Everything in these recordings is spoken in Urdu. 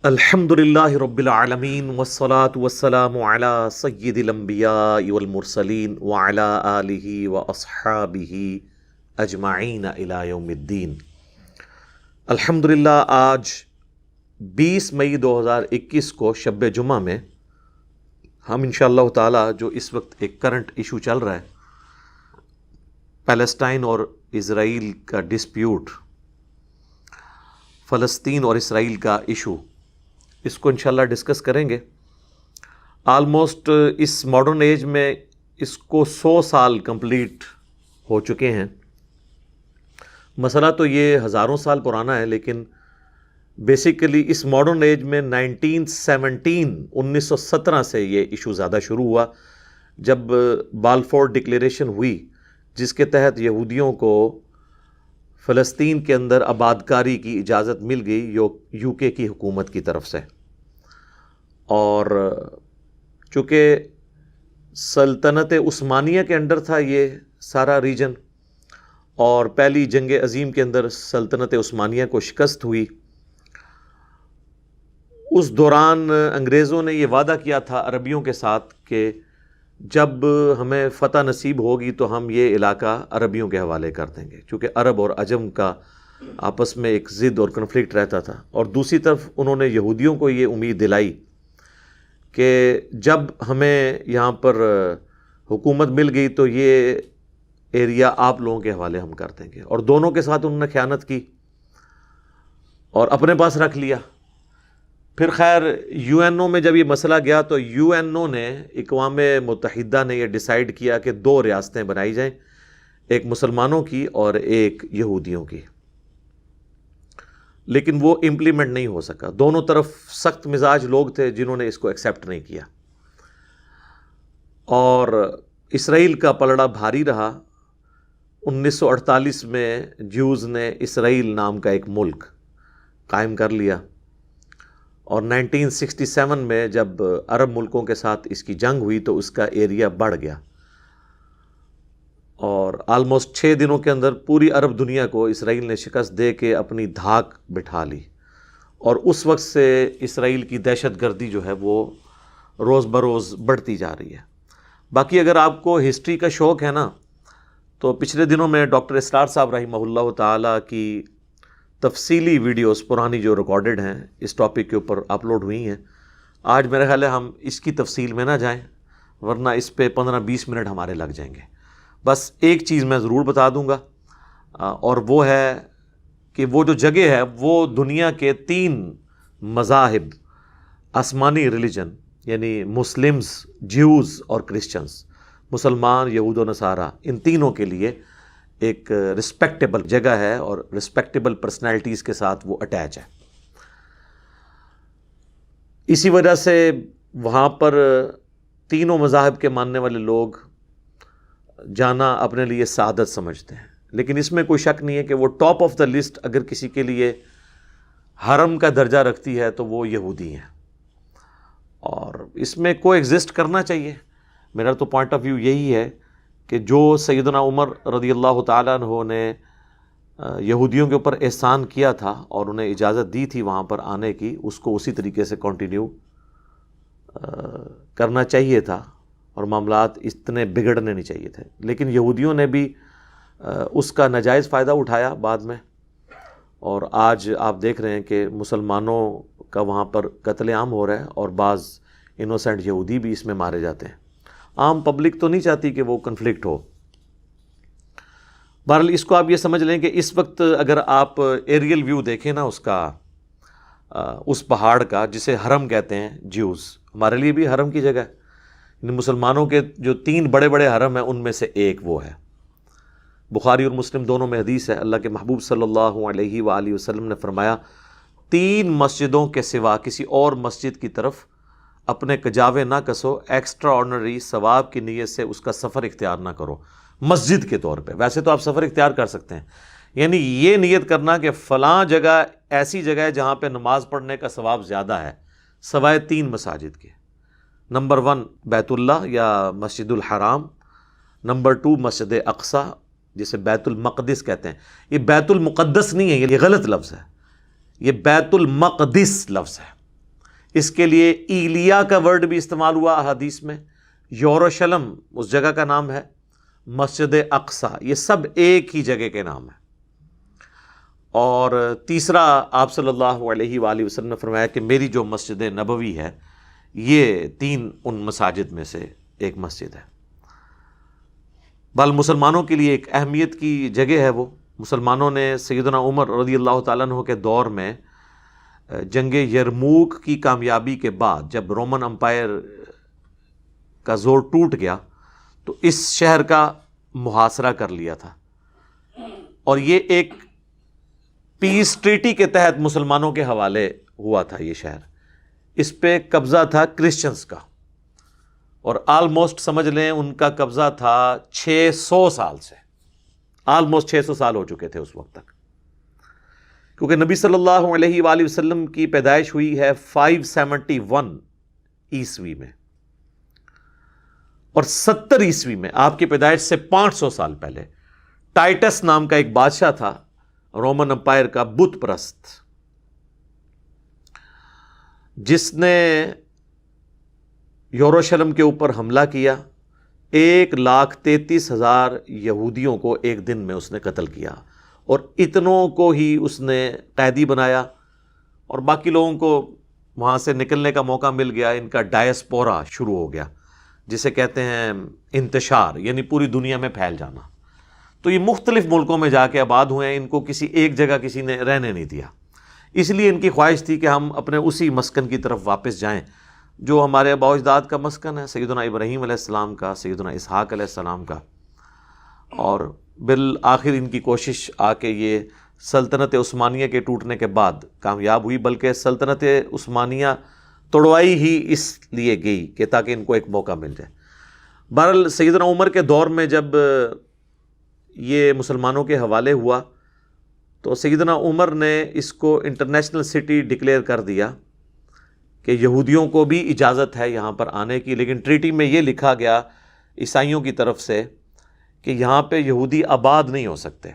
الحمدللہ رب العالمین والصلاة والسلام علی سید الانبیاء والمرسلین وعلی آلہ واصحابہ اجمعین الی یوم الدین۔ الحمدللہ آج 20 مئی 2021 کو شب جمعہ میں ہم انشاءاللہ تعالی جو اس وقت ایک کرنٹ ایشو چل رہا ہے پیلسٹائن اور اسرائیل کا ڈسپیوٹ، فلسطین اور اسرائیل کا ایشو، اس کو انشاءاللہ ڈسکس کریں گے۔ آلموسٹ اس ماڈرن ایج میں اس کو 100 سال کمپلیٹ ہو چکے ہیں۔ مسئلہ تو یہ ہزاروں سال پرانا ہے، لیکن بیسیکلی اس ماڈرن ایج میں 1917 سے یہ ایشو زیادہ شروع ہوا، جب بالفور ڈکلیریشن ہوئی، جس کے تحت یہودیوں کو فلسطین کے اندر آباد کاری کی اجازت مل گئی یو کے کی حکومت کی طرف سے۔ اور چونکہ سلطنت عثمانیہ کے انڈر تھا یہ سارا ریجن، اور پہلی جنگ عظیم کے اندر سلطنت عثمانیہ کو شکست ہوئی، اس دوران انگریزوں نے یہ وعدہ کیا تھا عربیوں کے ساتھ کہ جب ہمیں فتح نصیب ہوگی تو ہم یہ علاقہ عربیوں کے حوالے کر دیں گے، چونکہ عرب اور عجم کا آپس میں ایک ضد اور کنفلکٹ رہتا تھا۔ اور دوسری طرف انہوں نے یہودیوں کو یہ امید دلائی کہ جب ہمیں یہاں پر حکومت مل گئی تو یہ ایریا آپ لوگوں کے حوالے ہم کر دیں گے، اور دونوں کے ساتھ انہوں نے خیانت کی اور اپنے پاس رکھ لیا۔ پھر خیر یو این او میں جب یہ مسئلہ گیا تو یو این او نے، اقوام متحدہ نے یہ ڈیسائیڈ کیا کہ 2 ریاستیں بنائی جائیں، ایک مسلمانوں کی اور ایک یہودیوں کی، لیکن وہ امپلیمنٹ نہیں ہو سکا۔ دونوں طرف سخت مزاج لوگ تھے جنہوں نے اس کو ایکسیپٹ نہیں کیا، اور اسرائیل کا پلڑا بھاری رہا۔ 1948 میں جیوز نے اسرائیل نام کا ایک ملک قائم کر لیا، اور 1967 میں جب عرب ملکوں کے ساتھ اس کی جنگ ہوئی تو اس کا ایریا بڑھ گیا، اور آلموسٹ 6 دنوں کے اندر پوری عرب دنیا کو اسرائیل نے شکست دے کے اپنی دھاک بٹھا لی، اور اس وقت سے اسرائیل کی دہشت گردی جو ہے وہ روز بروز بڑھتی جا رہی ہے۔ باقی اگر آپ کو ہسٹری کا شوق ہے نا، تو پچھلے دنوں میں ڈاکٹر اسرار صاحب رحمہ اللہ تعالیٰ کی تفصیلی ویڈیوز پرانی جو ریکارڈڈ ہیں اس ٹاپک کے اوپر اپلوڈ ہوئی ہیں۔ آج میرا خیال ہے ہم اس کی تفصیل میں نہ جائیں، ورنہ اس پہ 15-20 منٹ ہمارے لگ جائیں گے۔ بس ایک چیز میں ضرور بتا دوں گا، اور وہ ہے کہ وہ جو جگہ ہے وہ دنیا کے 3 مذاہب، آسمانی ریلیجن یعنی مسلمز، جیوز اور کرسچنز، مسلمان، یہود و نصارہ، ان تینوں کے لیے ایک رسپیکٹیبل جگہ ہے، اور رسپیکٹیبل پرسنالٹیز کے ساتھ وہ اٹیچ ہے۔ اسی وجہ سے وہاں پر تینوں مذاہب کے ماننے والے لوگ جانا اپنے لیے سعادت سمجھتے ہیں، لیکن اس میں کوئی شک نہیں ہے کہ وہ ٹاپ آف دا لسٹ اگر کسی کے لیے حرم کا درجہ رکھتی ہے تو وہ یہودی ہیں، اور اس میں کو ایگزسٹ کرنا چاہیے۔ میرا تو پوائنٹ آف ویو یہی ہے کہ جو سیدنا عمر رضی اللہ تعالیٰ عنہ نے یہودیوں کے اوپر احسان کیا تھا اور انہیں اجازت دی تھی وہاں پر آنے کی، اس کو اسی طریقے سے کنٹینیو کرنا چاہیے تھا، اور معاملات اتنے بگڑنے نہیں چاہیے تھے۔ لیکن یہودیوں نے بھی اس کا ناجائز فائدہ اٹھایا بعد میں، اور آج آپ دیکھ رہے ہیں کہ مسلمانوں کا وہاں پر قتل عام ہو رہا ہے، اور بعض انوسینٹ یہودی بھی اس میں مارے جاتے ہیں۔ عام پبلک تو نہیں چاہتی کہ وہ کنفلکٹ ہو۔ بہرحال اس کو آپ یہ سمجھ لیں کہ اس وقت اگر آپ ایریل ویو دیکھیں نا اس کا، اس پہاڑ کا جسے حرم کہتے ہیں جیوز، ہمارے لیے بھی حرم کی جگہ ہے، مسلمانوں کے جو 3 بڑے بڑے حرم ہیں ان میں سے ایک وہ ہے۔ بخاری اور مسلم دونوں میں حدیث ہے، اللہ کے محبوب صلی اللہ علیہ وآلہ وسلم نے فرمایا 3 مسجدوں کے سوا کسی اور مسجد کی طرف اپنے کجاوے نہ کسو، ایکسٹرا آرڈنری ثواب کی نیت سے اس کا سفر اختیار نہ کرو مسجد کے طور پہ۔ ویسے تو آپ سفر اختیار کر سکتے ہیں، یعنی یہ نیت کرنا کہ فلاں جگہ ایسی جگہ ہے جہاں پہ نماز پڑھنے کا ثواب زیادہ ہے سوائے 3 مساجد کے۔ نمبر 1 بیت اللہ یا مسجد الحرام، نمبر 2 مسجد اقصی جسے بیت المقدس کہتے ہیں۔ یہ بیت المقدس نہیں ہے، یہ غلط لفظ ہے، یہ بیت المقدس لفظ ہے، اس کے لیے ایلیا کا ورڈ بھی استعمال ہوا احادیث میں، یروشلم اس جگہ کا نام ہے، مسجد اقصی یہ سب ایک ہی جگہ کے نام ہیں۔ اور تیسرا آپ صلی اللہ علیہ وآلہ وسلم نے فرمایا کہ میری جو مسجد نبوی ہے یہ 3 ان مساجد میں سے ایک مسجد ہے۔ بل مسلمانوں کے لیے ایک اہمیت کی جگہ ہے وہ۔ مسلمانوں نے سیدنا عمر رضی اللہ تعالیٰ عنہ کے دور میں جنگ یرموک کی کامیابی کے بعد جب رومن امپائر کا زور ٹوٹ گیا تو اس شہر کا محاصرہ کر لیا تھا، اور یہ ایک پیس ٹریٹی کے تحت مسلمانوں کے حوالے ہوا تھا یہ شہر۔ اس پہ قبضہ تھا کرسچنز کا، اور آلموسٹ سمجھ لیں ان کا قبضہ تھا 600 سال سے، آلموسٹ 600 سال ہو چکے تھے اس وقت تک، کیونکہ نبی صلی اللہ علیہ وآلہ وسلم کی پیدائش ہوئی ہے 571 عیسوی میں، اور 70 عیسوی میں آپ کی پیدائش سے 500 سال پہلے ٹائٹس نام کا ایک بادشاہ تھا رومن امپائر کا، بت پرست، جس نے یروشلم کے اوپر حملہ کیا۔ 1,33,000 یہودیوں کو ایک دن میں اس نے قتل کیا، اور اتنوں کو ہی اس نے قیدی بنایا، اور باقی لوگوں کو وہاں سے نکلنے کا موقع مل گیا۔ ان کا ڈائسپورا شروع ہو گیا، جسے کہتے ہیں انتشار، یعنی پوری دنیا میں پھیل جانا۔ تو یہ مختلف ملکوں میں جا کے آباد ہوئے ہیں، ان کو کسی ایک جگہ کسی نے رہنے نہیں دیا، اس لیے ان کی خواہش تھی کہ ہم اپنے اسی مسکن کی طرف واپس جائیں جو ہمارے آباء و اجداد کا مسکن ہے، سیدنا ابراہیم علیہ السلام کا، سیدنا اسحاق علیہ السلام کا۔ اور بالآخر ان کی کوشش آ کے یہ سلطنت عثمانیہ کے ٹوٹنے کے بعد کامیاب ہوئی، بلکہ سلطنت عثمانیہ توڑوائی ہی اس لیے گئی کہ تاکہ ان کو ایک موقع مل جائے۔ بہرحال سیدنا عمر کے دور میں جب یہ مسلمانوں کے حوالے ہوا تو سیدنا عمر نے اس کو انٹرنیشنل سٹی ڈکلیئر کر دیا کہ یہودیوں کو بھی اجازت ہے یہاں پر آنے کی، لیکن ٹریٹی میں یہ لکھا گیا عیسائیوں کی طرف سے کہ یہاں پہ یہودی آباد نہیں ہو سکتے،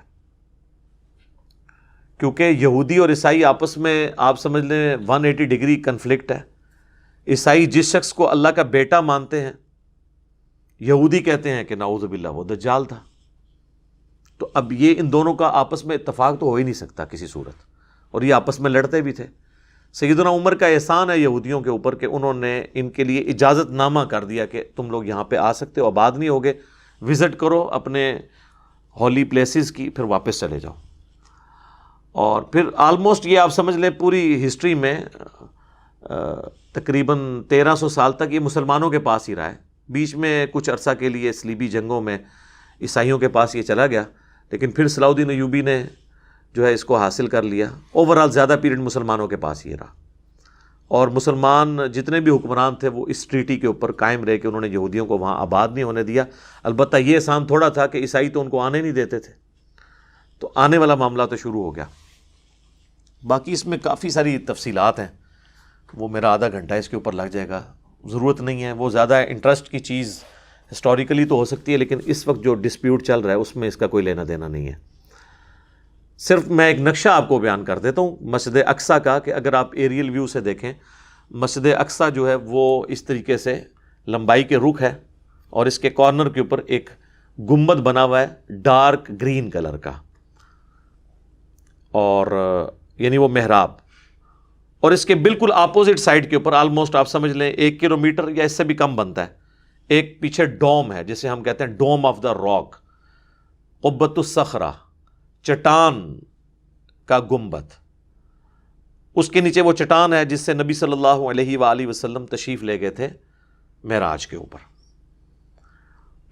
کیونکہ یہودی اور عیسائی آپس میں آپ سمجھ لیں 180 ڈگری کنفلکٹ ہے۔ عیسائی جس شخص کو اللہ کا بیٹا مانتے ہیں، یہودی کہتے ہیں کہ نعوذ باللہ وہ دجال تھا۔ تو اب یہ ان دونوں کا آپس میں اتفاق تو ہو ہی نہیں سکتا کسی صورت، اور یہ آپس میں لڑتے بھی تھے۔ سیدنا عمر کا احسان ہے یہودیوں کے اوپر کہ انہوں نے ان کے لیے اجازت نامہ کر دیا کہ تم لوگ یہاں پہ آ سکتے ہو، آباد نہیں ہوگے، وزٹ کرو اپنے ہولی پلیسز کی، پھر واپس چلے جاؤ۔ اور پھر آلموسٹ یہ آپ سمجھ لیں پوری ہسٹری میں تقریباً 1300 سال تک یہ مسلمانوں کے پاس ہی رہا ہے۔ بیچ میں کچھ عرصہ کے لیے صلیبی جنگوں میں عیسائیوں کے پاس یہ چلا گیا، لیکن پھر صلاح الدین ایوبی نے جو ہے اس کو حاصل کر لیا۔ اوورال زیادہ پیریڈ مسلمانوں کے پاس ہی رہا، اور مسلمان جتنے بھی حکمران تھے وہ اس ٹریٹی کے اوپر قائم رہے کہ انہوں نے یہودیوں کو وہاں آباد نہیں ہونے دیا۔ البتہ یہ احسان تھوڑا تھا کہ عیسائی تو ان کو آنے نہیں دیتے تھے، تو آنے والا معاملہ تو شروع ہو گیا۔ باقی اس میں کافی ساری تفصیلات ہیں، وہ میرا آدھا گھنٹہ اس کے اوپر لگ جائے گا، ضرورت نہیں ہے۔ وہ زیادہ انٹرسٹ کی چیز ہسٹوریکلی تو ہو سکتی ہے، لیکن اس وقت جو ڈسپیوٹ چل رہا ہے اس میں اس کا کوئی لینا دینا نہیں ہے۔ صرف میں ایک نقشہ آپ کو بیان کر دیتا ہوں مسجد اقصیٰ کا، کہ اگر آپ ایریل ویو سے دیکھیں، مسجد اقصیٰ جو ہے وہ اس طریقے سے لمبائی کے رخ ہے، اور اس کے کارنر کے اوپر ایک گنبد بنا ہوا ہے ڈارک گرین کلر کا، اور یعنی وہ محراب، اور اس کے بالکل اپوزٹ سائڈ کے اوپر آلموسٹ آپ سمجھ لیں 1 کلومیٹر یا اس سے بھی کم بنتا ہے، ایک پیچھے ڈوم ہے جسے ہم کہتے ہیں ڈوم آف دا راک، قبۃ الصخرہ، چٹان کا گنبد۔ اس کے نیچے وہ چٹان ہے جس سے نبی صلی اللہ علیہ وآلہ وسلم تشریف لے گئے تھے معراج کے اوپر۔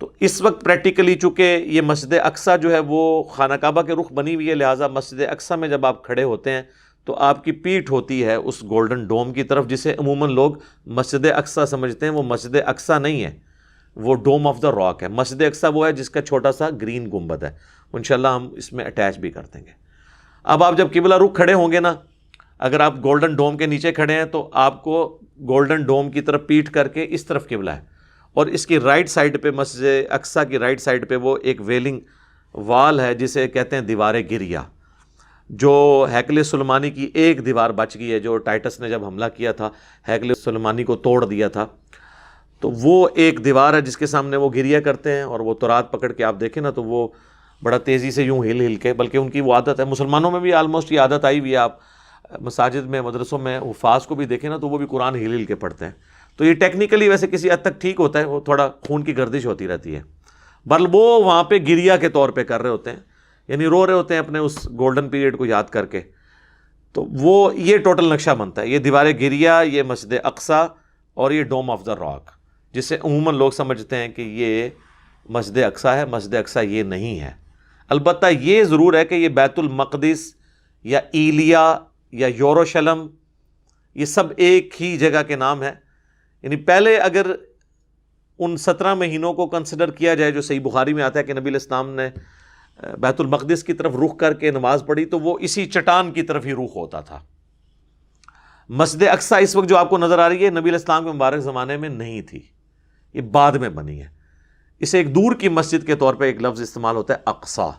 تو اس وقت پریکٹیکلی چونکہ یہ مسجد اقصیٰ جو ہے وہ خانہ کعبہ کے رخ بنی ہوئی ہے، لہٰذا مسجد اقصیٰ میں جب آپ کھڑے ہوتے ہیں تو آپ کی پیٹھ ہوتی ہے اس گولڈن ڈوم کی طرف، جسے عموماً لوگ مسجد اقصیٰ سمجھتے ہیں۔ وہ مسجد اقصیٰ نہیں ہے، وہ ڈوم آف دا راک ہے۔ مسجد اقصیٰ وہ ہے جس کا چھوٹا سا گرین گنبد ہے، انشاءاللہ ہم اس میں اٹیچ بھی کر دیں گے۔ اب آپ جب قبلہ رخ کھڑے ہوں گے نا، اگر آپ گولڈن ڈوم کے نیچے کھڑے ہیں تو آپ کو گولڈن ڈوم کی طرف پیٹھ کر کے اس طرف قبلہ ہے، اور اس کی رائٹ سائڈ پہ، مسجد اقصیٰ کی رائٹ سائڈ پہ وہ ایک ویلنگ وال ہے جسے کہتے ہیں دیوار گریہ۔ جو ہیکل سلیمانی کی ایک دیوار بچ گئی ہے، جو ٹائٹس نے جب حملہ کیا تھا ہیکل سلیمانی کو توڑ دیا تھا، تو وہ ایک دیوار ہے جس کے سامنے وہ گریا کرتے ہیں، اور وہ تورات پکڑ کے آپ دیکھیں نا تو وہ بڑا تیزی سے یوں ہل کے، بلکہ ان کی وہ عادت ہے، مسلمانوں میں بھی آلموسٹ یہ عادت آئی ہوئی ہے، آپ مساجد میں مدرسوں میں حفاظ کو بھی دیکھیں نا تو وہ بھی قرآن ہل کے پڑھتے ہیں، تو یہ ٹیکنیکلی ویسے کسی حد تک ٹھیک ہوتا ہے، وہ تھوڑا خون کی گردش ہوتی رہتی ہے، بل وہ وہاں پہ گریا کے طور پہ کر رہے ہوتے ہیں، یعنی رو رہے ہوتے ہیں اپنے اس گولڈن پیریڈ کو یاد کر کے، تو وہ یہ ٹوٹل نقشہ بنتا ہے، یہ دیوار گریا، یہ مسجد اقصی، اور یہ ڈوم آف دا راک، جسے عموماً لوگ سمجھتے ہیں کہ یہ مسجد اقصی ہے، مسجد اقصی یہ نہیں ہے۔ البتہ یہ ضرور ہے کہ یہ بیت المقدس یا ایلیا یا یوروشلم یہ سب ایک ہی جگہ کے نام ہے، یعنی پہلے اگر ان 17 مہینوں کو کنسیڈر کیا جائے جو صحیح بخاری میں آتا ہے کہ نبی علیہ السلام نے بیت المقدس کی طرف رخ کر کے نماز پڑھی، تو وہ اسی چٹان کی طرف ہی رخ ہوتا تھا۔ مسجد اقصی اس وقت جو آپ کو نظر آ رہی ہے نبی علیہ السلام کے مبارک زمانے میں نہیں تھی، یہ بعد میں بنی ہے، اسے ایک دور کی مسجد کے طور پہ ایک لفظ استعمال ہوتا ہے اقصی،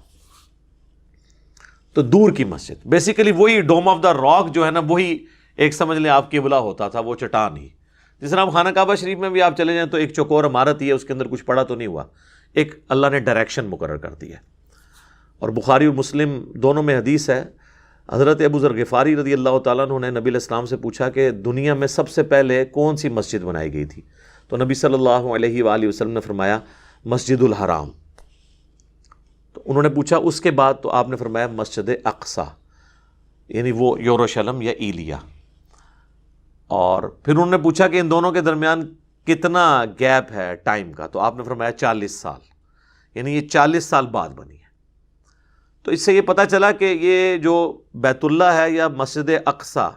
تو دور کی مسجد، بیسیکلی وہی ڈوم آف دا راک جو ہے نا، وہی ایک سمجھ لیں آپ قبلہ ہوتا تھا، وہ چٹان ہی، جس طرح خانہ کعبہ شریف میں بھی آپ چلے جائیں تو ایک چوکور عمارت ہی ہے، اس کے اندر کچھ پڑا تو نہیں ہوا، ایک اللہ نے ڈائریکشن مقرر کر دی ہے۔ اور بخاری اور مسلم دونوں میں حدیث ہے، حضرت ابو ذر غفاری رضی اللہ تعالیٰ عنہ نے نبی علیہ السلام سے پوچھا کہ دنیا میں سب سے پہلے کون سی مسجد بنائی گئی تھی؟ تو نبی صلی اللہ علیہ وآلہ وسلم نے فرمایا مسجد الحرام۔ تو انہوں نے پوچھا اس کے بعد، تو آپ نے فرمایا مسجد اقصی، یعنی وہ یوروشلم یا ایلیا۔ اور پھر انہوں نے پوچھا کہ ان دونوں کے درمیان کتنا گیپ ہے ٹائم کا، تو آپ نے فرمایا 40 سال، یعنی یہ 40 سال بعد بنی ہے۔ تو اس سے یہ پتہ چلا کہ یہ جو بیت اللہ ہے یا مسجد اقصی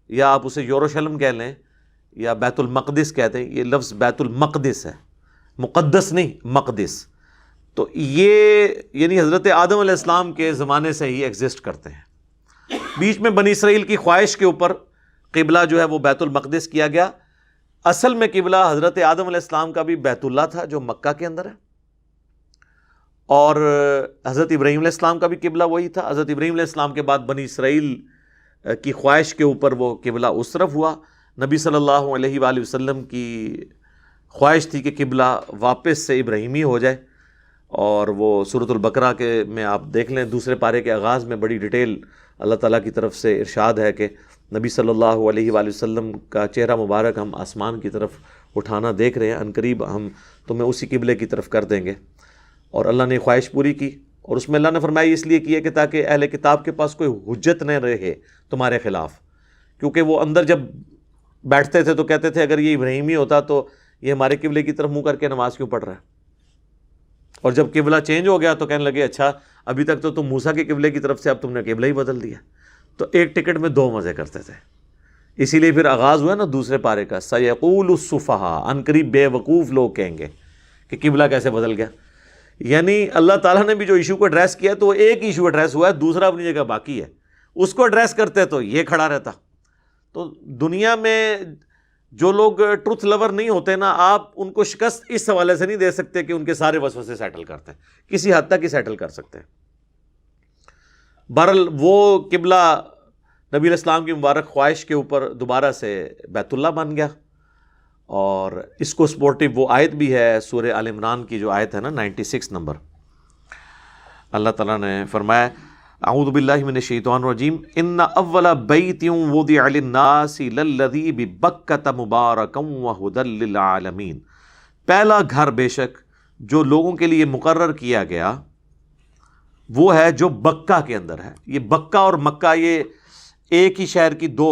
یا آپ اسے یوروشلم کہہ لیں یا بیت المقدس کہتے ہیں، یہ لفظ بیت المقدس ہے، مقدس نہیں، مقدس، تو یہ یعنی حضرت آدم علیہ السلام کے زمانے سے ہی ایگزسٹ کرتے ہیں۔ بیچ میں بنی اسرائیل کی خواہش کے اوپر قبلہ جو ہے وہ بیت المقدس کیا گیا، اصل میں قبلہ حضرت آدم علیہ السلام کا بھی بیت اللہ تھا جو مکہ کے اندر ہے، اور حضرت ابراہیم علیہ السلام کا بھی قبلہ وہی تھا۔ حضرت ابراہیم علیہ السلام کے بعد بنی اسرائیل کی خواہش کے اوپر وہ قبلہ اس طرف ہوا، نبی صلی اللہ علیہ وآلہ وسلم کی خواہش تھی کہ قبلہ واپس سے ابراہیمی ہو جائے، اور وہ سورۃ البقرہ کے میں آپ دیکھ لیں دوسرے پارے کے آغاز میں بڑی ڈیٹیل اللہ تعالیٰ کی طرف سے ارشاد ہے کہ نبی صلی اللہ علیہ وآلہ وسلم کا چہرہ مبارک ہم آسمان کی طرف اٹھانا دیکھ رہے ہیں، عنقریب ہم تمہیں اسی قبلے کی طرف کر دیں گے، اور اللہ نے خواہش پوری کی، اور اس میں اللہ نے فرمایا اس لیے کیا کہ تاکہ اہل کتاب کے پاس کوئی حجت نہ رہے تمہارے خلاف، کیونکہ وہ اندر جب بیٹھتے تھے تو کہتے تھے اگر یہ ابراہیمی ہوتا تو یہ ہمارے قبلے کی طرف منہ کر کے نماز کیوں پڑھ رہا ہے، اور جب قبلہ چینج ہو گیا تو کہنے لگے اچھا ابھی تک تو تم موسیٰ کے قبلے کی طرف سے، اب تم نے قبلہ ہی بدل دیا، تو ایک ٹکٹ میں 2 مزے کرتے تھے۔ اسی لیے پھر آغاز ہوا نا دوسرے پارے کا، سَيَقُولُ السُّفَہَاءُ، عنقریب بے وقوف لوگ کہیں گے کہ قبلہ کیسے بدل گیا، یعنی اللہ تعالیٰ نے بھی جو ایشو کو ایڈریس کیا ہے تو وہ ایک ایشو ایڈریس ہوا ہے، دوسرا اپنی جگہ باقی ہے، اس کو ایڈریس کرتے تو یہ کھڑا رہتا۔ تو دنیا میں جو لوگ ٹروتھ لور نہیں ہوتے نا، آپ ان کو شکست اس حوالے سے نہیں دے سکتے کہ ان کے سارے وسوسے سیٹل کرتے ہیں، کسی حد تک ہی سیٹل کر سکتے ہیں۔ بہرحال وہ قبلہ نبی علیہ السلام کی مبارک خواہش کے اوپر دوبارہ سے بیت اللہ بن گیا، اور اس کو سپورٹیو وہ آیت بھی ہے سورہ آل عمران کی جو آیت ہے نا 96 نمبر، اللہ تعالیٰ نے فرمایا اعوذ باللہ من الشیطان الرجیم ان اول بیت وضع للناس للذی ببکۃ مبارکا وہدی للعالمین، پہلا گھر بے شک جو لوگوں کے لیے مقرر کیا گیا وہ ہے جو بکہ کے اندر ہے۔ یہ بکہ اور مکہ یہ ایک ہی شہر کی 2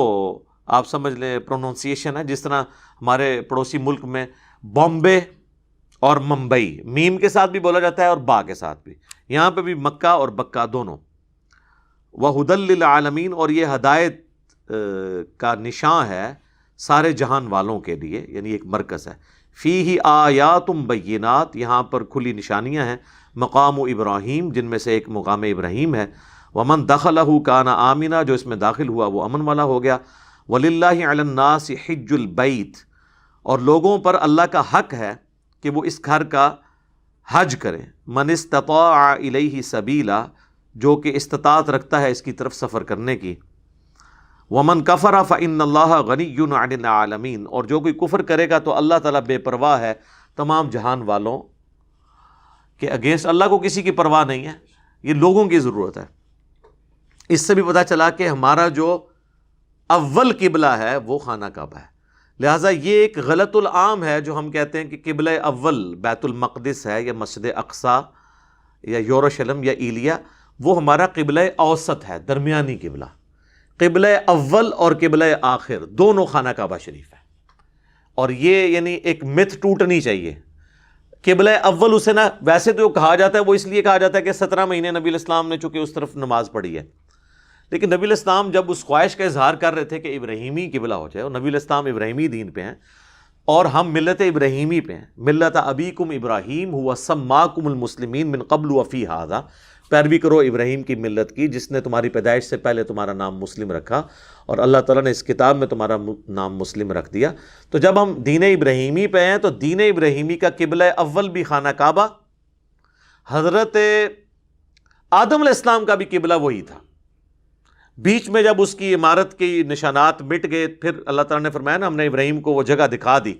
آپ سمجھ لیں پروننسیشن ہے، جس طرح ہمارے پڑوسی ملک میں بامبے اور ممبئی میم کے ساتھ بھی بولا جاتا ہے اور با کے ساتھ بھی، یہاں پہ بھی مکہ اور بکہ دونوں۔ وَهُدًى لِّلْعَالَمِينَ، اور یہ ہدایت کا نشان ہے سارے جہان والوں کے لیے، یعنی ایک مرکز ہے۔ فِيهِ آیاتٌ بَيِّنَاتٌ، یہاں پر کھلی نشانیاں ہیں، مقام ابراہیم جن میں سے ایک مقام ابراہیم ہے، وَمَن دَخَلَهُ كَانَ آمِنًا، جو اس میں داخل ہوا وہ امن والا ہو گیا، وَلِلَّهِ عَلَى النَّاسِ حِجُّ الْبَيْتِ، اور لوگوں پر اللہ کا حق ہے کہ وہ اس گھر کا حج کریں، مَنِ اسْتَطَاعَ إِلَيْهِ سَبِيلًا، جو کہ استطاعت رکھتا ہے اس کی طرف سفر کرنے کی۔ ومن کفر فإن اللہ غنی عن العالمین، اور جو کوئی کفر کرے گا تو اللہ تعالیٰ بے پرواہ ہے تمام جہان والوں کے اگینسٹ۔ اللہ کو کسی کی پرواہ نہیں ہے، یہ لوگوں کی ضرورت ہے۔ اس سے بھی پتہ چلا کہ ہمارا جو اول قبلہ ہے وہ خانہ کعبہ ہے، لہٰذا یہ ایک غلط العام ہے جو ہم کہتے ہیں کہ قبلہ اول بیت المقدس ہے یا مسجد اقصی یا یروشلم یا ایلیا، وہ ہمارا قبلہ اوسط ہے، درمیانی قبلہ۔ قبلہ اول اور قبلہ آخر دونوں خانہ کعبہ شریف ہے، اور یہ یعنی ایک مت ٹوٹنی چاہیے۔ قبلہ اول اسے نا ویسے تو کہا جاتا ہے، وہ اس لیے کہا جاتا ہے کہ 17 مہینے نبی الاسلام نے چونکہ اس طرف نماز پڑھی ہے، لیکن نبی الاسلام جب اس خواہش کا اظہار کر رہے تھے کہ ابراہیمی قبلہ ہو جائے، اور نبی الاسلام ابراہیمی دین پہ ہیں اور ہم ملت ابراہیمی پہ ہیں، ملت ابیکم ابراہیم ہوا سماکم المسلمین من قبل وفی ھذا، پیروی کرو ابراہیم کی ملت کی جس نے تمہاری پیدائش سے پہلے تمہارا نام مسلم رکھا، اور اللہ تعالیٰ نے اس کتاب میں تمہارا نام مسلم رکھ دیا۔ تو جب ہم دین ابراہیمی پہ ہیں تو دین ابراہیمی کا قبلہ اول بھی خانہ کعبہ، حضرت آدم علیہ السلام کا بھی قبلہ وہی تھا۔ بیچ میں جب اس کی عمارت کی نشانات مٹ گئے، پھر اللہ تعالیٰ نے فرمایا نا ہم نے ابراہیم کو وہ جگہ دکھا دی،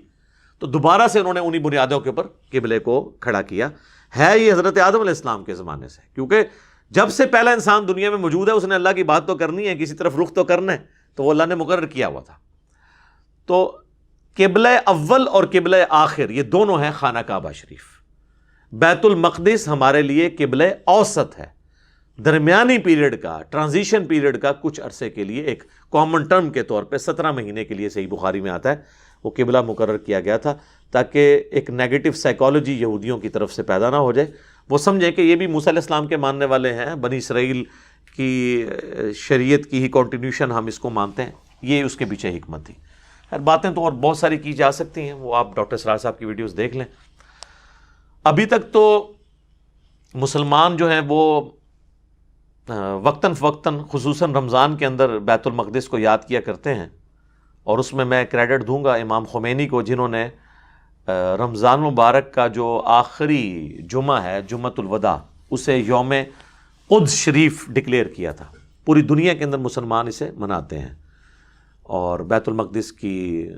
تو دوبارہ سے انہوں نے انہی بنیادوں کے اوپر قبلے کو کھڑا کیا۔ ہے یہ حضرت آدم علیہ السلام کے زمانے سے، کیونکہ جب سے پہلا انسان دنیا میں موجود ہے اس نے اللہ کی بات تو کرنی ہے، کسی طرف رخ تو کرنا ہے، تو وہ اللہ نے مقرر کیا ہوا تھا۔ تو قبلہ اول اور قبلہ آخر یہ دونوں ہیں خانہ کعبہ شریف۔ بیت المقدس ہمارے لیے قبلہ اوسط ہے، درمیانی پیریڈ کا، ٹرانزیشن پیریڈ کا، کچھ عرصے کے لیے ایک کامن ٹرم کے طور پہ 17 مہینے کے لیے، صحیح بخاری میں آتا ہے، وہ قبلہ مقرر کیا گیا تھا تاکہ ایک نیگیٹو سائیکالوجی یہودیوں کی طرف سے پیدا نہ ہو جائے، وہ سمجھیں کہ یہ بھی موسیٰ علیہ السلام کے ماننے والے ہیں، بنی اسرائیل کی شریعت کی ہی کنٹینیوشن ہم اس کو مانتے ہیں، یہ اس کے پیچھے حکمت تھی۔ خیر باتیں تو اور بہت ساری کی جا سکتی ہیں، وہ آپ ڈاکٹر اسرار صاحب کی ویڈیوز دیکھ لیں۔ ابھی تک تو مسلمان جو ہیں وہ وقتاً فوقتاً خصوصاً رمضان کے اندر بیت المقدس کو یاد کیا کرتے ہیں، اور اس میں میں کریڈٹ دوں گا امام خمینی کو، جنہوں نے رمضان مبارک کا جو آخری جمعہ ہے، جمعۃ الوداع، اسے یوم قدس شریف ڈکلیئر کیا تھا۔ پوری دنیا کے اندر مسلمان اسے مناتے ہیں، اور بیت المقدس کی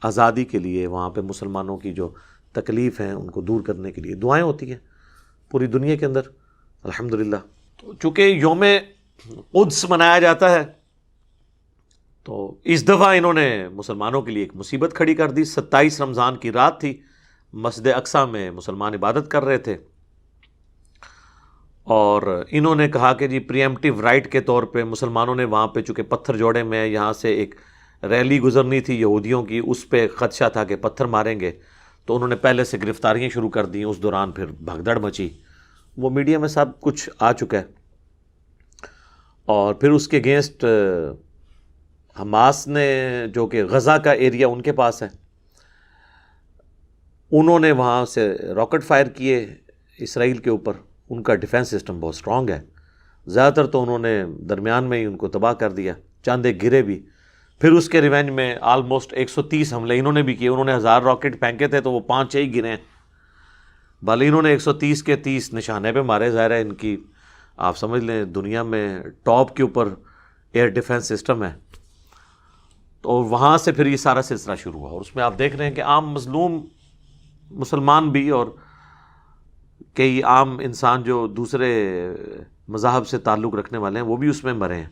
آزادی کے لیے، وہاں پہ مسلمانوں کی جو تکلیف ہیں ان کو دور کرنے کے لیے دعائیں ہوتی ہیں پوری دنیا کے اندر الحمدللہ۔ تو چونکہ یوم قدس منایا جاتا ہے تو اس دفعہ انہوں نے مسلمانوں کے لیے ایک مصیبت کھڑی کر دی۔ 27 رمضان کی رات تھی، مسجد اقصی میں مسلمان عبادت کر رہے تھے، اور انہوں نے کہا کہ جی پری ایمپٹیو رائٹ کے طور پہ مسلمانوں نے وہاں پہ، چونکہ پتھر جوڑے میں یہاں سے ایک ریلی گزرنی تھی یہودیوں کی، اس پہ خدشہ تھا کہ پتھر ماریں گے، تو انہوں نے پہلے سے گرفتاریاں شروع کر دیں۔ اس دوران پھر بھگدڑ مچی، وہ میڈیا میں سب کچھ آ چکا ہے، اور پھر اس کے اگینسٹ حماس نے، جو کہ غزہ کا ایریا ان کے پاس ہے، انہوں نے وہاں سے راکٹ فائر کیے اسرائیل کے اوپر۔ ان کا ڈیفنس سسٹم بہت سٹرونگ ہے، زیادہ تر تو انہوں نے درمیان میں ہی ان کو تباہ کر دیا، چاند ایک گرے بھی۔ پھر اس کے ریونج میں آلموسٹ 130 حملے انہوں نے بھی کیے، انہوں نے 1000 راکٹ پھینکے تھے تو وہ 5 ہی گرے ہیں، بھلے انہوں نے 130 کے 30 نشانے پہ مارے۔ ظاہر ہے ان کی، آپ سمجھ لیں دنیا میں ٹاپ کے اوپر ایئر ڈیفنس سسٹم ہے، تو وہاں سے پھر یہ سارا سلسلہ شروع ہوا، اور اس میں آپ دیکھ رہے ہیں کہ عام مظلوم مسلمان بھی اور کئی عام انسان جو دوسرے مذاہب سے تعلق رکھنے والے ہیں وہ بھی اس میں مرے ہیں۔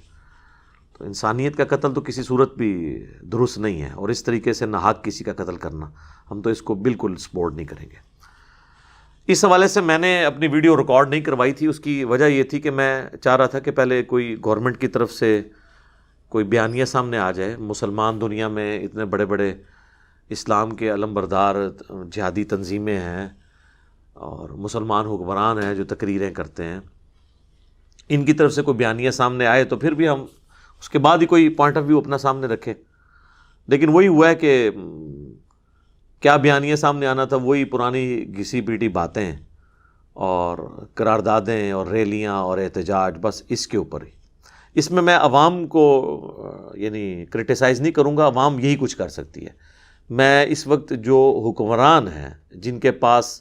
تو انسانیت کا قتل تو کسی صورت بھی درست نہیں ہے، اور اس طریقے سے ناحق کسی کا قتل کرنا، ہم تو اس کو بالکل سپورٹ نہیں کریں گے۔ اس حوالے سے میں نے اپنی ویڈیو ریکارڈ نہیں کروائی تھی، اس کی وجہ یہ تھی کہ میں چاہ رہا تھا کہ پہلے کوئی گورنمنٹ کی طرف سے کوئی بیانیہ سامنے آ جائے۔ مسلمان دنیا میں اتنے بڑے بڑے اسلام کے علم بردار جہادی تنظیمیں ہیں، اور مسلمان حکمران ہیں جو تقریریں کرتے ہیں، ان کی طرف سے کوئی بیانیہ سامنے آئے تو پھر بھی ہم اس کے بعد ہی کوئی پوائنٹ آف ویو اپنا سامنے رکھیں۔ لیکن وہی ہوا ہے کہ کیا بیانیہ سامنے آنا تھا، وہی پرانی گھسی پیٹی باتیں اور قراردادیں اور ریلیاں اور احتجاج، بس اس کے اوپر ہی۔ اس میں عوام کو یعنی کرٹیسائز نہیں کروں گا، عوام یہی کچھ کر سکتی ہے۔ میں اس وقت جو حکمران ہیں، جن کے پاس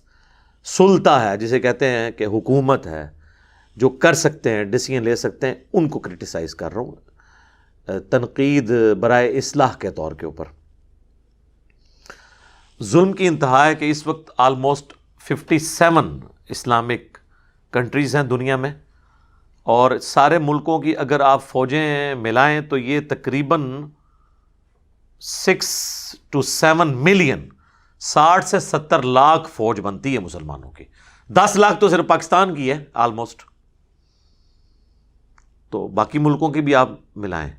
سلطہ ہے، جسے کہتے ہیں کہ حکومت ہے، جو کر سکتے ہیں، ڈیسیژن لے سکتے ہیں، ان کو کرٹیسائز کر رہا ہوں، تنقید برائے اصلاح کے طور کے اوپر۔ ظلم کی انتہا ہے کہ اس وقت آلموسٹ 57 اسلامک کنٹریز ہیں دنیا میں، اور سارے ملکوں کی اگر آپ فوجیں ملائیں تو یہ تقریباً 6 to 7 ملین، 60 سے 70 لاکھ فوج بنتی ہے مسلمانوں کی۔ 10 لاکھ تو صرف پاکستان کی ہے آلموسٹ، تو باقی ملکوں کی بھی آپ ملائیں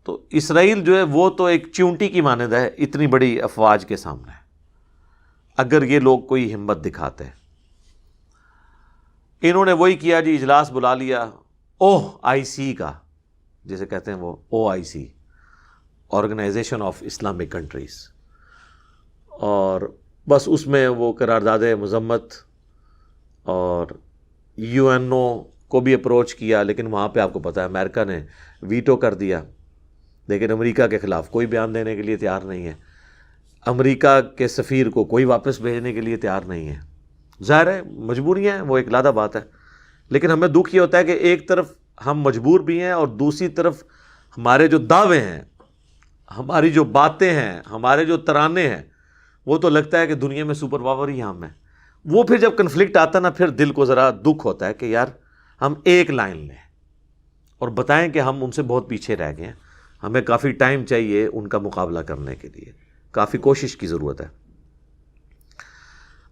تو اسرائیل جو ہے وہ تو ایک چیونٹی کی مانند ہے اتنی بڑی افواج کے سامنے، اگر یہ لوگ کوئی ہمت دکھاتے ہیں۔ انہوں نے وہی کیا جی، اجلاس بلا لیا OIC کا، جسے کہتے ہیں وہ OIC، organisation of Islamic countries, اور بس اس میں وہ قرارداد مذمت اور UNO کو بھی اپروچ کیا، لیکن وہاں پہ آپ کو پتہ ہے امریکہ نے ویٹو کر دیا، لیکن امریکہ کے خلاف کوئی بیان دینے کے لیے تیار نہیں ہے، امریکہ کے سفیر کو کوئی واپس بھیجنے کے لیے تیار نہیں ہے۔ ظاہر ہے مجبوریاں ہیں، وہ ایک علیحدہ بات ہے، لیکن ہمیں دکھ یہ ہوتا ہے کہ ایک طرف ہم مجبور بھی ہیں اور دوسری طرف ہمارے جو دعوے ہیں، ہماری جو باتیں ہیں، ہمارے جو ترانے ہیں، وہ تو لگتا ہے کہ دنیا میں سپر پاور ہی ہم ہیں۔ وہ پھر جب کنفلکٹ آتا نا، پھر دل کو ذرا دکھ ہوتا ہے کہ یار ہم ایک لائن لیں اور بتائیں کہ ہم ان سے بہت پیچھے رہ گئے ہیں، ہمیں کافی ٹائم چاہیے ان کا مقابلہ کرنے کے لیے، کافی کوشش کی ضرورت ہے۔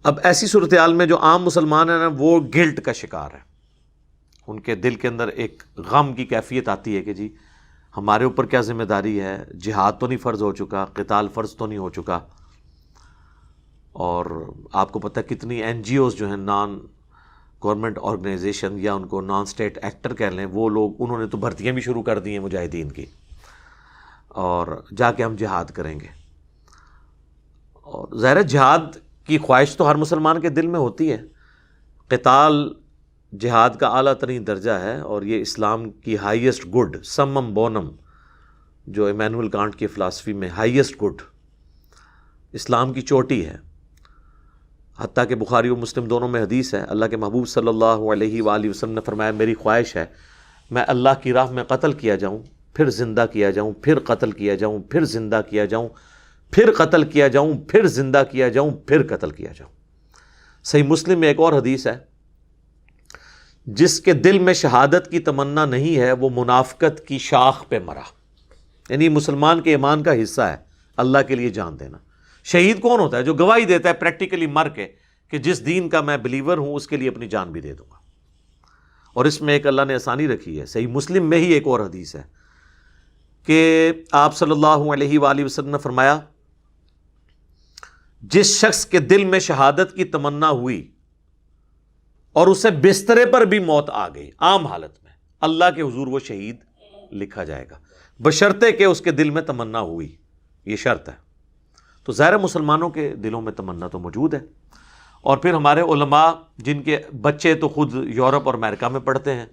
اب ایسی صورتحال میں جو عام مسلمان ہیں نا، وہ گلٹ کا شکار ہے، ان کے دل کے اندر ایک غم کی کیفیت آتی ہے کہ جی ہمارے اوپر کیا ذمہ داری ہے، جہاد تو نہیں فرض ہو چکا، قتال فرض تو نہیں ہو چکا۔ اور آپ کو پتہ ہے کتنی NGOs جو ہیں، نان گورنمنٹ آرگنائزیشن، یا ان کو نان اسٹیٹ ایکٹر کہہ لیں، وہ لوگ انہوں نے تو بھرتیاں بھی شروع کر دی ہیں مجاہدین کی، اور جا کے ہم جہاد کریں گے۔ اور ظاہر ہے جہاد کی خواہش تو ہر مسلمان کے دل میں ہوتی ہے، قتال جہاد کا اعلیٰ ترین درجہ ہے، اور یہ اسلام کی ہائیسٹ گڈ، سمم بونم، جو ایمینول کانٹ کی فلاسفی میں ہائیسٹ گڈ، اسلام کی چوٹی ہے۔ حتیٰ کہ بخاری و مسلم دونوں میں حدیث ہے، اللہ کے محبوب صلی اللہ علیہ وآلہ وسلم نے فرمایا میری خواہش ہے میں اللہ کی راہ میں قتل کیا جاؤں، پھر زندہ کیا جاؤں، پھر قتل کیا جاؤں، پھر زندہ کیا جاؤں، پھر قتل کیا جاؤں، پھر زندہ کیا جاؤں، پھر قتل کیا جاؤں۔ صحیح مسلم میں ایک اور حدیث ہے، جس کے دل میں شہادت کی تمنا نہیں ہے وہ منافقت کی شاخ پہ مرا، یعنی مسلمان کے ایمان کا حصہ ہے اللہ کے لیے جان دینا۔ شہید کون ہوتا ہے؟ جو گواہی دیتا ہے پریکٹیکلی مر کے کہ جس دین کا میں بلیور ہوں اس کے لیے اپنی جان بھی دے دوں گا۔ اور اس میں ایک اللہ نے آسانی رکھی ہے، صحیح مسلم میں ہی ایک اور حدیث ہے کہ آپ صلی اللہ علیہ وآلہ وسلم نے فرمایا جس شخص کے دل میں شہادت کی تمنا ہوئی اور اسے بسترے پر بھی موت آ گئی عام حالت میں، اللہ کے حضور وہ شہید لکھا جائے گا، بشرطے کہ اس کے دل میں تمنا ہوئی، یہ شرط ہے۔ تو ظاہر مسلمانوں کے دلوں میں تمنا تو موجود ہے، اور پھر ہمارے علماء جن کے بچے تو خود یورپ اور امریکہ میں پڑھتے ہیں،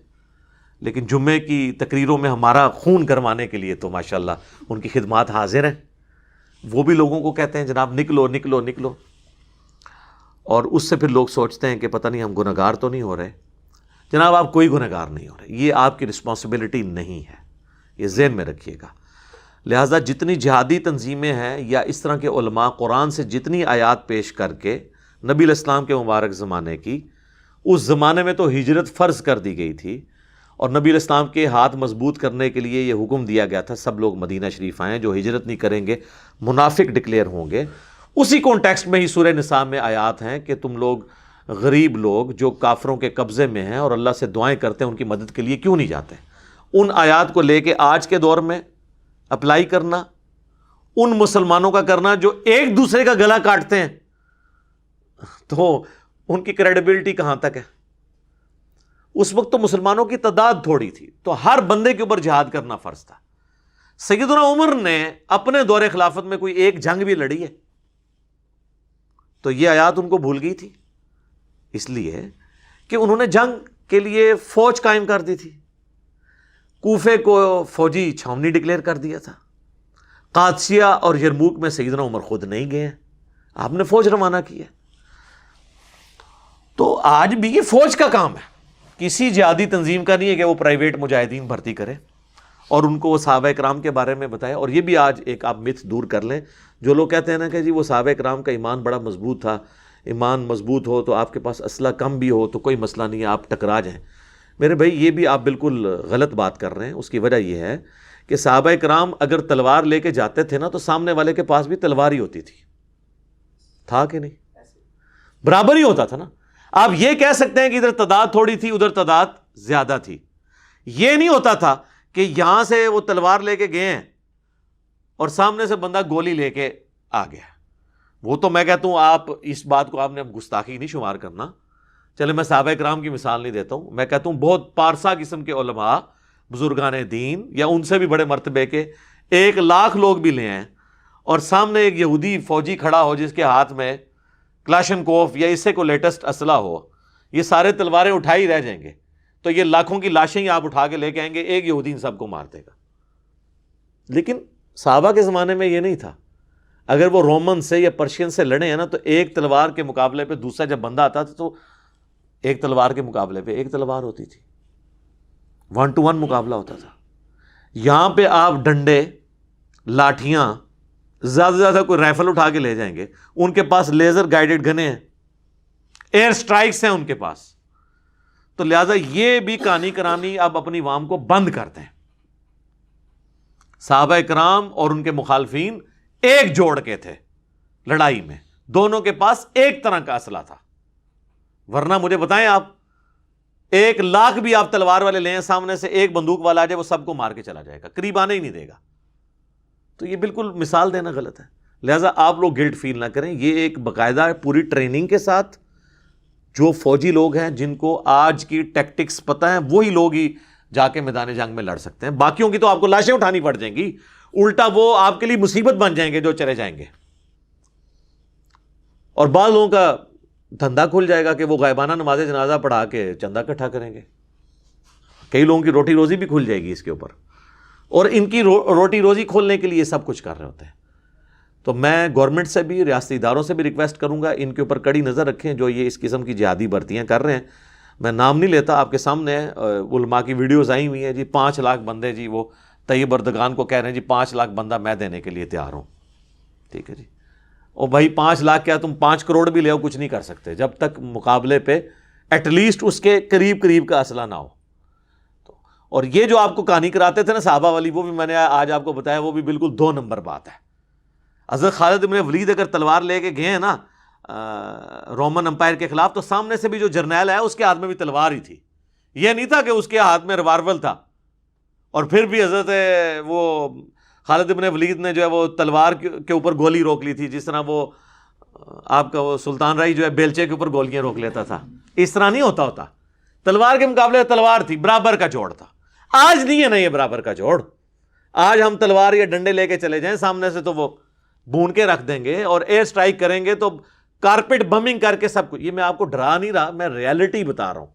لیکن جمعے کی تقریروں میں ہمارا خون گرمانے کے لیے تو ماشاءاللہ ان کی خدمات حاضر ہیں، وہ بھی لوگوں کو کہتے ہیں جناب نکلو نکلو نکلو، اور اس سے پھر لوگ سوچتے ہیں کہ پتہ نہیں ہم گنہگار تو نہیں ہو رہے۔ جناب آپ کوئی گنہگار نہیں ہو رہے، یہ آپ کی رسپانسبلٹی نہیں ہے، یہ ذہن میں رکھیے گا۔ لہٰذا جتنی جہادی تنظیمیں ہیں یا اس طرح کے علماء قرآن سے جتنی آیات پیش کر کے نبی علیہ السلام کے مبارک زمانے کی، اس زمانے میں تو ہجرت فرض کر دی گئی تھی، اور نبی علیہ السلام کے ہاتھ مضبوط کرنے کے لیے یہ حکم دیا گیا تھا سب لوگ مدینہ شریف آئیں، جو ہجرت نہیں کریں گے منافق ڈکلیئر ہوں گے۔ اسی کانٹیکسٹ میں ہی سورہ نساء میں آیات ہیں کہ تم لوگ غریب لوگ جو کافروں کے قبضے میں ہیں اور اللہ سے دعائیں کرتے ہیں ان کی مدد کے لیے کیوں نہیں جاتے؟ ان آیات کو لے کے آج کے دور میں اپلائی کرنا، ان مسلمانوں کا کرنا جو ایک دوسرے کا گلا کاٹتے ہیں، تو ان کی کریڈیبلٹی کہاں تک ہے؟ اس وقت تو مسلمانوں کی تعداد تھوڑی تھی، تو ہر بندے کے اوپر جہاد کرنا فرض تھا۔ سیدنا عمر نے اپنے دور خلافت میں کوئی ایک جنگ بھی لڑی ہے؟ تو یہ آیات ان کو بھول گئی تھی، اس لیے کہ انہوں نے جنگ کے لیے فوج قائم کر دی تھی، کوفے کو فوجی چھاونی ڈکلیئر کر دیا تھا، قادسیہ اور یرموک میں سیدنا عمر خود نہیں گئے ہیں، آپ نے فوج روانہ کی ہے۔ تو آج بھی یہ فوج کا کام ہے، کسی جہادی تنظیم کا نہیں ہے کہ وہ پرائیویٹ مجاہدین بھرتی کرے اور ان کو وہ صحابہ کرام کے بارے میں بتائے. اور یہ بھی آج ایک آپ متھ دور کر لیں. جو لوگ کہتے ہیں نا کہ جی وہ صحابہ کرام کا ایمان بڑا مضبوط تھا, ایمان مضبوط ہو تو آپ کے پاس اسلحہ کم بھی ہو تو کوئی مسئلہ نہیں ہے, آپ ٹکرا جائیں. میرے بھائی یہ بھی آپ بالکل غلط بات کر رہے ہیں. اس کی وجہ یہ ہے کہ صحابہ کرام اگر تلوار لے کے جاتے تھے نا تو سامنے والے کے پاس بھی تلوار ہی ہوتی تھی. تھا کہ نہیں؟ برابر ہی ہوتا تھا نا. آپ یہ کہہ سکتے ہیں کہ ادھر تعداد تھوڑی تھی ادھر تعداد زیادہ تھی. یہ نہیں ہوتا تھا کہ یہاں سے وہ تلوار لے کے گئے ہیں اور سامنے سے بندہ گولی لے کے آ گیا. وہ تو میں کہتا ہوں آپ اس بات کو آپ نے اب گستاخی نہیں شمار کرنا. چلے میں صحابہ کرام کی مثال نہیں دیتا ہوں, میں کہتا ہوں بہت پارسا قسم کے علماء بزرگان دین یا ان سے بھی بڑے مرتبے کے 1,00,000 لوگ بھی لے آئیں اور سامنے ایک یہودی فوجی کھڑا ہو جس کے ہاتھ میں کلاشن کوف یا اس سے کوئی لیٹسٹ اسلحہ ہو, یہ سارے تلواریں اٹھائی رہ جائیں گے تو یہ لاکھوں کی لاشیں ہی آپ اٹھا کے لے کے آئیں گے, ایک یہودی ان سب کو مار دے گا. لیکن صحابہ کے زمانے میں یہ نہیں تھا. اگر وہ رومن سے یا پرشین سے لڑے ہیں نا تو ایک تلوار کے مقابلے پہ دوسرا جب بندہ آتا تھا تو ایک تلوار کے مقابلے پہ ایک تلوار ہوتی تھی, 1 to 1 مقابلہ ہوتا تھا. یہاں پہ آپ ڈنڈے, لاٹھیاں, زیادہ سے زیادہ کوئی رائفل اٹھا کے لے جائیں گے. ان کے پاس لیزر گائیڈڈ گنیں ہیں, ایئر سٹرائکس ہیں ان کے پاس. تو لہذا یہ بھی کہانی کرانی اب اپنی عوام کو بند کرتے ہیں. صحابہ کرام اور ان کے مخالفین ایک جوڑ کے تھے لڑائی میں, دونوں کے پاس ایک طرح کا اسلحہ تھا. ورنہ مجھے بتائیں آپ 1,00,000 بھی آپ تلوار والے لیں, سامنے سے ایک بندوق والا آ جائے وہ سب کو مار کے چلا جائے گا, قریب آنے ہی نہیں دے گا. تو یہ بالکل مثال دینا غلط ہے. لہٰذا آپ لوگ گلٹ فیل نہ کریں. یہ ایک باقاعدہ پوری ٹریننگ کے ساتھ جو فوجی لوگ ہیں جن کو آج کی ٹیکٹکس پتہ ہیں وہی لوگ ہی جا کے میدان جنگ میں لڑ سکتے ہیں. باقیوں کی تو آپ کو لاشیں اٹھانی پڑ جائیں گی, الٹا وہ آپ کے لیے مصیبت بن جائیں گے جو چلے جائیں گے. اور بعض لوگوں کا دھندا کھل جائے گا کہ وہ غائبانہ نماز جنازہ پڑھا کے چندہ اکٹھا کریں گے. کئی لوگوں کی روٹی روزی بھی کھل جائے گی اس کے اوپر, اور ان کی روٹی روزی کھولنے کے لیے سب کچھ کر رہے ہوتے ہیں. تو میں گورنمنٹ سے بھی, ریاستی اداروں سے بھی ریکویسٹ کروں گا ان کے اوپر کڑی نظر رکھیں جو یہ اس قسم کی جہادی بھرتیاں کر رہے ہیں. میں نام نہیں لیتا, آپ کے سامنے علماء کی ویڈیوز آئی ہوئی ہیں جی. 5,00,000 بندے جی وہ طیب اردگان کو کہہ رہے ہیں جی 5,00,000 بندہ میں دینے کے لیے تیار ہوں. ٹھیک ہے جی, اور بھائی 5,00,000 کیا تم 5 کروڑ بھی لے آؤ کچھ نہیں کر سکتے جب تک مقابلے پہ ایٹ لیسٹ اس کے قریب قریب کا اسلحہ نہ ہو. اور یہ جو آپ کو کہانی کراتے تھے نا صحابہ والی, وہ بھی میں نے آج آپ کو بتایا, وہ بھی بالکل 2 نمبر بات ہے. حضرت خالد بن ولید اگر تلوار لے کے گئے ہیں نا رومن امپائر کے خلاف, تو سامنے سے بھی جو جرنیل ہے اس کے ہاتھ میں بھی تلوار ہی تھی. یہ نہیں تھا کہ اس کے ہاتھ میں ریوالور تھا اور پھر بھی حضرت وہ خالد بن ولید نے جو ہے وہ تلوار کے اوپر گولی روک لی تھی, جس طرح وہ آپ کا وہ سلطان رائی جو ہے بیلچے کے اوپر گولیاں روک لیتا تھا. اس طرح نہیں ہوتا. تلوار کے مقابلے تلوار تھی, برابر کا جوڑ تھا. آج نہیں ہے نا یہ برابر کا جوڑ. آج ہم تلوار یا ڈنڈے لے کے چلے جائیں سامنے سے تو وہ بھون کے رکھ دیں گے, اور ایئر سٹرائک کریں گے تو کارپیٹ بمنگ کر کے سب کچھ. یہ میں آپ کو ڈرا نہیں رہا, میں ریالٹی بتا رہا ہوں,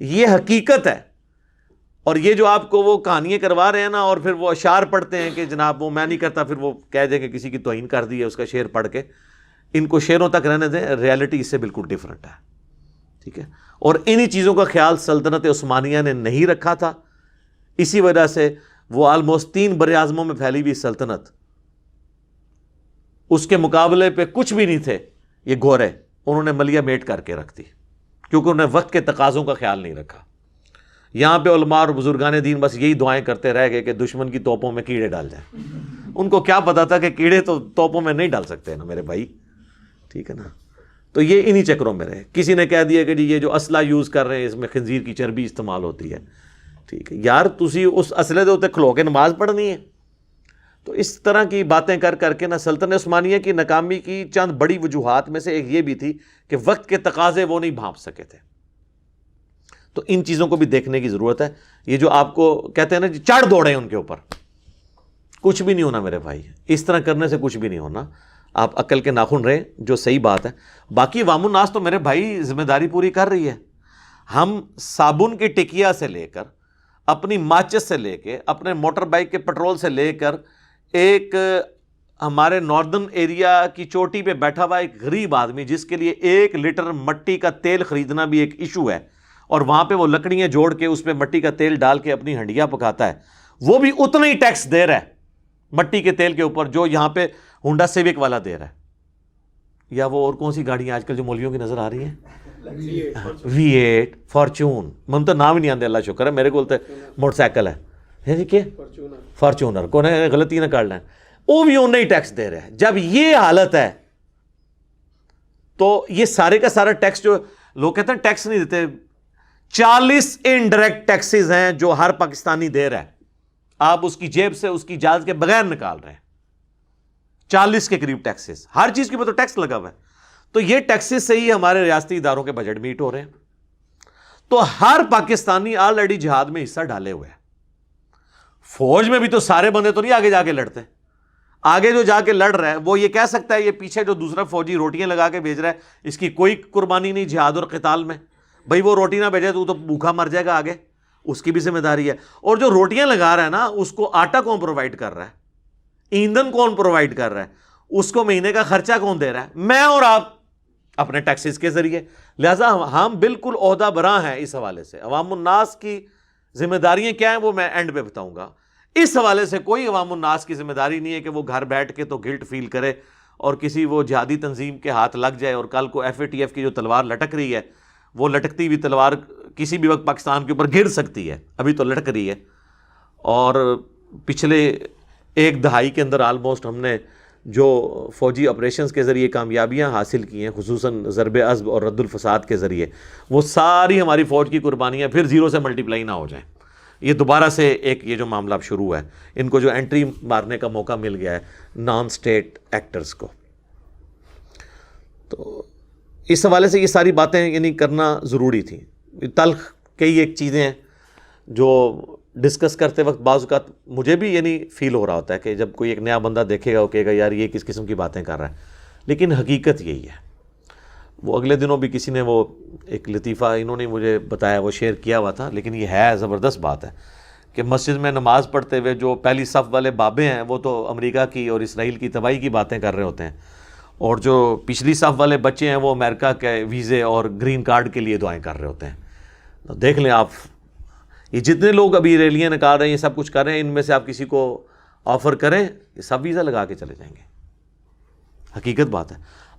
یہ حقیقت ہے. اور یہ جو آپ کو وہ کہانیاں کروا رہے ہیں نا, اور پھر وہ اشعار پڑھتے ہیں کہ جناب وہ میں نہیں کرتا, پھر وہ کہہ دیں کہ کسی کی توہین کر دی ہے اس کا شعر پڑھ کے. ان کو شعروں تک رہنے دیں, ریالٹی اس سے بالکل ڈیفرنٹ ہے. ٹھیک ہے, اور انہی چیزوں کا خیال سلطنت عثمانیہ نے نہیں رکھا تھا. اسی وجہ سے وہ آلموسٹ 3 براعظموں میں پھیلی ہوئی سلطنت, اس کے مقابلے پہ کچھ بھی نہیں تھے یہ گورے, انہوں نے ملیہ میٹ کر کے رکھ دی کیونکہ انہوں نے وقت کے تقاضوں کا خیال نہیں رکھا. یہاں پہ علماء اور بزرگان دین بس یہی دعائیں کرتے رہ گئے کہ دشمن کی توپوں میں کیڑے ڈال جائیں. ان کو کیا پتا تھا کہ کیڑے تو توپوں میں نہیں ڈال سکتے نا میرے بھائی. ٹھیک ہے نا, تو یہ انہی چکروں میں رہے. کسی نے کہہ دیا کہ جی یہ جو اسلحہ یوز کر رہے ہیں اس میں خنزیر کی چربی استعمال ہوتی ہے. ٹھیک ہے یار, تسی اس اسلحے دے اوتے کھلو کے نماز پڑھنی ہے. تو اس طرح کی باتیں کر کر کے نا سلطنت عثمانیہ کی ناکامی کی چند بڑی وجوہات میں سے ایک یہ بھی تھی کہ وقت کے تقاضے وہ نہیں بھانپ سکے تھے. تو ان چیزوں کو بھی دیکھنے کی ضرورت ہے. یہ جو آپ کو کہتے ہیں نا چڑھ دوڑے ان کے اوپر, کچھ بھی نہیں ہونا میرے بھائی. اس طرح کرنے سے کچھ بھی نہیں ہونا. آپ عقل کے ناخن رہیں, جو صحیح بات ہے. باقی عوام الناس تو میرے بھائی ذمہ داری پوری کر رہی ہے. ہم صابن کی ٹکیا سے لے کر, اپنی ماچس سے لے کے, اپنے موٹر بائک کے پٹرول سے لے کر, ایک ہمارے ناردرن ایریا کی چوٹی پہ بیٹھا ہوا ایک غریب آدمی جس کے لیے 1 لیٹر مٹی کا تیل خریدنا بھی ایک ایشو ہے, اور وہاں پہ وہ لکڑیاں جوڑ کے اس پہ مٹی کا تیل ڈال کے اپنی ہنڈیاں پکاتا ہے، وہ بھی اتنا ہی ٹیکس دے رہا ہے مٹی کے تیل کے اوپر جو یہاں پہ ہونڈا سیوک والا دے رہا ہے. یا وہ اور کون سی گاڑیاں آج کل جو مولویوں کی نظر آ رہی ہیں، V8 فارچون، من تو نام ہی نہیں آتے، اللہ شکر ہے میرے کو موٹر سائیکل ہے جی، کیا فارچونر کو غلطی نہ کر لیں، وہ بھی انہیں ہی ٹیکس دے رہے ہیں. جب یہ حالت ہے تو یہ سارے کا سارا ٹیکس جو لوگ کہتے ہیں ٹیکس نہیں دیتے، 40 انڈائریکٹ ٹیکسز ہیں جو ہر پاکستانی دے رہا ہے، آپ اس کی جیب سے اس کی اجازت کے بغیر نکال رہے ہیں. 40 کے قریب ٹیکسز، ہر چیز کے اوپر تو ٹیکس لگا ہوا ہے. تو یہ ٹیکسز سے ہی ہمارے ریاستی اداروں کے بجٹ میٹ ہو رہے ہیں. تو ہر پاکستانی آلریڈی جہاد میں حصہ ڈالے ہوئے ہیں. فوج میں بھی تو سارے بندے تو نہیں آگے جا کے لڑتے، آگے جو جا کے لڑ رہا ہے وہ یہ کہہ سکتا ہے یہ پیچھے جو دوسرا فوجی روٹیاں لگا کے بھیج رہا ہے اس کی کوئی قربانی نہیں جہاد اور قتال میں، بھائی وہ روٹی نہ بھیجے تو بھوکا مر جائے گا آگے، اس کی بھی ذمہ داری ہے. اور جو روٹیاں لگا رہا ہے نا اس کو آٹا کون پرووائڈ کر رہا ہے، ایندھن کون پرووائڈ کر رہا ہے، اس کو مہینے کا خرچہ کون دے رہا ہے؟ میں اور آپ اپنے ٹیکسز کے ذریعے. لہٰذا ہم بالکل عہدہ براں ہیں اس حوالے سے. عوام الناس کی ذمہ داریاں کیا ہیں وہ میں اینڈ پہ بتاؤں گا. اس حوالے سے کوئی عوام الناس کی ذمہ داری نہیں ہے کہ وہ گھر بیٹھ کے تو گلٹ فیل کرے اور کسی وہ جہادی تنظیم کے ہاتھ لگ جائے، اور کل کو FATF کی جو تلوار لٹک رہی ہے وہ لٹکتی ہوئی تلوار کسی بھی وقت پاکستان کے اوپر گر سکتی ہے، ابھی تو لٹک رہی ہے. اور پچھلے ایک دہائی کے اندر آلموسٹ ہم نے جو فوجی آپریشنز کے ذریعے کامیابیاں حاصل کی ہیں، خصوصاً ضرب عضب اور رد الفساد کے ذریعے، وہ ساری ہماری فوج کی قربانیاں پھر زیرو سے ملٹیپلائی نہ ہو جائیں. یہ دوبارہ سے ایک یہ جو معاملہ اب شروع ہے، ان کو جو انٹری مارنے کا موقع مل گیا ہے نان سٹیٹ ایکٹرز کو. تو اس حوالے سے یہ ساری باتیں یعنی کرنا ضروری تھیں. تلخ کئی ایک چیزیں ہیں جو ڈسکس کرتے وقت بعض اوقات مجھے بھی یعنی فیل ہو رہا ہوتا ہے کہ جب کوئی ایک نیا بندہ دیکھے گا وہ کہے گا یار یہ کس قسم کی باتیں کر رہا ہے، لیکن حقیقت یہی ہے. وہ اگلے دنوں بھی کسی نے وہ ایک لطیفہ انہوں نے مجھے بتایا، وہ شیئر کیا ہوا تھا، لیکن یہ ہے زبردست بات ہے کہ مسجد میں نماز پڑھتے ہوئے جو پہلی صف والے بابے ہیں وہ تو امریکہ کی اور اسرائیل کی تباہی کی باتیں کر رہے ہوتے ہیں، اور جو پچھلی صف والے بچے ہیں وہ امریکہ کے ویزے اور گرین کارڈ کے لیے دعائیں کر رہے ہوتے ہیں. تو دیکھ لیں آپ، یہ جتنے لوگ ابھی ریلیاں نکال رہے ہیں، یہ سب کچھ کر رہے ہیں، ان میں سے آپ کسی کو آفر کریں یہ سب ویزا لگا کے چلے جائیں گے. حقیقت بات ہے.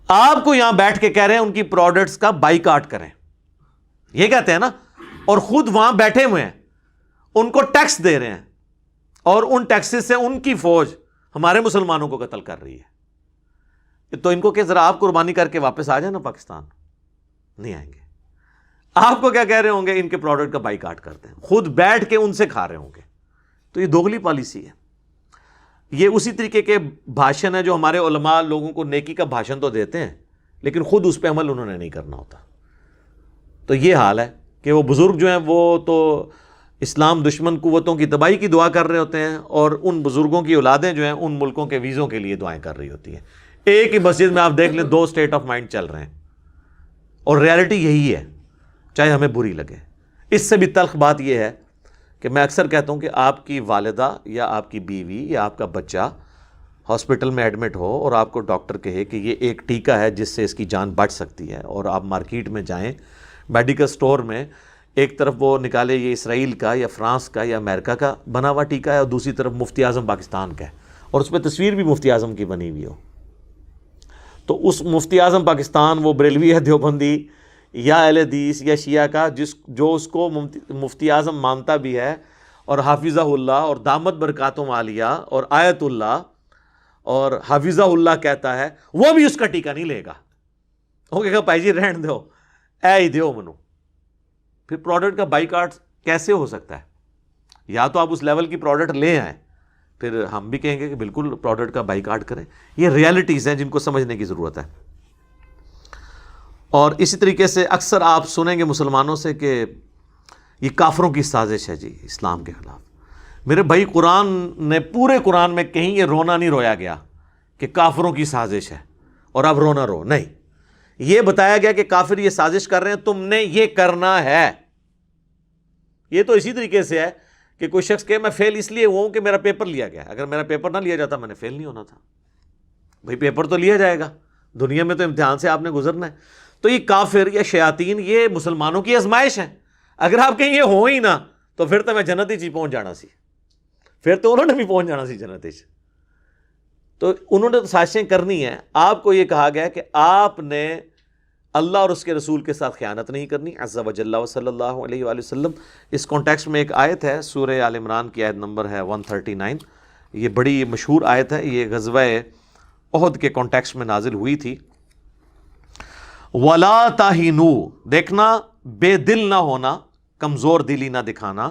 آپ کو یہاں بیٹھ کے کہہ رہے ہیں ان کی پروڈکٹس کا بائیکاٹ کریں، یہ کہتے ہیں نا، اور خود وہاں بیٹھے ہوئے ہیں، ان کو ٹیکس دے رہے ہیں، اور ان ٹیکسز سے ان کی فوج ہمارے مسلمانوں کو قتل کر رہی ہے. تو ان کو کہ ذرا آپ قربانی کر کے واپس آ جائیں نا پاکستان. نہیں آئیں گے. آپ کو کیا کہہ رہے ہوں گے؟ ان کے پروڈکٹ کا بائیکاٹ کرتے ہیں، خود بیٹھ کے ان سے کھا رہے ہوں گے. تو یہ دوگلی پالیسی ہے. یہ اسی طریقے کے بھاشن ہے جو ہمارے علماء لوگوں کو نیکی کا بھاشن تو دیتے ہیں لیکن خود اس پہ عمل انہوں نے نہیں کرنا ہوتا. تو یہ حال ہے کہ وہ بزرگ جو ہیں وہ تو اسلام دشمن قوتوں کی تباہی کی دعا کر رہے ہوتے ہیں، اور ان بزرگوں کی اولادیں جو ہیں ان ملکوں کے ویزوں کے لیے دعائیں کر رہی ہوتی ہیں. ایک ہی مسجد میں آپ دیکھ لیں 2 اسٹیٹ آف مائنڈ چل رہے ہیں، اور ریالٹی یہی ہے چاہے ہمیں بری لگے. اس سے بھی تلخ بات یہ ہے کہ میں اکثر کہتا ہوں کہ آپ کی والدہ یا آپ کی بیوی یا آپ کا بچہ ہاسپٹل میں ایڈمٹ ہو اور آپ کو ڈاکٹر کہے کہ یہ ایک ٹیکہ ہے جس سے اس کی جان بچ سکتی ہے، اور آپ مارکیٹ میں جائیں میڈیکل سٹور میں، ایک طرف وہ نکالے یہ اسرائیل کا یا فرانس کا یا امریکہ کا بنا ہوا ٹیکہ ہے، اور دوسری طرف مفتی اعظم پاکستان کا ہے، اور اس پہ تصویر بھی مفتی اعظم کی بنی ہوئی ہو. تو اس مفتی اعظم پاکستان وہ بریلوی ہے، دیوبندی یا اہل حدیث یا شیعہ کا جو اس کو مفتی اعظم مانتا بھی ہے، اور حافظہ اللہ اور دامت برکاتہم عالیہ اور آیت اللہ اور حافظہ اللہ کہتا ہے، وہ بھی اس کا ٹیکہ نہیں لے گا. وہ کہے گا بھائی جی رہن دو، اے ہی دیو منو. پھر پروڈکٹ کا بائیکاٹ کیسے ہو سکتا ہے؟ یا تو آپ اس لیول کی پروڈکٹ لے آئیں، پھر ہم بھی کہیں گے کہ بالکل پروڈکٹ کا بائیکاٹ کریں. یہ ریالٹیز ہیں جن کو سمجھنے کی ضرورت ہے. اور اسی طریقے سے اکثر آپ سنیں گے مسلمانوں سے کہ یہ کافروں کی سازش ہے جی اسلام کے خلاف. میرے بھائی قرآن نے پورے قرآن میں کہیں یہ رونا نہیں رویا گیا کہ کافروں کی سازش ہے اور اب رونا رو نہیں. یہ بتایا گیا کہ کافر یہ سازش کر رہے ہیں، تم نے یہ کرنا ہے. یہ تو اسی طریقے سے ہے کہ کوئی شخص کہ میں فیل اس لیے ہوا ہوں کہ میرا پیپر لیا گیا. اگر میرا پیپر نہ لیا جاتا میں نے فیل نہیں ہونا تھا. بھائی پیپر تو لیا جائے گا، دنیا میں تو امتحان سے آپ نے گزرنا ہے. تو یہ کافر یا شیاطین یہ مسلمانوں کی آزمائش ہے. اگر آپ کہیں یہ ہو ہی نہ تو پھر تو میں جنت ہی پہنچ جانا سی، پھر تو انہوں نے بھی پہنچ جانا سی جنت ہی۔ تو انہوں نے تو سازشیں کرنی ہیں۔ آپ کو یہ کہا گیا کہ آپ نے اللہ اور اس کے رسول کے ساتھ خیانت نہیں کرنی، عز و جل و صلی اللہ علیہ وآلہ وسلم۔ اس کانٹیکسٹ میں ایک آیت ہے، سورہ آل عمران کی آیت نمبر ہے 139، یہ بڑی مشہور آیت ہے، یہ غزوہ احد کے کانٹیکسٹ میں نازل ہوئی تھی۔ وَلَا تَهِنُوا، دیکھنا بے دل نہ ہونا، کمزور دلی نہ دکھانا،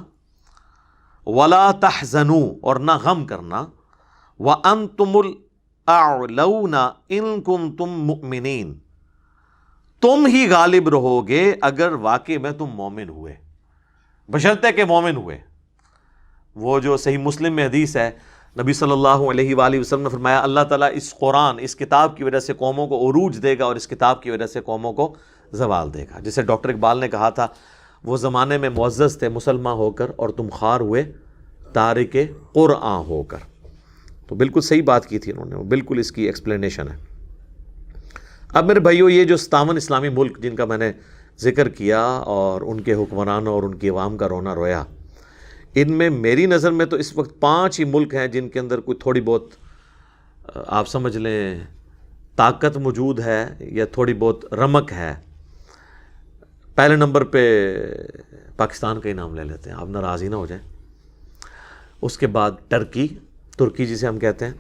وَلَا تَحْزَنُوا، اور نہ غم کرنا، وَأَنْتُمُ الْأَعْلَوْنَ إِن كُنتُم مُؤْمِنِينَ، تم ہی غالب رہو گے اگر واقعی میں تم مومن ہوئے، بشرطے کہ مومن ہوئے۔ وہ جو صحیح مسلم میں حدیث ہے، نبی صلی اللہ علیہ وآلہ وسلم نے فرمایا اللہ تعالیٰ اس قرآن، اس کتاب کی وجہ سے قوموں کو عروج دے گا اور اس کتاب کی وجہ سے قوموں کو زوال دے گا۔ جسے ڈاکٹر اقبال نے کہا تھا، وہ زمانے میں معزز تھے مسلمان ہو کر اور تم خوار ہوئے تارک قرآن ہو کر۔ تو بالکل صحیح بات کی تھی انہوں نے، وہ بالکل اس کی ایکسپلینیشن ہے۔ اب میرے بھائیو، یہ جو 57 اسلامی ملک جن کا میں نے ذکر کیا اور ان کے حکمرانوں اور ان کی عوام کا رونا رویا، ان میں میری نظر میں تو اس وقت 5 ہی ملک ہیں جن کے اندر کوئی تھوڑی بہت آپ سمجھ لیں طاقت موجود ہے یا تھوڑی بہت رمق ہے۔ پہلے نمبر پہ پاکستان کا ہی نام لے لیتے ہیں، آپ ناراض ہی نہ ہو جائیں۔ اس کے بعد ترکی جسے ہم کہتے ہیں،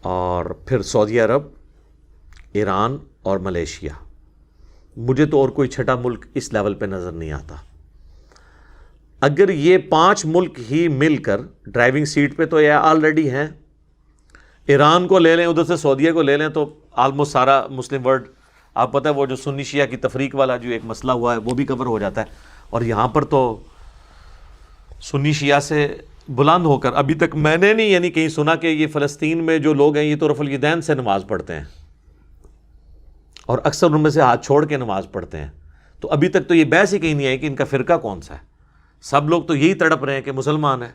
اور پھر سعودی عرب، ایران اور ملیشیا۔ مجھے تو اور کوئی چھٹا ملک اس لیول پہ نظر نہیں آتا۔ اگر یہ 5 ملک ہی مل کر ڈرائیونگ سیٹ پہ تو یہ آلریڈی ہیں، ایران کو لے لیں، ادھر سے سعودیہ کو لے لیں تو آلموسٹ سارا مسلم ورلڈ، آپ پتہ ہے وہ جو سنی شیعہ کی تفریق والا جو ایک مسئلہ ہوا ہے وہ بھی کور ہو جاتا ہے۔ اور یہاں پر تو سنی شیعہ سے بلند ہو کر ابھی تک میں نے نہیں یعنی کہیں سنا کہ یہ فلسطین میں جو لوگ ہیں یہ تو رفع الیدین سے نماز پڑھتے ہیں، اور اکثر ان میں سے ہاتھ چھوڑ کے نماز پڑھتے ہیں۔ تو ابھی تک تو یہ بحث ہی کہیں نہیں آئی کہ ان کا فرقہ کون سا ہے۔ سب لوگ تو یہی تڑپ رہے ہیں کہ مسلمان ہیں،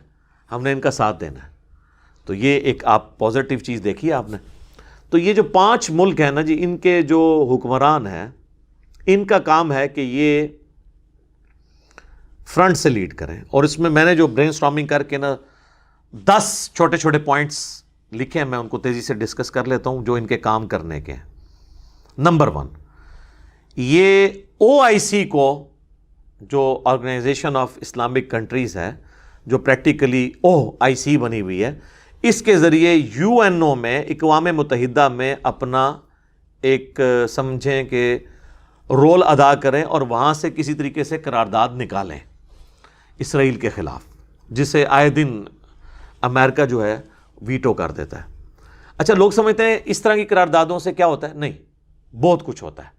ہم نے ان کا ساتھ دینا ہے۔ تو یہ ایک آپ پازیٹیو چیز دیکھی ہے آپ نے۔ تو یہ جو 5 ملک ہیں نا جی، ان کے جو حکمران ہیں، ان کا کام ہے کہ یہ فرنٹ سے لیڈ کریں۔ اور اس میں میں نے جو برین سٹارمنگ کر کے نا 10 چھوٹے چھوٹے پوائنٹس لکھے ہیں، میں ان کو تیزی سے ڈسکس کر لیتا ہوں جو ان کے کام کرنے کے ہیں۔ نمبر 1، یہ OIC کو، جو آرگنائزیشن آف اسلامک کنٹریز ہے، جو پریکٹیکلی OIC بنی ہوئی ہے، اس کے ذریعے UNO میں، اقوام متحدہ میں اپنا ایک سمجھیں کہ رول ادا کریں اور وہاں سے کسی طریقے سے قرارداد نکالیں اسرائیل کے خلاف، جسے آئے دن امریکہ جو ہے ویٹو کر دیتا ہے۔ اچھا، لوگ سمجھتے ہیں اس طرح کی قراردادوں سے کیا ہوتا ہے؟ نہیں، بہت کچھ ہوتا ہے۔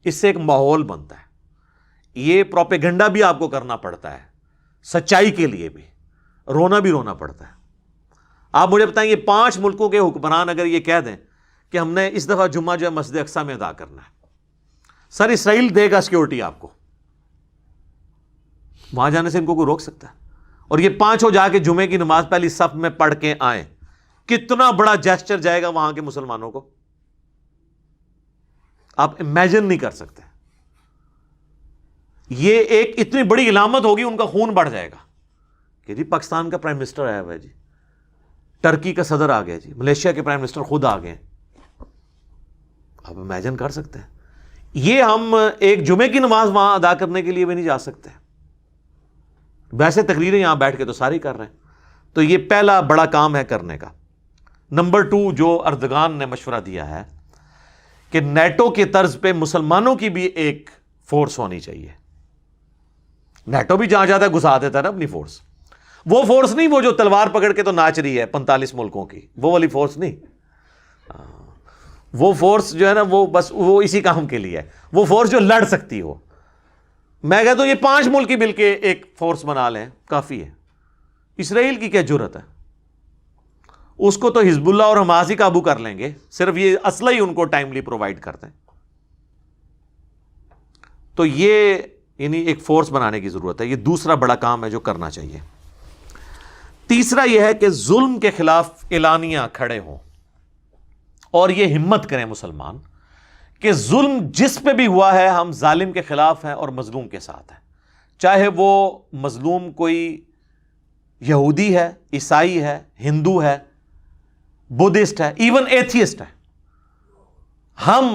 اس سے ایک ماحول بنتا ہے، یہ پروپیگنڈا بھی آپ کو کرنا پڑتا ہے، سچائی کے لیے بھی رونا پڑتا ہے۔ آپ مجھے بتائیں، یہ 5 ملکوں کے حکمران اگر یہ کہہ دیں کہ ہم نے اس دفعہ جمعہ جو ہے مسجد اقصیٰ میں ادا کرنا ہے، سر اسرائیل دے گا سیکیورٹی آپ کو، وہاں جانے سے ان کو کوئی روک سکتا ہے؟ اور یہ 5 جا کے جمعے کی نماز پہلی صف میں پڑھ کے آئیں، کتنا بڑا جیسچر جائے گا وہاں کے مسلمانوں کو، آپ امیجن نہیں کر سکتے۔ یہ ایک اتنی بڑی علامت ہوگی، ان کا خون بڑھ جائے گا کہ جی پاکستان کا پرائم منسٹر آیا ہوا ہے، جی ٹرکی کا صدر آ گیا، جی ملیشیا کے پرائم منسٹر خود آ گئے۔ آپ امیجن کر سکتے ہیں؟ یہ ہم ایک جمعے کی نماز وہاں ادا کرنے کے لیے بھی نہیں جا سکتے، ویسے تقریریں یہاں بیٹھ کے تو ساری کر رہے ہیں۔ تو یہ پہلا بڑا کام ہے کرنے کا۔ نمبر 2، جو اردگان نے مشورہ دیا ہے کہ نیٹو کے طرز پہ مسلمانوں کی بھی ایک فورس ہونی چاہیے۔ نیٹو بھی جہاں جاتا ہے گھسا دیتا ہے نا اپنی فورس، وہ فورس نہیں وہ جو تلوار پکڑ کے تو ناچ رہی ہے 45 ملکوں کی، وہ والی فورس نہیں۔ وہ فورس جو ہے نا وہ بس وہ اسی کام کے لیے ہے، وہ فورس جو لڑ سکتی ہو۔ میں کہتا ہوں یہ 5 ملک ہی مل کے ایک فورس بنا لیں، کافی ہے۔ اسرائیل کی کیا جرت ہے؟ اس کو تو حزب اللہ اور حماس ہی قابو کر لیں گے، صرف یہ اسلحہ ہی ان کو ٹائملی پرووائڈ کرتے ہیں۔ تو یہ یعنی ایک فورس بنانے کی ضرورت ہے، یہ دوسرا بڑا کام ہے جو کرنا چاہیے۔ تیسرا یہ ہے کہ ظلم کے خلاف اعلانیہ کھڑے ہوں اور یہ ہمت کریں مسلمان کہ ظلم جس پہ بھی ہوا ہے ہم ظالم کے خلاف ہیں اور مظلوم کے ساتھ ہیں۔ چاہے وہ مظلوم کوئی یہودی ہے، عیسائی ہے، ہندو ہے، بدھسٹ ہے، ایون ایتھیسٹ ہے، ہم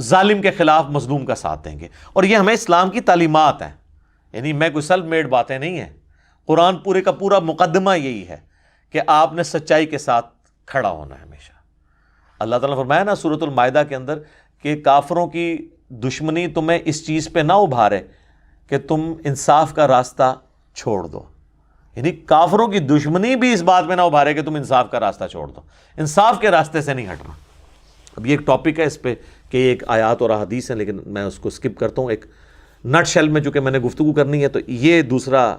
ظالم کے خلاف مظلوم کا ساتھ دیں گے. اور یہ ہمیں اسلام کی تعلیمات ہیں، یعنی میں کوئی سیلف میڈ باتیں نہیں ہیں. قرآن پورے کا پورا مقدمہ یہی ہے کہ آپ نے سچائی کے ساتھ کھڑا ہونا ہے ہمیشہ. اللہ تعالیٰ نے فرمایا نا سورۃ المائدہ کے اندر کہ کافروں کی دشمنی تمہیں اس چیز پہ نہ ابھارے کہ تم انصاف کا راستہ چھوڑ دو. یعنی کافروں کی دشمنی بھی اس بات میں نہ ابھارے کہ تم انصاف کا راستہ چھوڑ دو، انصاف کے راستے سے نہیں ہٹنا. اب یہ ایک ٹاپک ہے، اس پہ کہ ایک آیات اور احادیث ہیں، لیکن میں اس کو سکپ کرتا ہوں. ایک نٹ شیل میں چونکہ میں نے گفتگو کرنی ہے، تو یہ دوسرا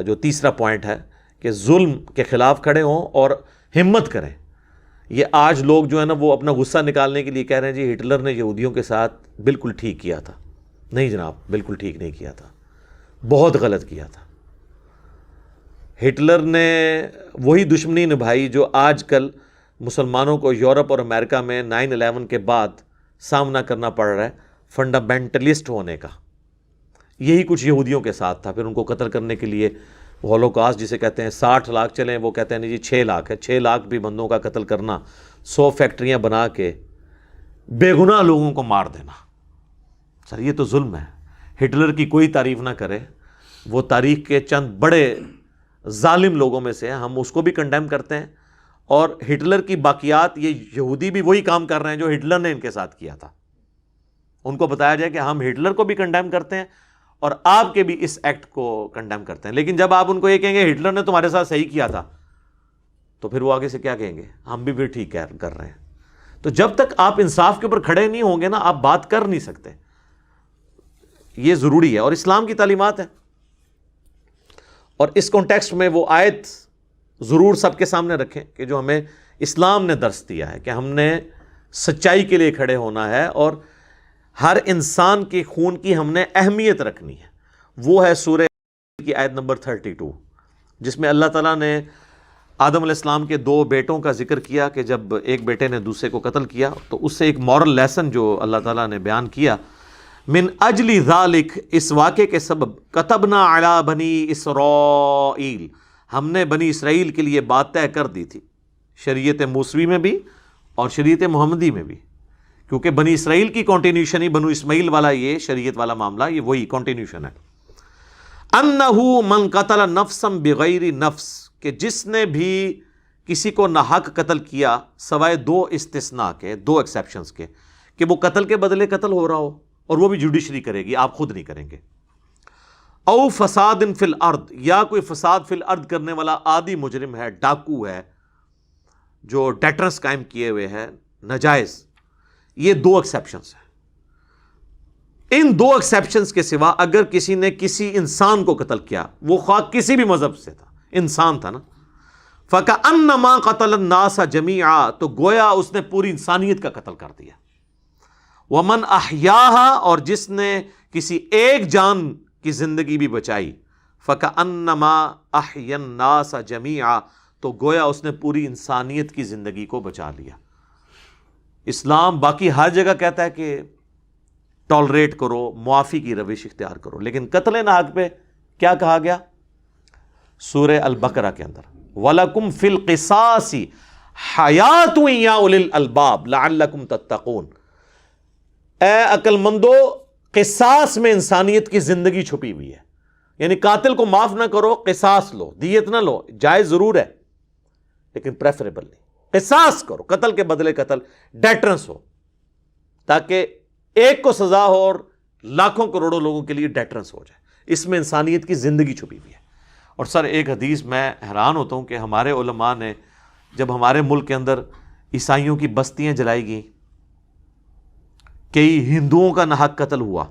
جو تیسرا پوائنٹ ہے کہ ظلم کے خلاف کھڑے ہوں اور ہمت کریں. یہ آج لوگ جو ہے نا وہ اپنا غصہ نکالنے کے لیے کہہ رہے ہیں جی ہٹلر نے یہودیوں کے ساتھ بالکل ٹھیک کیا تھا. نہیں جناب، بالکل ٹھیک نہیں کیا تھا، بہت غلط کیا تھا. ہٹلر نے وہی دشمنی نبھائی جو آج کل مسلمانوں کو یورپ اور امریکہ میں 9/11 کے بعد سامنا کرنا پڑ رہا ہے، فنڈامنٹلسٹ ہونے کا. یہی کچھ یہودیوں کے ساتھ تھا. پھر ان کو قتل کرنے کے لیے ہولوکاسٹ جسے کہتے ہیں، 60 لاکھ چلیں، وہ کہتے ہیں نہیں جی 6 لاکھ ہے، 6 لاکھ بھی بندوں کا قتل کرنا، 100 فیکٹریاں بنا کے بے گناہ لوگوں کو مار دینا. سر یہ تو ظلم ہے. ہٹلر کی کوئی تعریف نہ کرے، وہ تاریخ کے چند بڑے ظالم لوگوں میں سے، ہم اس کو بھی کنڈیم کرتے ہیں. اور ہٹلر کی باقیات، یہ یہودی بھی وہی کام کر رہے ہیں جو ہٹلر نے ان کے ساتھ کیا تھا. ان کو بتایا جائے کہ ہم ہٹلر کو بھی کنڈیم کرتے ہیں اور آپ کے بھی اس ایکٹ کو کنڈیم کرتے ہیں. لیکن جب آپ ان کو یہ کہیں گے ہٹلر نے تمہارے ساتھ صحیح کیا تھا، تو پھر وہ آگے سے کیا کہیں گے؟ ہم بھی پھر ٹھیک کر رہے ہیں. تو جب تک آپ انصاف کے اوپر کھڑے نہیں ہوں گے نا، آپ بات کر نہیں سکتے. یہ ضروری ہے اور اسلام کی تعلیمات ہے. اور اس کانٹیکسٹ میں وہ آیت ضرور سب کے سامنے رکھیں کہ جو ہمیں اسلام نے درس دیا ہے کہ ہم نے سچائی کے لیے کھڑے ہونا ہے اور ہر انسان کے خون کی ہم نے اہمیت رکھنی ہے. وہ ہے سورہ کی آیت نمبر 32، جس میں اللہ تعالیٰ نے آدم علیہ السلام کے 2 بیٹوں کا ذکر کیا کہ جب ایک بیٹے نے دوسرے کو قتل کیا تو اس سے ایک مورل لیسن جو اللہ تعالیٰ نے بیان کیا، من اجل ذالک، اس واقعے کے سبب، کتبنا علی بنی اسرائیل، ہم نے بنی اسرائیل کے لیے بات طے کر دی تھی، شریعت موسوی میں بھی اور شریعت محمدی میں بھی، کیونکہ بنی اسرائیل کی کنٹینیوشن ہی بنو اسماعیل والا یہ شریعت والا معاملہ، یہ وہی کنٹینیوشن ہے. انہو من قتل نفسا بغیر نفس، کہ جس نے بھی کسی کو ناحق قتل کیا سوائے 2 استثناء کے، 2 ایکسیپشنز کے، کہ وہ قتل کے بدلے قتل ہو رہا ہو اور وہ بھی جوڈیشری کرے گی، آپ خود نہیں کریں گے. او فساد فی الارض، یا کوئی فساد فی الارض کرنے والا عادی مجرم ہے، ڈاکو ہے، جو ڈیٹرنس قائم کیے ہوئے ہے ناجائز. یہ 2 ایکسیپشنز ہیں. ان 2 ایکسیپشنز کے سوا اگر کسی نے کسی انسان کو قتل کیا، وہ خواہ کسی بھی مذہب سے تھا، انسان تھا نا، فَكَأَنَّمَا قَتَلَ النَّاسَ جَمِيعًا، تو گویا اس نے پوری انسانیت کا قتل کر دیا. وَمَنْ أَحْيَاهَا، اور جس نے کسی ایک جان کی زندگی بھی بچائی، فَكَأَنَّمَا أَحْيَا النَّاسَ جَمِيعًا، تو گویا اس نے پوری انسانیت کی زندگی کو بچا لیا. اسلام باقی ہر جگہ کہتا ہے کہ ٹالریٹ کرو، معافی کی روش اختیار کرو، لیکن قتل ناحق پہ کیا کہا گیا؟ سورہ البقرہ کے اندر وَلَكُمْ فِي الْقِصَاصِ حَيَاةٌ يَا أُولِي الْأَلْبَابِ لَعَلَّكُمْ تَتَّقُونَ، اے عقل مندو، قصاص میں انسانیت کی زندگی چھپی ہوئی ہے. یعنی قاتل کو معاف نہ کرو، قصاص لو، دیت نہ لو، جائز ضرور ہے لیکن پریفریبل نہیں. قصاص کرو، قتل کے بدلے قتل، ڈیٹرنس ہو، تاکہ ایک کو سزا ہو اور لاکھوں کروڑوں لوگوں کے لیے ڈیٹرنس ہو جائے. اس میں انسانیت کی زندگی چھپی ہوئی ہے. اور سر ایک حدیث میں حیران ہوتا ہوں کہ ہمارے علماء نے جب ہمارے ملک کے اندر عیسائیوں کی بستیاں جلائی گئیں، کئی ہندوؤں کا ناحق قتل ہوا،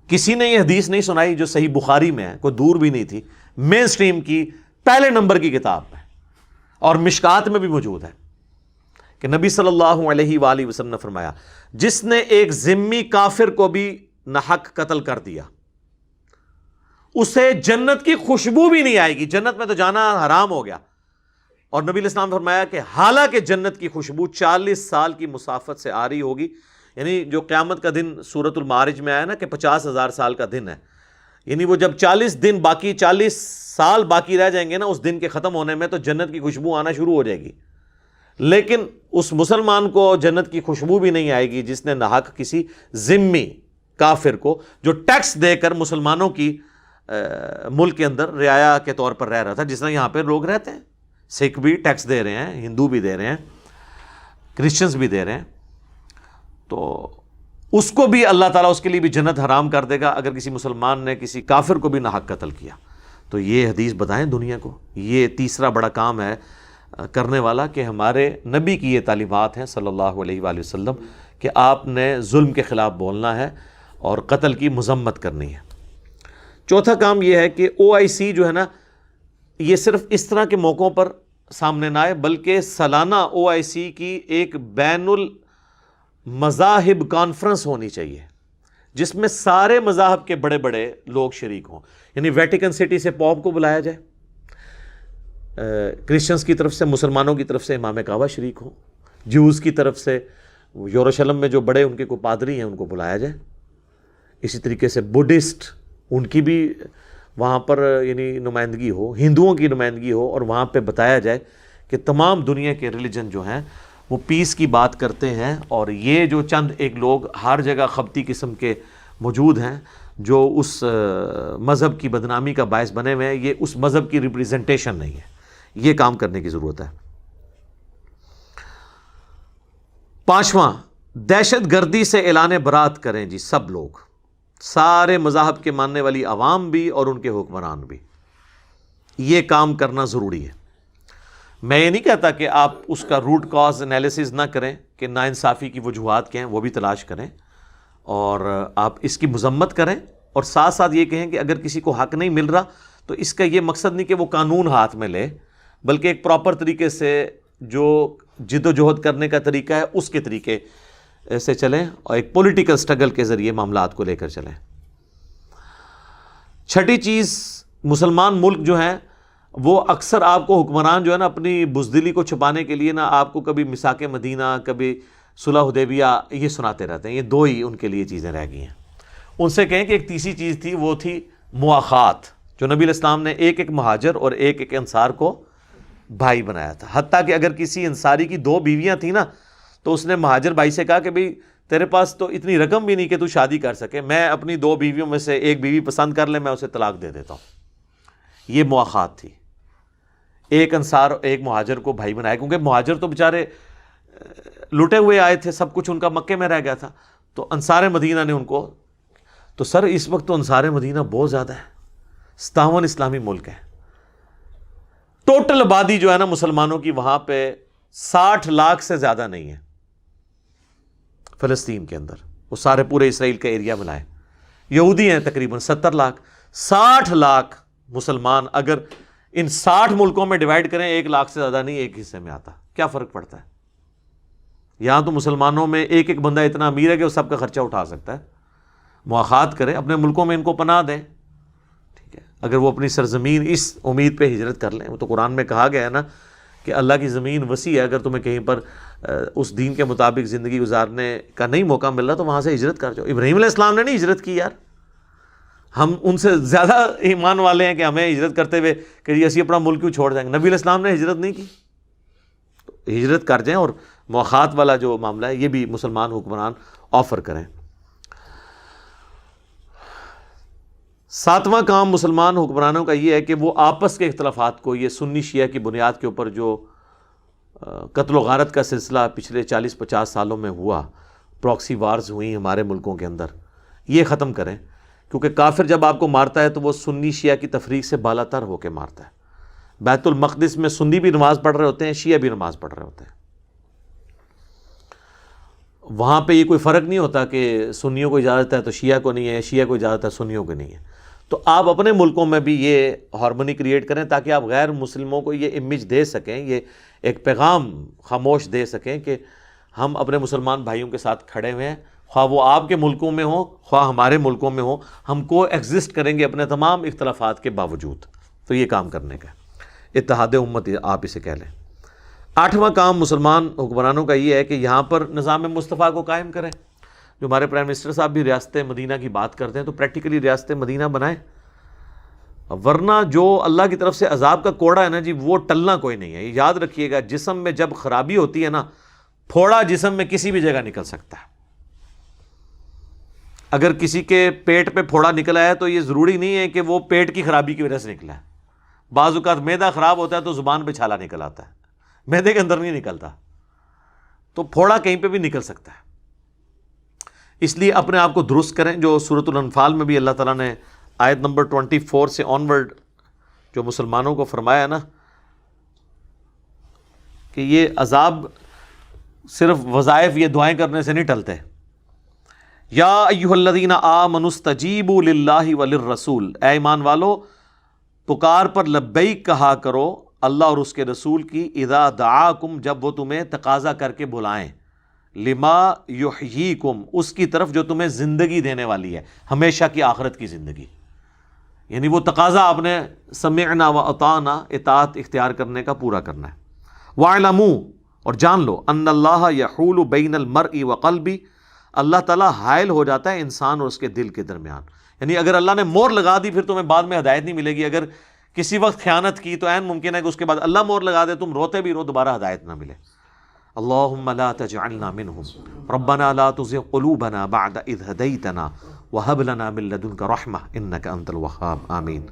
کسی نے یہ حدیث نہیں سنائی جو صحیح بخاری میں ہے، کوئی دور بھی نہیں تھی، مین سٹریم کی پہلے نمبر کی کتاب میں اور مشکات میں بھی موجود ہے، کہ نبی صلی اللہ علیہ وآلہ وسلم نے فرمایا جس نے ایک ذمی کافر کو بھی ناحق قتل کر دیا، اسے جنت کی خوشبو بھی نہیں آئے گی، جنت میں تو جانا حرام ہو گیا. اور نبی علیہ السلام نے فرمایا کہ حالانکہ جنت کی خوشبو 40 سال کی مسافت سے آ رہی ہوگی، یعنی جو قیامت کا دن سورۃ المعارج میں آیا نا کہ 50,000 سال کا دن ہے، یعنی وہ جب 40 دن باقی 40 سال باقی رہ جائیں گے نا اس دن کے ختم ہونے میں، تو جنت کی خوشبو آنا شروع ہو جائے گی. لیکن اس مسلمان کو جنت کی خوشبو بھی نہیں آئے گی جس نے ناحق کسی ذمی کافر کو، جو ٹیکس دے کر مسلمانوں کی ملک کے اندر رعایا کے طور پر رہ رہا تھا، جس طرح یہاں پہ لوگ رہتے ہیں. سکھ بھی ٹیکس دے رہے ہیں، ہندو بھی دے رہے ہیں، کرسچنز بھی دے رہے ہیں، تو اس کو بھی اللہ تعالیٰ اس کے لیے بھی جنت حرام کر دے گا اگر کسی مسلمان نے کسی کافر کو بھی ناحق قتل کیا. تو یہ حدیث بتائیں دنیا کو. یہ تیسرا بڑا کام ہے کرنے والا کہ ہمارے نبی کی یہ تعلیمات ہیں صلی اللہ علیہ وآلہ وسلم کہ آپ نے ظلم کے خلاف بولنا ہے اور قتل کی مذمت کرنی ہے. چوتھا کام یہ ہے کہ OIC جو ہے نا، یہ صرف اس طرح کے موقعوں پر سامنے نہ آئے بلکہ سالانہ OIC کی ایک بین المذاہب کانفرنس ہونی چاہیے جس میں سارے مذاہب کے بڑے بڑے لوگ شریک ہوں. یعنی ویٹیکن سٹی سے پوپ کو بلایا جائے، کرسچنز کی طرف سے، مسلمانوں کی طرف سے امام کعبہ شریک ہوں، جیوز کی طرف سے یروشلم میں جو بڑے ان کے کوئی پادری ہیں ان کو بلایا جائے. اسی طریقے سے بدھسٹ ان کی بھی وہاں پر یعنی نمائندگی ہو، ہندوؤں کی نمائندگی ہو، اور وہاں پہ بتایا جائے کہ تمام دنیا کے ریلیجن جو ہیں وہ پیس کی بات کرتے ہیں، اور یہ جو چند ایک لوگ ہر جگہ خبتی قسم کے موجود ہیں جو اس مذہب کی بدنامی کا باعث بنے ہوئے ہیں، یہ اس مذہب کی ریپریزنٹیشن نہیں ہے. یہ کام کرنے کی ضرورت ہے. پانچواں، دہشت گردی سے اعلان برات کریں جی سب لوگ، سارے مذاہب کے ماننے والی عوام بھی اور ان کے حکمران بھی. یہ کام کرنا ضروری ہے. میں یہ نہیں کہتا کہ آپ اس کا روٹ کاز انالیسز نہ کریں کہ ناانصافی کی وجوہات کیا ہیں، وہ بھی تلاش کریں اور آپ اس کی مذمت کریں، اور ساتھ ساتھ یہ کہیں کہ اگر کسی کو حق نہیں مل رہا تو اس کا یہ مقصد نہیں کہ وہ قانون ہاتھ میں لے، بلکہ ایک پراپر طریقے سے جو جد و جہد کرنے کا طریقہ ہے اس کے طریقے سے چلیں اور ایک پولیٹیکل سٹرگل کے ذریعے معاملات کو لے کر چلیں. چھٹی چیز، مسلمان ملک جو ہیں وہ اکثر آپ کو حکمران جو ہے نا اپنی بزدلی کو چھپانے کے لیے نا آپ کو کبھی میثاق مدینہ، کبھی صلح حدیبیہ یہ سناتے رہتے ہیں. یہ دو ہی ان کے لیے چیزیں رہ گئی ہیں. ان سے کہیں کہ ایک تیسری چیز تھی، وہ تھی مواخات، جو نبی علیہ السلام نے ایک ایک مہاجر اور ایک ایک انصار کو بھائی بنایا تھا. حتیٰ کہ اگر کسی انصاری کی 2 بیویاں تھیں نا تو اس نے مہاجر بھائی سے کہا کہ بھئی تیرے پاس تو اتنی رقم بھی نہیں کہ تو شادی کر سکے، میں اپنی 2 بیویوں میں سے ایک بیوی پسند کر لے، میں اسے طلاق دے دیتا ہوں. یہ مواخات تھی. ایک انصار اور ایک مہاجر کو بھائی بنایا، کیونکہ مہاجر تو بیچارے لٹے ہوئے آئے تھے، سب کچھ ان کا مکے میں رہ گیا تھا، تو انصار مدینہ نے ان کو. تو سر اس وقت تو انصار مدینہ بہت زیادہ ہے، 57 اسلامی ملک ہے. ٹوٹل آبادی جو ہے نا مسلمانوں کی وہاں پہ 60 لاکھ سے زیادہ نہیں ہے فلسطین کے اندر. وہ سارے پورے اسرائیل کا ایریا ملائے. یہودی ہیں تقریباً 70 لاکھ. 60 لاکھ مسلمان اگر ان 60 ملکوں میں ڈیوائیڈ کریں 1 لاکھ سے زیادہ نہیں ایک حصے میں آتا. کیا فرق پڑتا ہے؟ یہاں تو مسلمانوں میں ایک ایک بندہ اتنا امیر ہے کہ وہ سب کا خرچہ اٹھا سکتا ہے. مواخات کریں، اپنے ملکوں میں ان کو پناہ دیں. ٹھیک ہے، اگر وہ اپنی سرزمین اس امید پہ ہجرت کر لیں. وہ تو قرآن میں کہا گیا ہے نا کہ اللہ کی زمین وسیع ہے، اگر تمہیں کہیں پر اس دین کے مطابق زندگی گزارنے کا نہیں موقع مل رہا تو وہاں سے ہجرت کر جاؤ. ابراہیم علیہ السلام نے نہیں ہجرت کی یار. ہم ان سے زیادہ ایمان والے ہیں کہ ہمیں ہجرت کرتے ہوئے کہ اسی اپنا ملک کیوں چھوڑ جائیں گے. نبی علیہ السلام نے ہجرت نہیں کی. تو ہجرت کر جائیں، اور مواخات والا جو معاملہ ہے یہ بھی مسلمان حکمران آفر کریں. 7واں کام مسلمان حکمرانوں کا یہ ہے کہ وہ آپس کے اختلافات کو، یہ سنی شیعہ کی بنیاد کے اوپر جو قتل و غارت کا سلسلہ پچھلے 40-50 سالوں میں ہوا، پراکسی وارز ہوئی ہمارے ملکوں کے اندر، یہ ختم کریں. کیونکہ کافر جب آپ کو مارتا ہے تو وہ سنی شیعہ کی تفریق سے بالا تر ہو کے مارتا ہے. بیت المقدس میں سنی بھی نماز پڑھ رہے ہوتے ہیں، شیعہ بھی نماز پڑھ رہے ہوتے ہیں. وہاں پہ یہ کوئی فرق نہیں ہوتا کہ سنیوں کو اجازت ہے تو شیعہ کو نہیں ہے، شیعہ کو اجازت ہے سنیوں کو نہیں ہے. تو آپ اپنے ملکوں میں بھی یہ ہارمونی کریٹ کریں تاکہ آپ غیر مسلموں کو یہ امیج دے سکیں، یہ ایک پیغام خاموش دے سکیں کہ ہم اپنے مسلمان بھائیوں کے ساتھ کھڑے ہوئے ہیں، خواہ وہ آپ کے ملکوں میں ہوں خواہ ہمارے ملکوں میں ہوں، ہم کو ایگزسٹ کریں گے اپنے تمام اختلافات کے باوجود. تو یہ کام کرنے کا اتحاد امت آپ اسے کہہ لیں. 8واں کام مسلمان حکمرانوں کا یہ ہے کہ یہاں پر نظام مصطفیٰ کو قائم کریں. جو ہمارے پرائم منسٹر صاحب بھی ریاست مدینہ کی بات کرتے ہیں، تو پریکٹیکلی ریاست مدینہ بنائیں، ورنہ جو اللہ کی طرف سے عذاب کا کوڑا ہے نا جی، وہ ٹلنا کوئی نہیں ہے. یہ یاد رکھیے گا، جسم میں جب خرابی ہوتی ہے نا، پھوڑا جسم میں کسی بھی جگہ نکل سکتا ہے. اگر کسی کے پیٹ پہ پھوڑا نکلا ہے تو یہ ضروری نہیں ہے کہ وہ پیٹ کی خرابی کی وجہ سے نکلا ہے. بعض اوقات معدہ خراب ہوتا ہے تو زبان پہ چھالا نکل آتا ہے، معدے کے اندر نہیں نکلتا، تو پھوڑا کہیں پہ بھی نکل سکتا ہے. اس لیے اپنے آپ کو درست کریں. جو سورۃ الانفال میں بھی اللہ تعالیٰ نے آیت نمبر 24 سے آنورڈ جو مسلمانوں کو فرمایا نا کہ یہ عذاب صرف وظائف، یہ دعائیں کرنے سے نہیں ٹلتے. یا ایھا الذین آمنوا استجیبوا للہ وللرسول، اے ایمان والو پکار پر لبیک کہا کرو اللہ اور اس کے رسول کی، اذا دعاکم جب وہ تمہیں تقاضا کر کے بلائیں، لما یحییکم اس کی طرف جو تمہیں زندگی دینے والی ہے، ہمیشہ کی آخرت کی زندگی. یعنی وہ تقاضا آپ نے سمعنا و اطعنا، اطاعت اختیار کرنے کا پورا کرنا ہے. وَاعْلَمُوا اور جان لو، ان اللہ یحول بین المرء وقلبی، اللہ تعالیٰ حائل ہو جاتا ہے انسان اور اس کے دل کے درمیان. یعنی اگر اللہ نے مور لگا دی پھر تمہیں بعد میں ہدایت نہیں ملے گی. اگر کسی وقت خیانت کی تو عین ممکن ہے کہ اس کے بعد اللہ مور لگا دے، تم روتے بھی رو دوبارہ ہدایت نہ ملے. اللہم لا تجعلنا منہم ربنا لا تزغ قلوبنا بعد اذ ہدیتنا وہب لنا من لدنک رحمہ انک انت الوہاب. آمین.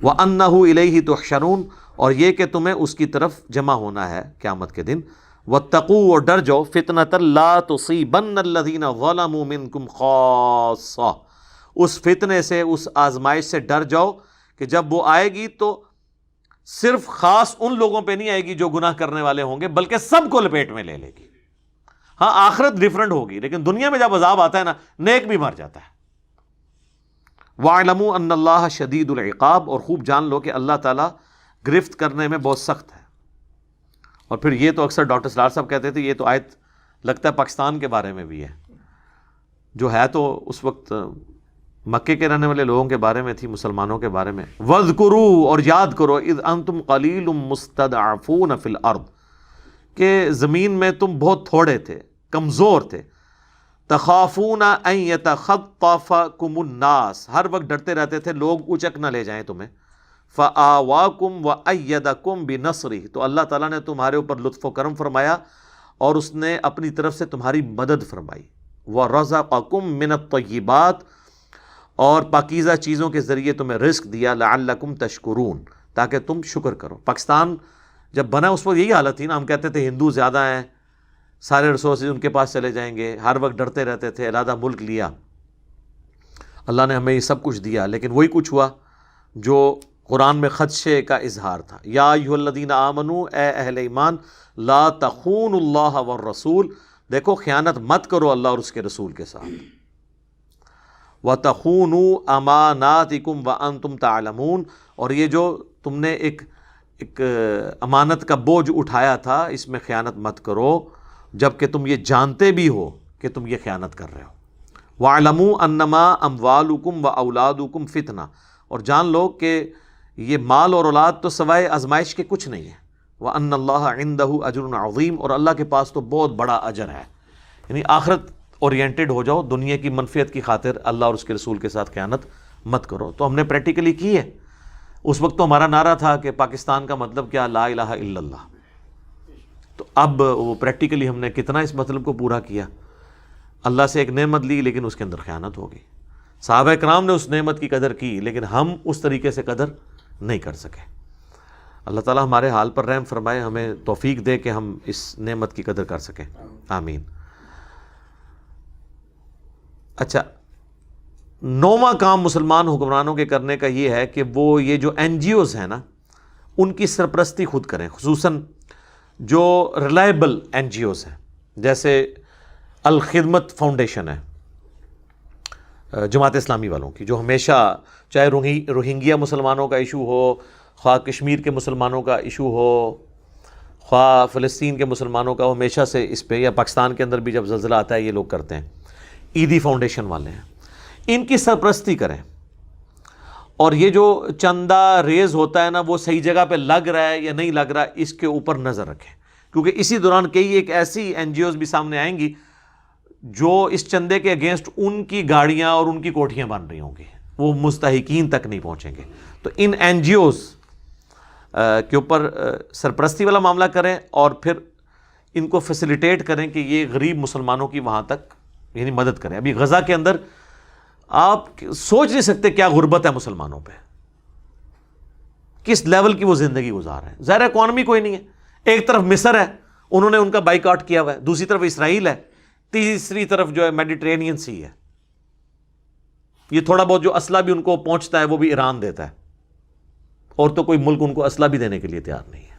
وانہ الیہ تحشرون اور یہ کہ تمہیں اس کی طرف جمع ہونا ہے قیامت کے دن. واتقوا اور ڈر جاؤ فتنۃ لا تصیبن الذین ظلموا منکم خاصہ، اس فتنے سے، اس آزمائش سے ڈر جاؤ کہ جب وہ آئے گی تو صرف خاص ان لوگوں پہ نہیں آئے گی جو گناہ کرنے والے ہوں گے، بلکہ سب کو لپیٹ میں لے لے گی. ہاں آخرت ڈیفرنٹ ہوگی، لیکن دنیا میں جب عذاب آتا ہے نا، نیک بھی مر جاتا ہے. وَاعْلَمُوا أَنَّ اللَّهَ شَدِيدُ الْعِقَابِ اور خوب جان لو کہ اللہ تعالیٰ گرفت کرنے میں بہت سخت ہے. اور پھر یہ تو اکثر ڈاکٹر سلار صاحب کہتے تھے، یہ تو آیت لگتا ہے پاکستان کے بارے میں بھی ہے، جو ہے تو اس وقت مکے کے رہنے والے لوگوں کے بارے میں تھی، مسلمانوں کے بارے میں. وَاذْكُرُوا اور یاد کرو، اذ انتم قلیل مستضعفون فی الارض کہ زمین میں تم بہت تھوڑے تھے، کمزور تھے. تخافون ان یتخطفکم الناس ہر وقت ڈرتے رہتے تھے لوگ اچک نہ لے جائیں تمہیں. فآواکم وأیدکم بنصرہ تو اللہ تعالیٰ نے تمہارے اوپر لطف و کرم فرمایا اور اس نے اپنی طرف سے تمہاری مدد فرمائی. ورزقکم من الطیبات اور پاکیزہ چیزوں کے ذریعے تمہیں رزق دیا. لعلکم تشکرون تاکہ تم شکر کرو. پاکستان جب بنا اس وقت یہی حالت تھی نا، ہم کہتے تھے ہندو زیادہ ہیں، سارے ریسورسز ان کے پاس چلے جائیں گے، ہر وقت ڈرتے رہتے تھے. علیحدہ ملک لیا، اللہ نے ہمیں یہ سب کچھ دیا، لیکن وہی کچھ ہوا جو قرآن میں خدشے کا اظہار تھا. یا ایھا الذین آمنوا اے اہل ایمان، لا تخونوا اللہ والرسول دیکھو خیانت مت کرو اللہ اور اس کے رسول کے ساتھ. وَتَخُونُوا أَمَانَاتِكُمْ وَأَنْتُمْ تَعْلَمُونَ اور یہ جو تم نے ایک امانت کا بوجھ اٹھایا تھا، اس میں خیانت مت کرو جب کہ تم یہ جانتے بھی ہو کہ تم یہ خیانت کر رہے ہو. وَاعْلَمُوا أَنَّمَا أَمْوَالُكُمْ وَأَوْلَادُكُمْ فِتْنَةٌ اور جان لو کہ یہ مال اور اولاد تو سوائے آزمائش کے کچھ نہیں ہے. وَأَنَّ اللَّهَ عِندَهُ أَجْرٌ عَظِيمٌ اور اللہ کے پاس تو بہت بڑا اجر ہے. یعنی آخرت اورینٹڈ ہو جاؤ، دنیا کی منفیت کی خاطر اللہ اور اس کے رسول کے ساتھ خیانت مت کرو. تو ہم نے پریکٹیکلی کی ہے. اس وقت تو ہمارا نعرہ تھا کہ پاکستان کا مطلب کیا، لا الہ الا اللہ. تو اب وہ پریکٹیکلی ہم نے کتنا اس مطلب کو پورا کیا. اللہ سے ایک نعمت لی لیکن اس کے اندر خیانت ہو گئی. صحابہ کرام نے اس نعمت کی قدر کی لیکن ہم اس طریقے سے قدر نہیں کر سکے. اللہ تعالیٰ ہمارے حال پر رحم فرمائے، ہمیں توفیق دے کہ ہم اس نعمت کی قدر کر سکیں. آمین. اچھا، 9واں کام مسلمان حکمرانوں کے کرنے کا یہ ہے کہ وہ یہ جو این جی اوز ہیں نا، ان کی سرپرستی خود کریں، خصوصاً جو ریلائبل این جی اوز ہیں، جیسے الخدمت فاؤنڈیشن ہے جماعت اسلامی والوں کی، جو ہمیشہ چاہے روہنگیا مسلمانوں کا ایشو ہو، خواہ کشمیر کے مسلمانوں کا ایشو ہو، خواہ فلسطین کے مسلمانوں کا، ہمیشہ سے اس پہ، یا پاکستان کے اندر بھی جب زلزلہ آتا ہے یہ لوگ کرتے ہیں. عیدی فاؤنڈیشن والے ہیں، ان کی سرپرستی کریں. اور یہ جو چندہ ریز ہوتا ہے نا، وہ صحیح جگہ پہ لگ رہا ہے یا نہیں لگ رہا، اس کے اوپر نظر رکھیں. کیونکہ اسی دوران کئی ایک ایسی این جی اوز بھی سامنے آئیں گی جو اس چندے کے اگینسٹ ان کی گاڑیاں اور ان کی کوٹھیاں بن رہی ہوں گی وہ مستحقین تک نہیں پہنچیں گے. تو ان این جی اوز کے اوپر سرپرستی والا معاملہ کریں اور پھر ان کو فیسیلیٹیٹ کریں کہ یہ غریب مسلمانوں کی وہاں تک یعنی مدد کریں. ابھی غزہ کے اندر آپ سوچ نہیں سکتے کیا غربت ہے مسلمانوں پہ, کس لیول کی وہ زندگی گزار رہے ہیں. ظاہر اکانومی کوئی نہیں ہے, ایک طرف مصر ہے انہوں نے ان کا بائیکاٹ کیا ہوا ہے, دوسری طرف اسرائیل ہے, تیسری طرف جو ہے میڈیٹرینین سی ہے. یہ تھوڑا بہت جو اسلحہ بھی ان کو پہنچتا ہے وہ بھی ایران دیتا ہے, اور تو کوئی ملک ان کو اسلحہ بھی دینے کے لیے تیار نہیں ہے.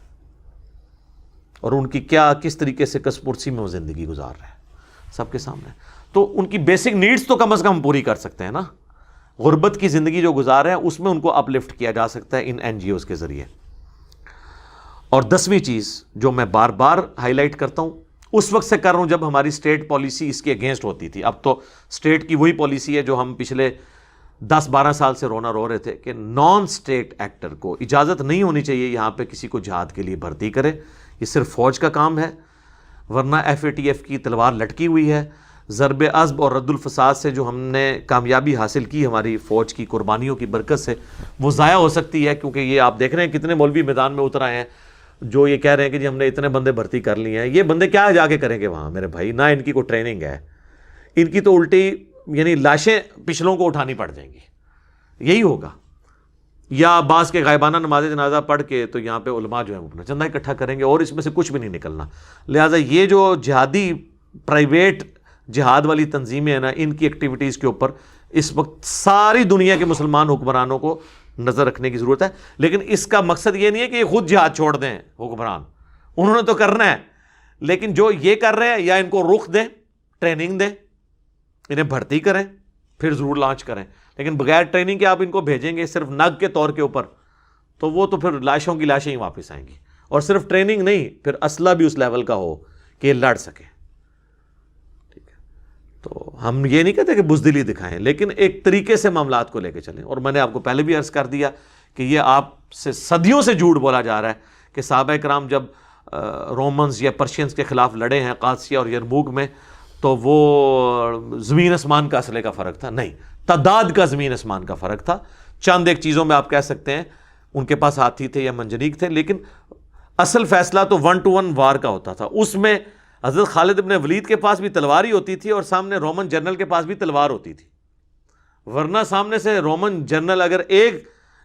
اور ان کی کیا کس طریقے سے کس پرسی میں وہ زندگی گزار رہے ہیں سب کے سامنے. تو ان کی بیسک نیڈز تو کم از کم پوری کر سکتے ہیں نا. غربت کی زندگی جو گزار رہے ہیں اس میں ان کو اپ لفٹ کیا جا سکتا ہے ان این جی اوز کے ذریعے. اور 10ویں چیز جو میں بار بار ہائی لائٹ کرتا ہوں, اس وقت سے کر رہا ہوں جب ہماری اسٹیٹ پالیسی اس کے اگینسٹ ہوتی تھی. اب تو اسٹیٹ کی وہی پالیسی ہے جو ہم پچھلے 10-12 سال سے رو رہے تھے کہ نان اسٹیٹ ایکٹر کو اجازت نہیں ہونی چاہیے یہاں پہ کسی کو جہاد کے لیے بھرتی کرے. یہ صرف فوج کا کام ہے, ورنہ ایف اے ٹی ایف کی تلوار لٹکی ہوئی ہے. ضرب عصب اور رد الفساد سے جو ہم نے کامیابی حاصل کی ہماری فوج کی قربانیوں کی برکت سے, وہ ضائع ہو سکتی ہے. کیونکہ یہ آپ دیکھ رہے ہیں کتنے مولوی میدان میں اتر آئے ہیں جو یہ کہہ رہے ہیں کہ جی ہم نے اتنے بندے بھرتی کر لیے ہیں. یہ بندے کیا جا کے کریں گے وہاں میرے بھائی؟ نہ ان کی کوئی ٹریننگ ہے, ان کی تو الٹی یعنی لاشیں پچھلوں کو اٹھانی پڑ جائیں گی. یہی ہوگا. یا بعض کے غائبانہ نماز جنازہ پڑھ کے تو یہاں پہ علماء جو ہیں وہ اپنا چندہ اکٹھا کریں گے, اور اس میں سے کچھ بھی نہیں نکلنا. لہٰذا یہ جو جہادی پرائیویٹ جہاد والی تنظیمیں ہیں نا, ان کی ایکٹیویٹیز کے اوپر اس وقت ساری دنیا کے مسلمان حکمرانوں کو نظر رکھنے کی ضرورت ہے. لیکن اس کا مقصد یہ نہیں ہے کہ یہ خود جہاد چھوڑ دیں حکمران, انہوں نے تو کرنا ہے. لیکن جو یہ کر رہے ہیں یا ان کو رخ دیں, ٹریننگ دیں, انہیں بھرتی کریں, پھر ضرور لانچ کریں. لیکن بغیر ٹریننگ کے آپ ان کو بھیجیں گے صرف نگ کے طور کے اوپر, تو وہ تو پھر لاشوں کی لاشیں ہی واپس آئیں گی. اور صرف ٹریننگ نہیں, پھر اسلحہ بھی اس لیول کا ہو کہ یہ لڑ سکے. ٹھیک ہے, تو ہم یہ نہیں کہتے کہ بزدلی دکھائیں, لیکن ایک طریقے سے معاملات کو لے کے چلیں. اور میں نے آپ کو پہلے بھی عرض کر دیا کہ یہ آپ سے صدیوں سے جھوٹ بولا جا رہا ہے کہ صحابہ کرام جب رومنز یا پرشینز کے خلاف لڑے ہیں قادسیہ اور یرموک میں تو وہ زمین آسمان کا اسلحے کا فرق تھا. نہیں, تعداد کا زمین آسمان کا فرق تھا. چند ایک چیزوں میں آپ کہہ سکتے ہیں ان کے پاس ہاتھی تھے یا منجنیق تھے, لیکن اصل فیصلہ تو 1-to-1 وار کا ہوتا تھا. اس میں حضرت خالد ابن ولید کے پاس بھی تلوار ہی ہوتی تھی اور سامنے رومن جنرل کے پاس بھی تلوار ہوتی تھی. ورنہ سامنے سے رومن جنرل اگر ایک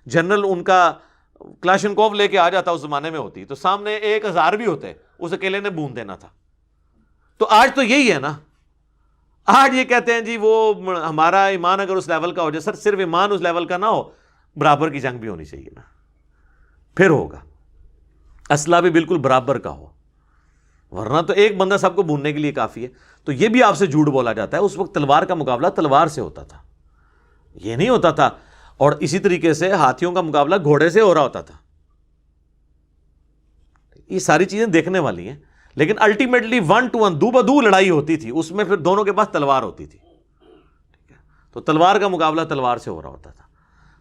جنرل ان کا کلاشنکوف لے کے آ جاتا اس زمانے میں ہوتی, تو سامنے 1000 بھی ہوتے, اس اکیلے نے بون دینا تھا. تو آج تو یہی ہے نا. آج یہ کہتے ہیں جی وہ ہمارا ایمان اگر اس لیول کا ہو جائے. سر صرف ایمان اس لیول کا نہ ہو, برابر کی جنگ بھی ہونی چاہیے نا, پھر ہوگا. اسلحہ بھی بالکل برابر کا ہو, ورنہ تو ایک بندہ سب کو بھوننے کے لیے کافی ہے. تو یہ بھی آپ سے جھوٹ بولا جاتا ہے. اس وقت تلوار کا مقابلہ تلوار سے ہوتا تھا, یہ نہیں ہوتا تھا. اور اسی طریقے سے ہاتھیوں کا مقابلہ گھوڑے سے ہو رہا ہوتا تھا. یہ ساری چیزیں دیکھنے والی ہیں. لیکن الٹیمیٹلی 1-to-1 دو بدو لڑائی ہوتی تھی, اس میں پھر دونوں کے پاس تلوار ہوتی تھی. ٹھیک ہے, تو تلوار کا مقابلہ تلوار سے ہو رہا ہوتا تھا.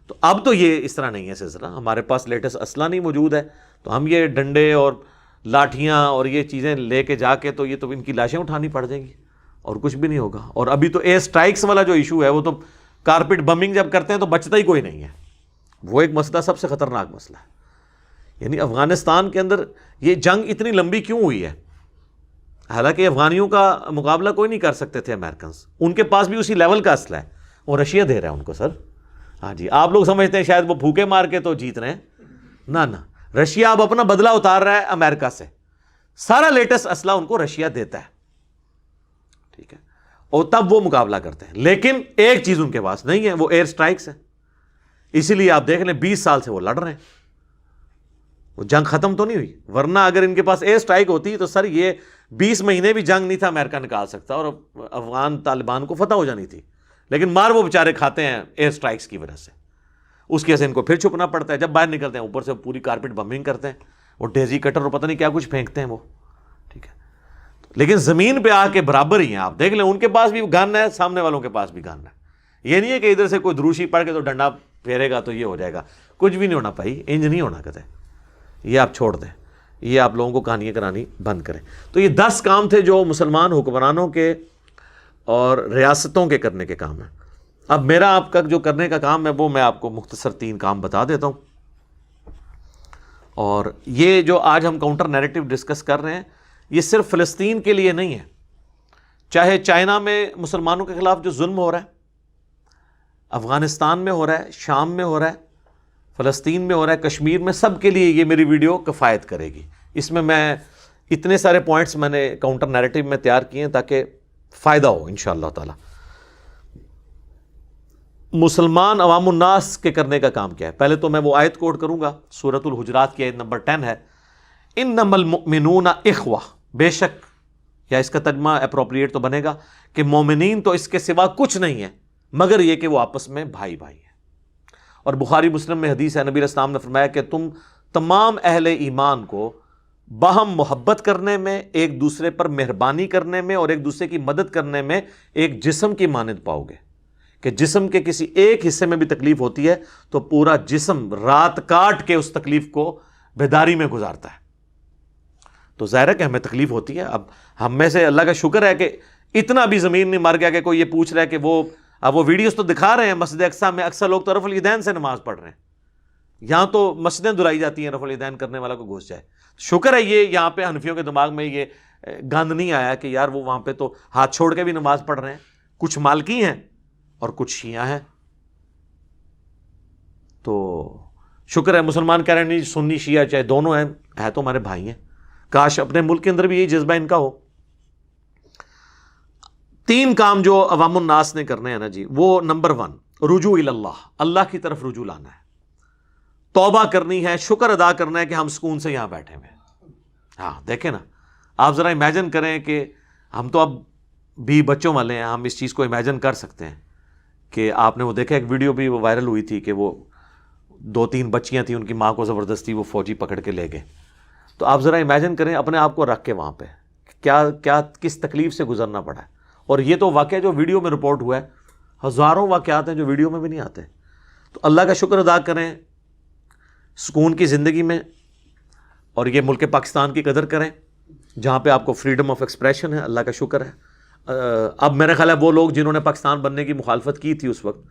تو اب تو یہ اس طرح نہیں ہے سلسلہ. ہمارے پاس لیٹسٹ اسلحہ نہیں موجود ہے, تو ہم یہ ڈنڈے اور لاٹھیاں اور یہ چیزیں لے کے جا کے تو یہ تو ان کی لاشیں اٹھانی پڑ جائیں گی اور کچھ بھی نہیں ہوگا. اور ابھی تو ایئر سٹرائکس والا جو ایشو ہے وہ تو کارپٹ بمنگ جب کرتے ہیں تو بچتا ہی کوئی نہیں ہے. وہ ایک مسئلہ سب سے خطرناک مسئلہ ہے. یعنی افغانستان کے اندر یہ جنگ اتنی لمبی کیوں ہوئی ہے؟ حالانکہ افغانیوں کا مقابلہ کوئی نہیں کر سکتے تھے امریکنز, ان کے پاس بھی اسی لیول کا اسلحہ ہے, اور رشیا دے رہا ہے ان کو. سر ہاں جی, آپ لوگ سمجھتے ہیں شاید وہ بھوکے مار کے تو جیت رہے ہیں. نہ, رشیا اب اپنا بدلہ اتار رہا ہے امریکہ سے. سارا لیٹسٹ اسلحہ ان کو رشیا دیتا ہے. ٹھیک ہے, اور تب وہ مقابلہ کرتے ہیں. لیکن ایک چیز ان کے پاس نہیں ہے, وہ ایئر سٹرائکس ہے. اسی لیے آپ دیکھ لیں 20 سال سے وہ لڑ رہے ہیں. وہ جنگ ختم تو نہیں ہوئی, ورنہ اگر ان کے پاس ایئر سٹرائک ہوتی تو سر یہ 20 مہینے بھی جنگ نہیں تھا امریکہ نکال سکتا اور افغان طالبان کو فتح ہو جانی تھی. لیکن مار وہ بیچارے کھاتے ہیں ایئر سٹرائکس کی وجہ سے. اس کی وجہ سے ان کو پھر چھپنا پڑتا ہے. جب باہر نکلتے ہیں اوپر سے پوری کارپٹ بمبنگ کرتے ہیں, وہ ڈیزی کٹر اور پتہ نہیں کیا کچھ پھینکتے ہیں وہ. ٹھیک ہے, لیکن زمین پہ آ کے برابر ہی ہیں. آپ دیکھ لیں ان کے پاس بھی گن ہے, سامنے والوں کے پاس بھی گن ہے. یہ نہیں ہے کہ ادھر سے کوئی دروشی پڑھ کے تو ڈنڈا پھیرے گا تو یہ ہو جائے گا. کچھ بھی نہیں ہونا بھائی, انج نہیں ہونا کہتے. یہ آپ چھوڑ دیں, یہ آپ لوگوں کو کہانیاں کرانی بند کریں. تو یہ 10 کام تھے جو مسلمان حکمرانوں کے اور ریاستوں کے کرنے کے کام ہیں۔ اب میرا آپ کا جو کرنے کا کام ہے وہ میں آپ کو مختصر 3 کام بتا دیتا ہوں۔ اور یہ جو آج ہم کاؤنٹر نیریٹو ڈسکس کر رہے ہیں یہ صرف فلسطین کے لیے نہیں ہے، چاہے چائنا میں مسلمانوں کے خلاف جو ظلم ہو رہا ہے، افغانستان میں ہو رہا ہے، شام میں ہو رہا ہے، فلسطین میں ہو رہا ہے، کشمیر میں، سب کے لیے یہ میری ویڈیو کفایت کرے گی۔ اس میں اتنے سارے پوائنٹس میں نے کاؤنٹر نیریٹو میں تیار کیے ہیں تاکہ فائدہ ہو انشاءاللہ تعالی۔ مسلمان عوام الناس کے کرنے کا کام کیا ہے؟ پہلے تو میں وہ آیت کوٹ کروں گا، سورۃ الحجرات کی آیت نمبر 10 ہے، انما المؤمنون اخوہ، بے شک، یا اس کا ترجمہ اپروپریٹ تو بنے گا کہ مومنین تو اس کے سوا کچھ نہیں ہے مگر یہ کہ وہ آپس میں بھائی بھائی ہیں۔ اور بخاری مسلم میں حدیث ہے، نبی علیہ السلام نے فرمایا کہ تم تمام اہل ایمان کو باہم محبت کرنے میں، ایک دوسرے پر مہربانی کرنے میں اور ایک دوسرے کی مدد کرنے میں ایک جسم کی مانند پاؤ گے، کہ جسم کے کسی ایک حصے میں بھی تکلیف ہوتی ہے تو پورا جسم رات کاٹ کے اس تکلیف کو بیداری میں گزارتا ہے۔ تو ظاہر ہے کہ ہمیں تکلیف ہوتی ہے۔ اب ہم میں سے اللہ کا شکر ہے کہ اتنا بھی زمین نہیں مر گیا کہ کوئی یہ پوچھ رہا ہے کہ وہ ویڈیوز تو دکھا رہے ہیں مسجد اقصیٰ میں اکثر لوگ تو رفع الیدین سے نماز پڑھ رہے ہیں، یہاں تو مسجدیں دلائی جاتی ہیں، رفع الیدین کرنے والا کو گھس جائے۔ شکر ہے یہ یہاں پہ حنفیوں کے دماغ میں یہ گند نہیں آیا کہ یار وہ وہاں پہ تو ہاتھ چھوڑ کے بھی نماز پڑھ رہے ہیں، کچھ مالکی ہیں اور کچھ شیعہ ہیں۔ تو شکر ہے مسلمان کہہ رہے ہیں نہیں سنی شیعہ چاہے دونوں ہیں، ہے تو ہمارے بھائی ہیں، کاش اپنے ملک کے اندر بھی یہی جذبہ ان کا ہو۔ 3 کام جو عوام الناس نے کرنے ہیں نا جی، وہ نمبر 1 رجوع اللہ، اللہ کی طرف رجوع لانا ہے، توبہ کرنی ہے، شکر ادا کرنا ہے کہ ہم سکون سے یہاں بیٹھے ہوئے ہیں۔ ہاں دیکھیں نا، آپ ذرا امیجن کریں کہ ہم تو اب بھی بچوں والے ہیں، ہم اس چیز کو امیجن کر سکتے ہیں کہ آپ نے وہ دیکھا ایک ویڈیو بھی وائرل ہوئی تھی کہ وہ 2-3 بچیاں تھیں، ان کی ماں کو زبردستی وہ فوجی پکڑ کے لے گئے۔ تو آپ ذرا امیجن کریں اپنے آپ کو رکھ کے وہاں پہ کیا کس تکلیف سے گزرنا پڑا ہے۔ اور یہ تو واقعہ جو ویڈیو میں رپورٹ ہوا ہے، ہزاروں واقعات ہیں جو ویڈیو میں بھی نہیں آتے۔ تو اللہ کا شکر ادا کریں سکون کی زندگی میں، اور یہ ملک پاکستان کی قدر کریں جہاں پہ آپ کو فریڈم آف ایکسپریشن ہے، اللہ کا شکر ہے۔ اب میرا خیال ہے وہ لوگ جنہوں نے پاکستان بننے کی مخالفت کی تھی اس وقت،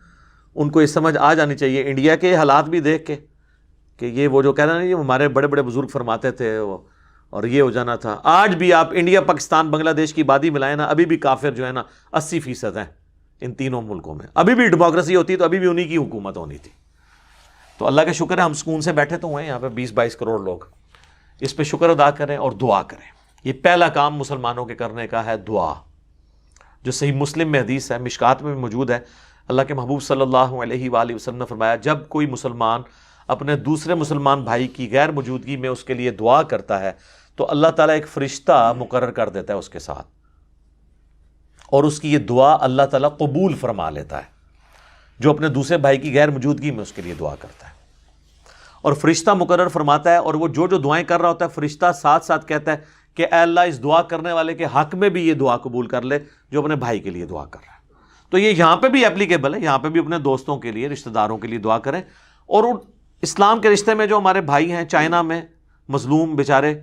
ان کو یہ سمجھ آ جانی چاہیے انڈیا کے حالات بھی دیکھ کے کہ یہ وہ جو کہہ رہے ہیں یہ ہمارے بڑے بڑے بزرگ فرماتے تھے اور یہ ہو جانا تھا۔ آج بھی آپ انڈیا، پاکستان، بنگلہ دیش کی آبادی ملائیں نا، ابھی بھی کافر جو ہے نا 80% ہیں ان تینوں ملکوں میں۔ ابھی بھی ڈیموکریسی ہوتی تو ابھی بھی انہی کی حکومت ہونی تھی۔ تو اللہ کا شکر ہے ہم سکون سے بیٹھے تو ہوئے یہاں پہ 20-22 کروڑ لوگ، اس پہ شکر ادا کریں اور دعا کریں۔ یہ پہلا کام مسلمانوں کے کرنے کا ہے، دعا، جو صحیح مسلم میں حدیث ہے، مشکات میں بھی موجود ہے۔ اللہ کے محبوب صلی اللہ علیہ وآلہ وسلم نے فرمایا جب کوئی مسلمان اپنے دوسرے مسلمان بھائی کی غیر موجودگی میں اس کے لیے دعا کرتا ہے تو اللہ تعالیٰ ایک فرشتہ مقرر کر دیتا ہے اس کے ساتھ، اور اس کی یہ دعا اللہ تعالیٰ قبول فرما لیتا ہے، جو اپنے دوسرے بھائی کی غیر موجودگی میں اس کے لیے دعا کرتا ہے۔ اور فرشتہ مقرر فرماتا ہے، اور وہ جو دعائیں کر رہا ہوتا ہے فرشتہ ساتھ ساتھ کہتا ہے کہ اے اللہ اس دعا کرنے والے کے حق میں بھی یہ دعا قبول کر لے جو اپنے بھائی کے لیے دعا کر رہا ہے۔ تو یہ یہاں پہ بھی اپلیکیبل ہے، یہاں پہ بھی اپنے دوستوں کے لیے، رشتہ داروں کے لیے دعا کریں، اور اسلام کے رشتے میں جو ہمارے بھائی ہیں چائنا میں مظلوم بیچارے،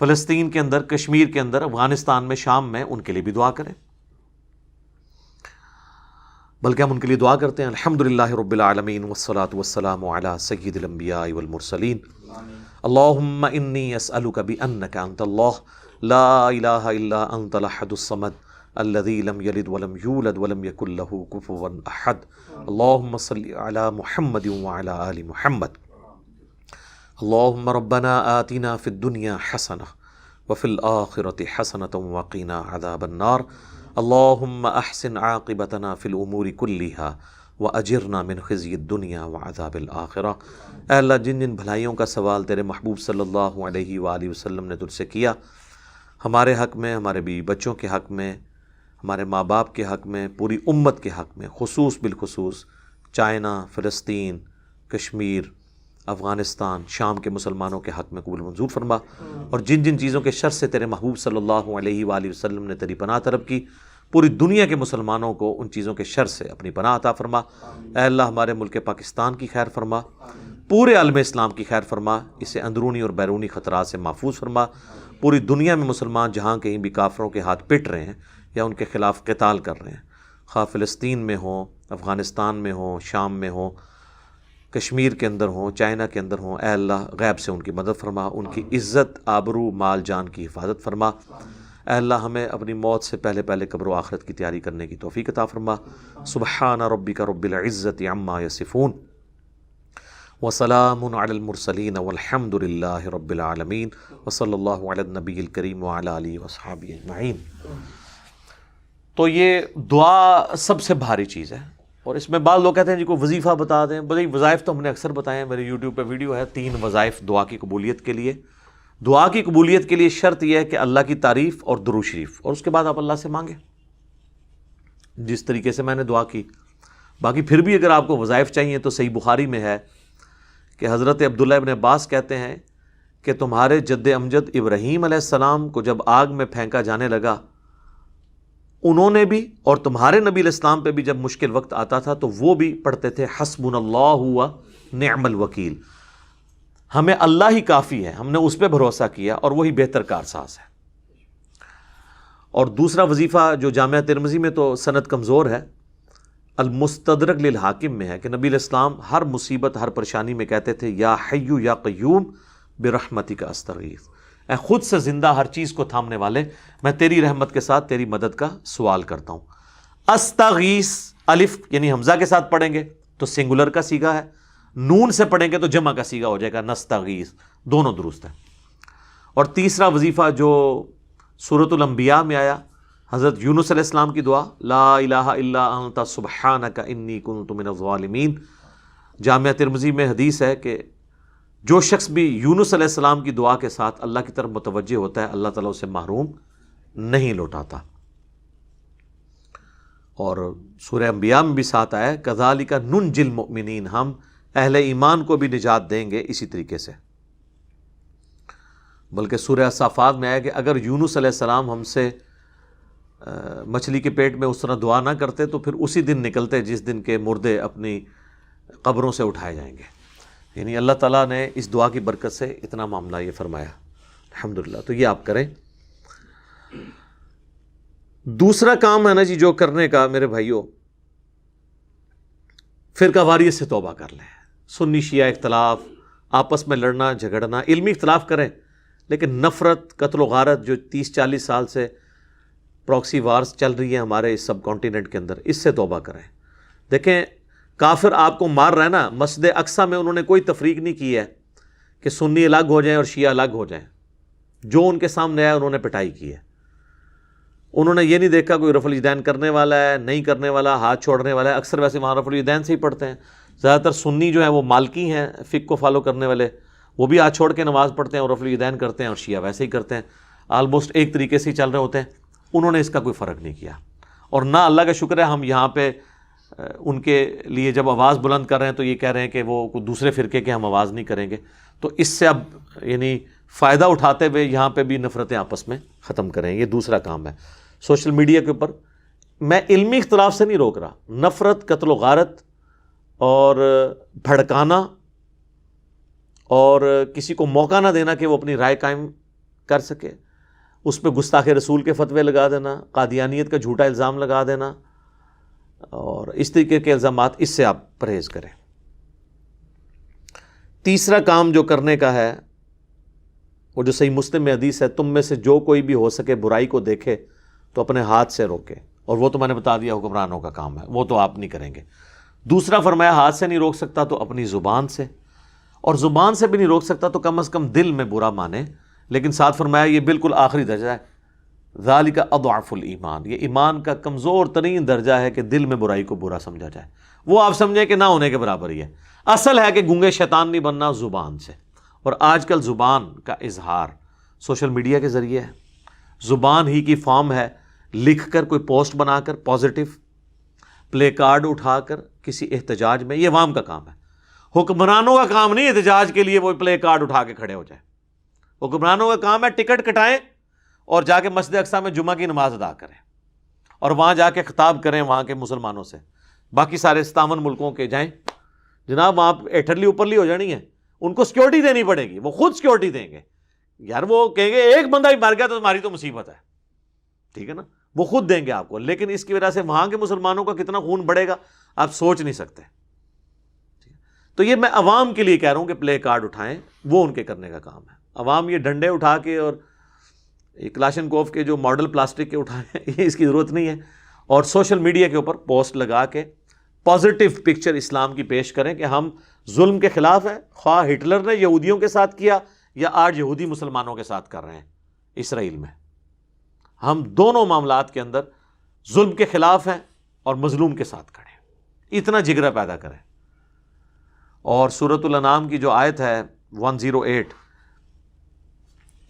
فلسطین کے اندر، کشمیر کے اندر، افغانستان میں، شام میں، ان کے لیے بھی دعا کریں۔ بلکہ ہم ان کے لیے دعا کرتے ہیں۔ الحمدللہ رب العالمین والصلاة والسلام علی سید الانبیاء والمرسلین، اللہم انی اسألک بانک انت اللہ لا الہ الا انت الاحد الصمد الذی لم یلد ولم یولد ولم یکن لہ کفوا احد، اللہم صلی علی محمد وعلی آل محمد، اللہم ربنا آتنا فی الدنیا حسنہ وفی الآخرۃ حسنۃ وقنا عذاب النار، اللہم احسن عاقبتنا فی الامور کلہا واجرنا من خزی الدنیا وعذاب الآخرہ۔ اے اللہ جن جن بھلائیوں کا سوال تیرے محبوب صلی اللہ علیہ وآلہ وسلم نے تجھ سے کیا، ہمارے حق میں، ہمارے بیوی بچوں کے حق میں، ہمارے ماں باپ کے حق میں، پوری امت کے حق میں، خصوص بالخصوص چائنا، فلسطین، کشمیر، افغانستان، شام کے مسلمانوں کے حق میں قبول منظور فرما، اور جن جن چیزوں کے شر سے تیرے محبوب صلی اللہ علیہ وآلہ وسلم نے تیری پناہ طلب کی، پوری دنیا کے مسلمانوں کو ان چیزوں کے شر سے اپنی پناہ عطا فرما۔ اے اللہ ہمارے ملک پاکستان کی خیر فرما، پورے عالم اسلام کی خیر فرما، اسے اندرونی اور بیرونی خطرات سے محفوظ فرما۔ پوری دنیا میں مسلمان جہاں کہیں بھی کافروں کے ہاتھ پٹ رہے ہیں، یا ان کے خلاف قتال کر رہے ہیں، خواہ فلسطین میں ہوں، افغانستان میں ہوں، شام میں ہوں، کشمیر کے اندر ہوں، چائنا کے اندر ہوں، اے اللہ غیب سے ان کی مدد فرما، ان کی عزت، آبرو، مال، جان کی حفاظت فرما۔ اے اللہ ہمیں اپنی موت سے پہلے پہلے قبر و آخرت کی تیاری کرنے کی توفیق عطا فرما۔ سبحان ربک رب العزت عما یصفون وسلام علی المرسلین والحمد للہ رب العالمین وصلی اللہ علی النبی الکریم وعلی آلہ وصحبہ اجمعین۔ تو یہ دعا سب سے بھاری چیز ہے، اور اس میں بعض لوگ کہتے ہیں جی کو وظیفہ بتا دیں۔ بھائی وظائف تو ہم نے اکثر بتائے ہیں، میرے یوٹیوب پہ ویڈیو ہے 3 وظائف دعا کی قبولیت کے لیے۔ دعا کی قبولیت کے لیے شرط یہ ہے کہ اللہ کی تعریف اور درود شریف، اور اس کے بعد آپ اللہ سے مانگیں جس طریقے سے میں نے دعا کی۔ باقی پھر بھی اگر آپ کو وظائف چاہیے تو صحیح بخاری میں ہے کہ حضرت عبداللہ ابن عباس کہتے ہیں کہ تمہارے جد امجد ابراہیم علیہ السلام کو جب آگ میں پھینکا جانے لگا، انہوں نے بھی، اور تمہارے نبی علیہ السلام پہ بھی جب مشکل وقت آتا تھا تو وہ بھی پڑھتے تھے حسبنا اللہ و نعم الوکیل، ہمیں اللہ ہی کافی ہے، ہم نے اس پہ بھروسہ کیا اور وہی بہتر کارساز ہے۔ اور دوسرا وظیفہ جو جامعہ ترمذی میں تو سند کمزور ہے، المستدرک للحاکم میں ہے کہ نبی علیہ السلام ہر مصیبت، ہر پریشانی میں کہتے تھے یا حیو یا قیوم برحمتک استغیث، اے خود سے زندہ ہر چیز کو تھامنے والے، میں تیری رحمت کے ساتھ تیری مدد کا سوال کرتا ہوں۔ استغیث الف یعنی حمزہ کے ساتھ پڑھیں گے تو سنگولر کا صیغہ ہے، نون سے پڑھیں گے تو جمع کا صیغہ ہو جائے گا نستغیث، دونوں درست ہیں۔ اور تیسرا وظیفہ جو سورۃ الانبیاء میں آیا، حضرت یونس علیہ السلام کی دعا، لا الہ الا انت سبحانک انی کنت من الظالمین۔ جامعہ ترمذی میں حدیث ہے کہ جو شخص بھی یونس علیہ السلام کی دعا کے ساتھ اللہ کی طرف متوجہ ہوتا ہے، اللہ تعالیٰ اسے محروم نہیں لوٹاتا۔ اور سورہ انبیاء میں بھی ساتھ آیا کذالک ننجی المؤمنین، ہم اہل ایمان کو بھی نجات دیں گے اسی طریقے سے۔ بلکہ سورہ صافات میں آیا کہ اگر یونس علیہ السلام ہم سے مچھلی کے پیٹ میں اس طرح دعا نہ کرتے تو پھر اسی دن نکلتے جس دن کے مردے اپنی قبروں سے اٹھائے جائیں گے۔ یعنی اللہ تعالیٰ نے اس دعا کی برکت سے اتنا معاملہ یہ فرمایا، الحمدللہ۔ تو یہ آپ کریں۔ دوسرا کام ہے نا جی جو کرنے کا میرے بھائیوں، فرقہ واریت سے توبہ کر لیں۔ سنی شیعہ اختلاف، آپس میں لڑنا جھگڑنا، علمی اختلاف کریں، لیکن نفرت، قتل و غارت جو 30-40 سال سے پراکسی وارز چل رہی ہیں ہمارے اس سب کانٹیننٹ کے اندر، اس سے توبہ کریں۔ دیکھیں کافر آپ کو مار رہا ہے نا، مسجد اقصیٰ میں انہوں نے کوئی تفریق نہیں کی ہے کہ سنی الگ ہو جائیں اور شیعہ الگ ہو جائیں، جو ان کے سامنے آیا انہوں نے پٹائی کی ہے۔ انہوں نے یہ نہیں دیکھا کوئی رفع الیدین کرنے والا ہے نہیں کرنے والا، ہاتھ چھوڑنے والا ہے، اکثر ویسے وہاں رفع الیدین سے ہی پڑھتے ہیں۔ زیادہ تر سنی جو ہیں وہ مالکی ہیں، فقہ کو فالو کرنے والے، وہ بھی ہاتھ چھوڑ کے نماز پڑھتے ہیں اور رفع الیدین کرتے ہیں، اور شیعہ ویسے ہی کرتے ہیں، آلموسٹ ایک طریقے سے ہی چل رہے ہوتے ہیں۔ انہوں نے اس کا کوئی فرق نہیں کیا، اور نہ اللہ کا شکر ہے ہم یہاں پہ ان کے لیے جب آواز بلند کر رہے ہیں تو یہ کہہ رہے ہیں کہ وہ کوئی دوسرے فرقے کے ہم آواز نہیں کریں گے۔ تو اس سے اب یعنی فائدہ اٹھاتے ہوئے یہاں پہ بھی نفرتیں آپس میں ختم کریں، یہ دوسرا کام ہے۔ سوشل میڈیا کے اوپر میں علمی اختلاف سے نہیں روک رہا، نفرت، قتل و غارت اور بھڑکانا اور کسی کو موقع نہ دینا کہ وہ اپنی رائے قائم کر سکے، اس پہ گستاخ رسول کے فتوے لگا دینا، قادیانیت کا جھوٹا الزام لگا دینا، اور اس طریقے کے الزامات، اس سے آپ پرہیز کریں۔ تیسرا کام جو کرنے کا ہے وہ جو صحیح مسلم میں حدیث ہے، تم میں سے جو کوئی بھی ہو سکے برائی کو دیکھے تو اپنے ہاتھ سے روکے، اور وہ تو میں نے بتا دیا حکمرانوں کا کام ہے، وہ تو آپ نہیں کریں گے۔ دوسرا فرمایا ہاتھ سے نہیں روک سکتا تو اپنی زبان سے، اور زبان سے بھی نہیں روک سکتا تو کم از کم دل میں برا مانے، لیکن ساتھ فرمایا یہ بالکل آخری درجہ ہے، ذالک اضعف الایمان، یہ ایمان کا کمزور ترین درجہ ہے کہ دل میں برائی کو برا سمجھا جائے، وہ آپ سمجھیں کہ نہ ہونے کے برابر ہی ہے۔ اصل ہے کہ گونگے شیطان نہیں بننا زبان سے، اور آج کل زبان کا اظہار سوشل میڈیا کے ذریعے ہے، زبان ہی کی فارم ہے، لکھ کر کوئی پوسٹ بنا کر پازیٹیو، پلے کارڈ اٹھا کر کسی احتجاج میں، یہ عوام کا کام ہے۔ حکمرانوں کا کام نہیں احتجاج کے لیے وہ پلے کارڈ اٹھا کے کھڑے ہو جائیں، حکمرانوں کا کام ہے ٹکٹ کٹائیں اور جا کے مسجد اقصیٰ میں جمعہ کی نماز ادا کریں اور وہاں جا کے خطاب کریں وہاں کے مسلمانوں سے۔ باقی سارے 57 ملکوں کے جائیں جناب، وہاں ایٹھرلی اوپرلی ہو جانی ہے، ان کو سیکورٹی دینی پڑے گی، وہ خود سیکورٹی دیں گے۔ یار وہ کہیں گے ایک بندہ بھی مر گیا تو تمہاری تو مصیبت ہے، ٹھیک ہے نا، وہ خود دیں گے آپ کو، لیکن اس کی وجہ سے وہاں کے مسلمانوں کا کتنا خون بڑھے گا آپ سوچ نہیں سکتے۔ تو یہ میں عوام کے لیے کہہ رہا ہوں کہ پلے کارڈ اٹھائیں، وہ ان کے کرنے کا کام ہے۔ عوام یہ ڈنڈے اٹھا کے اور کلاشنکوف کے جو ماڈل پلاسٹک کے اٹھائیں، یہ اس کی ضرورت نہیں ہے، اور سوشل میڈیا کے اوپر پوسٹ لگا کے پازیٹیو پکچر اسلام کی پیش کریں کہ ہم ظلم کے خلاف ہیں، خواہ ہٹلر نے یہودیوں کے ساتھ کیا یا آج یہودی مسلمانوں کے ساتھ کر رہے ہیں اسرائیل میں، ہم دونوں معاملات کے اندر ظلم کے خلاف ہیں اور مظلوم کے ساتھ کھڑے ہیں۔ اتنا جگرہ پیدا کریں۔ اور سورۃ الانعام کی جو آیت ہے 108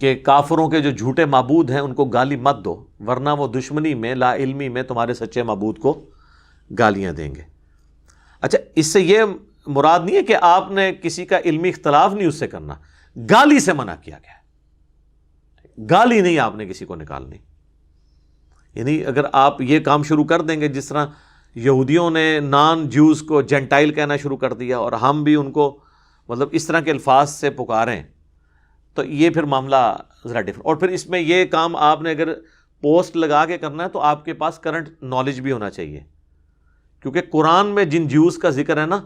کہ کافروں کے جو جھوٹے معبود ہیں ان کو گالی مت دو ورنہ وہ دشمنی میں لا علمی میں تمہارے سچے معبود کو گالیاں دیں گے۔ اچھا، اس سے یہ مراد نہیں ہے کہ آپ نے کسی کا علمی اختلاف نہیں اس سے کرنا، گالی سے منع کیا گیا ہے، گالی نہیں آپ نے کسی کو نکالنی۔ یعنی اگر آپ یہ کام شروع کر دیں گے، جس طرح یہودیوں نے نان جوز کو جینٹائل کہنا شروع کر دیا اور ہم بھی ان کو مطلب اس طرح کے الفاظ سے پکاریں، تو یہ پھر معاملہ ذرا ڈفرنٹ۔ اور پھر اس میں یہ کام آپ نے اگر پوسٹ لگا کے کرنا ہے تو آپ کے پاس کرنٹ نالج بھی ہونا چاہیے، کیونکہ قرآن میں جن جیوز کا ذکر ہے نا،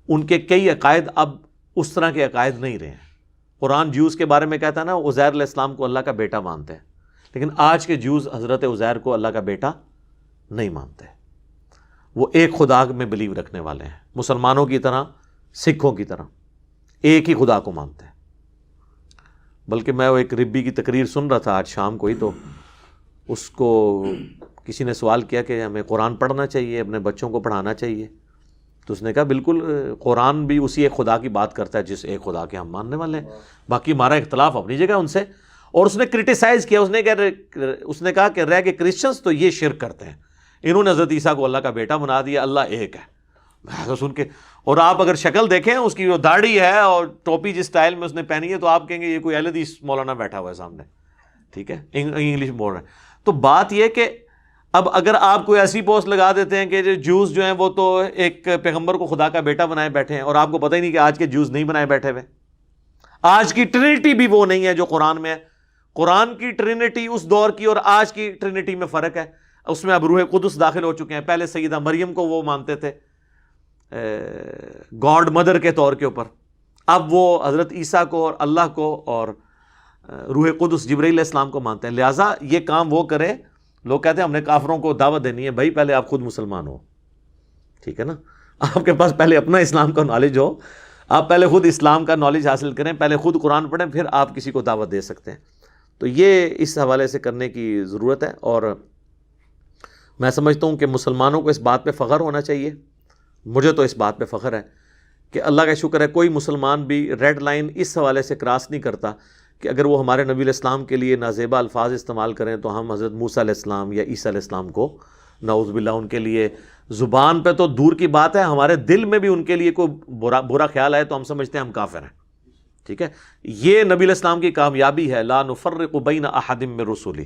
ان کے کئی عقائد اب اس طرح کے عقائد نہیں رہے ہیں۔ قرآن جیوز کے بارے میں کہتا ہے نا عزیر علیہ السلام کو اللہ کا بیٹا مانتے ہیں، لیکن آج کے جیوز حضرت عزیر کو اللہ کا بیٹا نہیں مانتے، وہ ایک خدا میں بلیو رکھنے والے ہیں، مسلمانوں کی طرح، سکھوں کی طرح ایک ہی خدا کو مانتے ہیں۔ بلکہ میں وہ ایک ربی کی تقریر سن رہا تھا آج شام کو ہی، تو اس کو کسی نے سوال کیا کہ ہمیں قرآن پڑھنا چاہیے، اپنے بچوں کو پڑھانا چاہیے، تو اس نے کہا بالکل، قرآن بھی اسی ایک خدا کی بات کرتا ہے جس ایک خدا کے ہم ماننے والے ہیں، باقی ہمارا اختلاف اپنی جگہ ان سے۔ اور اس نے کرٹیسائز کیا، اس نے کہا کہ رہ کے کرسچنز تو یہ شرک کرتے ہیں، انہوں نے حضرت عیسیٰ کو اللہ کا بیٹا بنا دیا، اللہ ایک ہے۔ میں تو سن کے، اور آپ اگر شکل دیکھیں اس کی جو داڑھی ہے اور ٹوپی جس سٹائل میں اس نے پہنی ہے تو آپ کہیں گے یہ کوئی اہل حدیث مولانا بیٹھا ہوا ہے سامنے، ٹھیک ہے، انگلش بول رہے ہیں۔ تو بات یہ کہ اب اگر آپ کوئی ایسی پوسٹ لگا دیتے ہیں کہ جو جوز جو ہیں وہ تو ایک پیغمبر کو خدا کا بیٹا بنائے بیٹھے ہیں، اور آپ کو پتہ ہی نہیں کہ آج کے جوز نہیں بنائے بیٹھے ہوئے، آج کی ٹرینٹی بھی وہ نہیں ہے جو قرآن میں ہے۔ قرآن کی ٹرینٹی اس دور کی اور آج کی ٹرینٹی میں فرق ہے، اس میں اب روح قدس داخل ہو چکے ہیں۔ پہلے سیدہ مریم کو وہ مانتے تھے گاڈ مدر کے طور کے اوپر، اب وہ حضرت عیسیٰ کو اور اللہ کو اور روح قدس جبرائیل علیہ السلام کو مانتے ہیں۔ لہٰذا یہ کام وہ کرے، لوگ کہتے ہیں ہم نے کافروں کو دعوت دینی ہے، بھائی پہلے آپ خود مسلمان ہو، ٹھیک ہے نا، آپ کے پاس پہلے اپنا اسلام کا نالج ہو، آپ پہلے خود اسلام کا نالج حاصل کریں، پہلے خود قرآن پڑھیں، پھر آپ کسی کو دعوت دے سکتے ہیں۔ تو یہ اس حوالے سے کرنے کی ضرورت ہے، اور میں سمجھتا ہوں کہ مسلمانوں کو اس بات پہ فخر ہونا چاہیے، مجھے تو اس بات پہ فخر ہے کہ اللہ کا شکر ہے کوئی مسلمان بھی ریڈ لائن اس حوالے سے کراس نہیں کرتا کہ اگر وہ ہمارے نبی علیہ السلام کے لیے نازیبا الفاظ استعمال کریں تو ہم حضرت موسیٰ علیہ السلام یا عیسیٰ علیہ السلام کو نعوذ باللہ ان کے لیے، زبان پہ تو دور کی بات ہے، ہمارے دل میں بھی ان کے لیے کوئی برا خیال آئے تو ہم سمجھتے ہیں ہم کافر ہیں، ٹھیک ہے۔ یہ نبی علیہ السلام کی کامیابی ہے، لا نفرق بین احد من رسلی،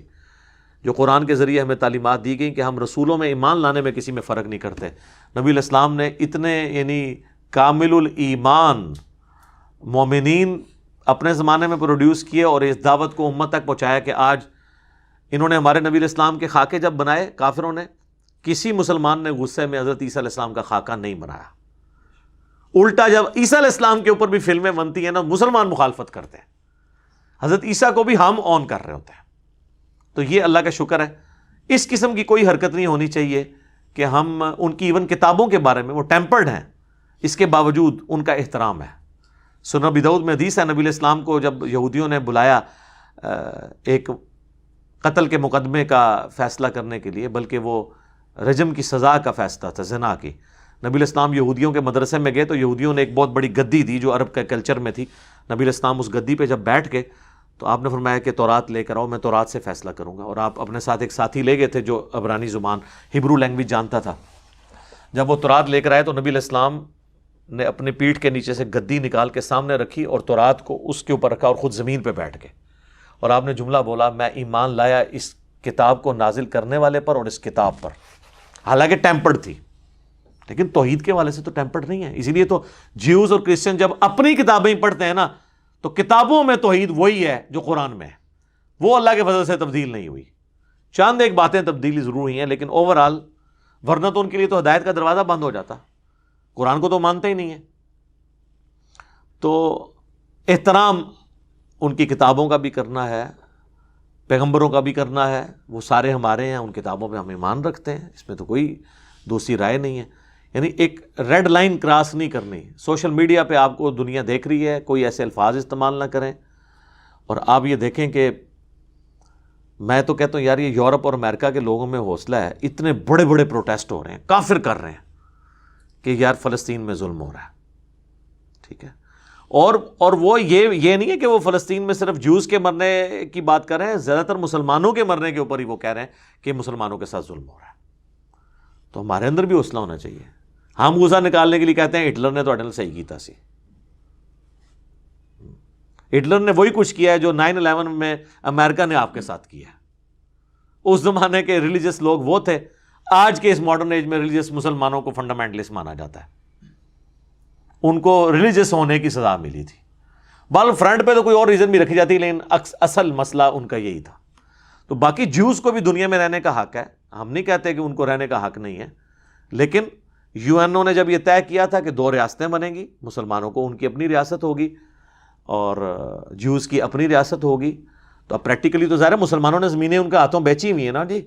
جو قرآن کے ذریعے ہمیں تعلیمات دی گئی کہ ہم رسولوں میں ایمان لانے میں کسی میں فرق نہیں کرتے۔ نبی علیہ السلام نے اتنے یعنی کامل الایمان مومنین اپنے زمانے میں پروڈیوس کیے اور اس دعوت کو امت تک پہنچایا کہ آج انہوں نے ہمارے نبی علیہ السلام کے خاکے جب بنائے کافروں نے، کسی مسلمان نے غصے میں حضرت عیسیٰ علیہ السلام کا خاکہ نہیں بنایا۔ الٹا جب عیسیٰ علیہ السلام کے اوپر بھی فلمیں بنتی ہیں نا، مسلمان مخالفت کرتے ہیں، حضرت عیسیٰ کو بھی ہم آن کر رہے ہوتے ہیں۔ تو یہ اللہ کا شکر ہے، اس قسم کی کوئی حرکت نہیں ہونی چاہیے کہ ہم ان کی ایون کتابوں کے بارے میں وہ ٹیمپرڈ ہیں، اس کے باوجود ان کا احترام ہے۔ سنن ابی داؤد میں حدیث ہے، نبی علیہ السلام کو جب یہودیوں نے بلایا ایک قتل کے مقدمے کا فیصلہ کرنے کے لیے، بلکہ وہ رجم کی سزا کا فیصلہ تھا، زنا کی، نبی علیہ السلام یہودیوں کے مدرسے میں گئے تو یہودیوں نے ایک بہت بڑی گدی دی جو عرب کے کلچر میں تھی۔ نبی علیہ السلام اس گدی پہ جب بیٹھ گئے تو آپ نے فرمایا کہ تورات لے کر آؤ، میں تورات سے فیصلہ کروں گا۔ اور آپ اپنے ساتھ ایک ساتھی لے گئے تھے جو عبرانی زبان ہبرو لینگویج جانتا تھا۔ جب وہ تورات لے کر آئے تو نبی علیہ السلام نے اپنی پیٹھ کے نیچے سے گدی نکال کے سامنے رکھی اور تورات کو اس کے اوپر رکھا اور خود زمین پہ بیٹھ گئے، اور آپ نے جملہ بولا، میں ایمان لایا اس کتاب کو نازل کرنے والے پر اور اس کتاب پر۔ حالانکہ ٹیمپرڈ تھی، لیکن توحید کے والے سے تو ٹیمپرڈ نہیں ہے۔ اسی لیے تو جیوز اور کرسچن جب اپنی کتابیں پڑھتے ہیں نا تو کتابوں میں توحید وہی ہے جو قرآن میں ہے، وہ اللہ کے فضل سے تبدیل نہیں ہوئی۔ چاند ایک باتیں تبدیلی ضرور ہوئی ہیں، لیکن اوورآل ورنہ تو ان کے لیے تو ہدایت کا دروازہ بند ہو جاتا، قرآن کو تو مانتے ہی نہیں ہیں۔ تو احترام ان کی کتابوں کا بھی کرنا ہے، پیغمبروں کا بھی کرنا ہے، وہ سارے ہمارے ہیں، ان کتابوں پہ ہم ایمان رکھتے ہیں، اس میں تو کوئی دوسری رائے نہیں ہے۔ یعنی ایک ریڈ لائن کراس نہیں کرنی۔ سوشل میڈیا پہ آپ کو دنیا دیکھ رہی ہے، کوئی ایسے الفاظ استعمال نہ کریں۔ اور آپ یہ دیکھیں کہ میں تو کہتا ہوں یار، یہ یورپ اور امریکہ کے لوگوں میں حوصلہ ہے، اتنے بڑے بڑے پروٹیسٹ ہو رہے ہیں، کافر کر رہے ہیں کہ یار فلسطین میں ظلم ہو رہا ہے، ٹھیک ہے۔ اور وہ یہ نہیں ہے کہ وہ فلسطین میں صرف جوز کے مرنے کی بات کر رہے ہیں، زیادہ تر مسلمانوں کے مرنے کے اوپر ہی وہ کہہ رہے ہیں کہ مسلمانوں کے ساتھ ظلم ہو رہا ہے۔ تو ہمارے اندر بھی حوصلہ ہونا چاہیے۔ ہم غصہ نکالنے کے لیے کہتے ہیں ہٹلر نے تو اڈل صحیح کیتا سی، ہٹلر نے وہی کچھ کیا ہے جو 9/11 میں امریکہ نے آپ کے ساتھ کیا ہے۔ اس زمانے کے ریلیجس لوگ وہ تھے، آج کے اس ماڈرن ایج میں ریلیجس مسلمانوں کو فنڈامنٹلسٹ مانا جاتا ہے، ان کو ریلیجس ہونے کی سزا ملی تھی۔ بال فرنٹ پہ تو کوئی اور ریزن بھی رکھی جاتی، لیکن اصل مسئلہ ان کا یہی تھا۔ تو باقی جوز کو بھی دنیا میں رہنے کا حق ہے، ہم نہیں کہتے کہ ان کو رہنے کا حق نہیں ہے، لیکن یو این او نے جب یہ طے کیا تھا کہ 2 ریاستیں بنیں گی، مسلمانوں کو ان کی اپنی ریاست ہوگی اور جوز کی اپنی ریاست ہوگی، تو اب پریکٹیکلی تو ظاہر ہے مسلمانوں نے زمینیں ان کے ہاتھوں بیچی ہوئی ہیں نا جی۔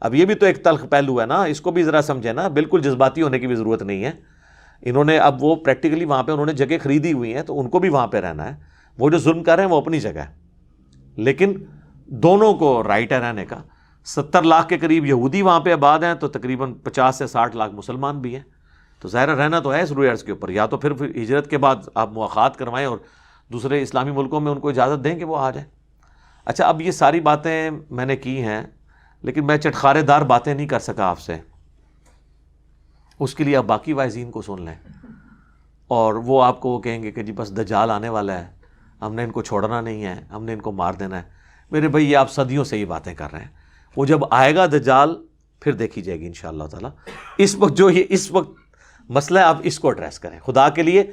اب یہ بھی تو ایک تلخ پہلو ہے نا، اس کو بھی ذرا سمجھے نا، بالکل جذباتی ہونے کی بھی ضرورت نہیں ہے۔ انہوں نے اب وہ پریکٹیکلی وہاں پہ انہوں نے جگہ خریدی ہوئی ہیں، تو ان کو بھی وہاں پہ رہنا ہے۔ وہ جو ظلم کر رہے ہیں وہ اپنی جگہ ہے، لیکن دونوں کو رائٹ ہے رہنے کا۔ 70 لاکھ کے قریب یہودی وہاں پہ آباد ہیں، تو تقریباً 50 سے 60 لاکھ مسلمان بھی ہیں، تو ظاہر رہنا تو ہے اس روئے ارض کے اوپر۔ یا تو پھر ہجرت کے بعد آپ مواخات کروائیں اور دوسرے اسلامی ملکوں میں ان کو اجازت دیں کہ وہ آ جائیں۔ اچھا، اب یہ ساری باتیں میں نے کی ہیں، لیکن میں چٹخارے دار باتیں نہیں کر سکا آپ سے، اس کے لیے آپ باقی واعظین کو سن لیں، اور وہ آپ کو وہ کہیں گے کہ جی بس دجال آنے والا ہے، ہم نے ان کو چھوڑنا نہیں ہے، ہم نے ان کو مار دینا ہے۔ میرے بھائی، یہ آپ صدیوں سے یہ باتیں کر رہے ہیں، وہ جب آئے گا دجال پھر دیکھی جائے گی انشاءاللہ تعالیٰ۔ اس وقت جو یہ اس وقت مسئلہ ہے، آپ اس کو ایڈریس کریں خدا کے لیے۔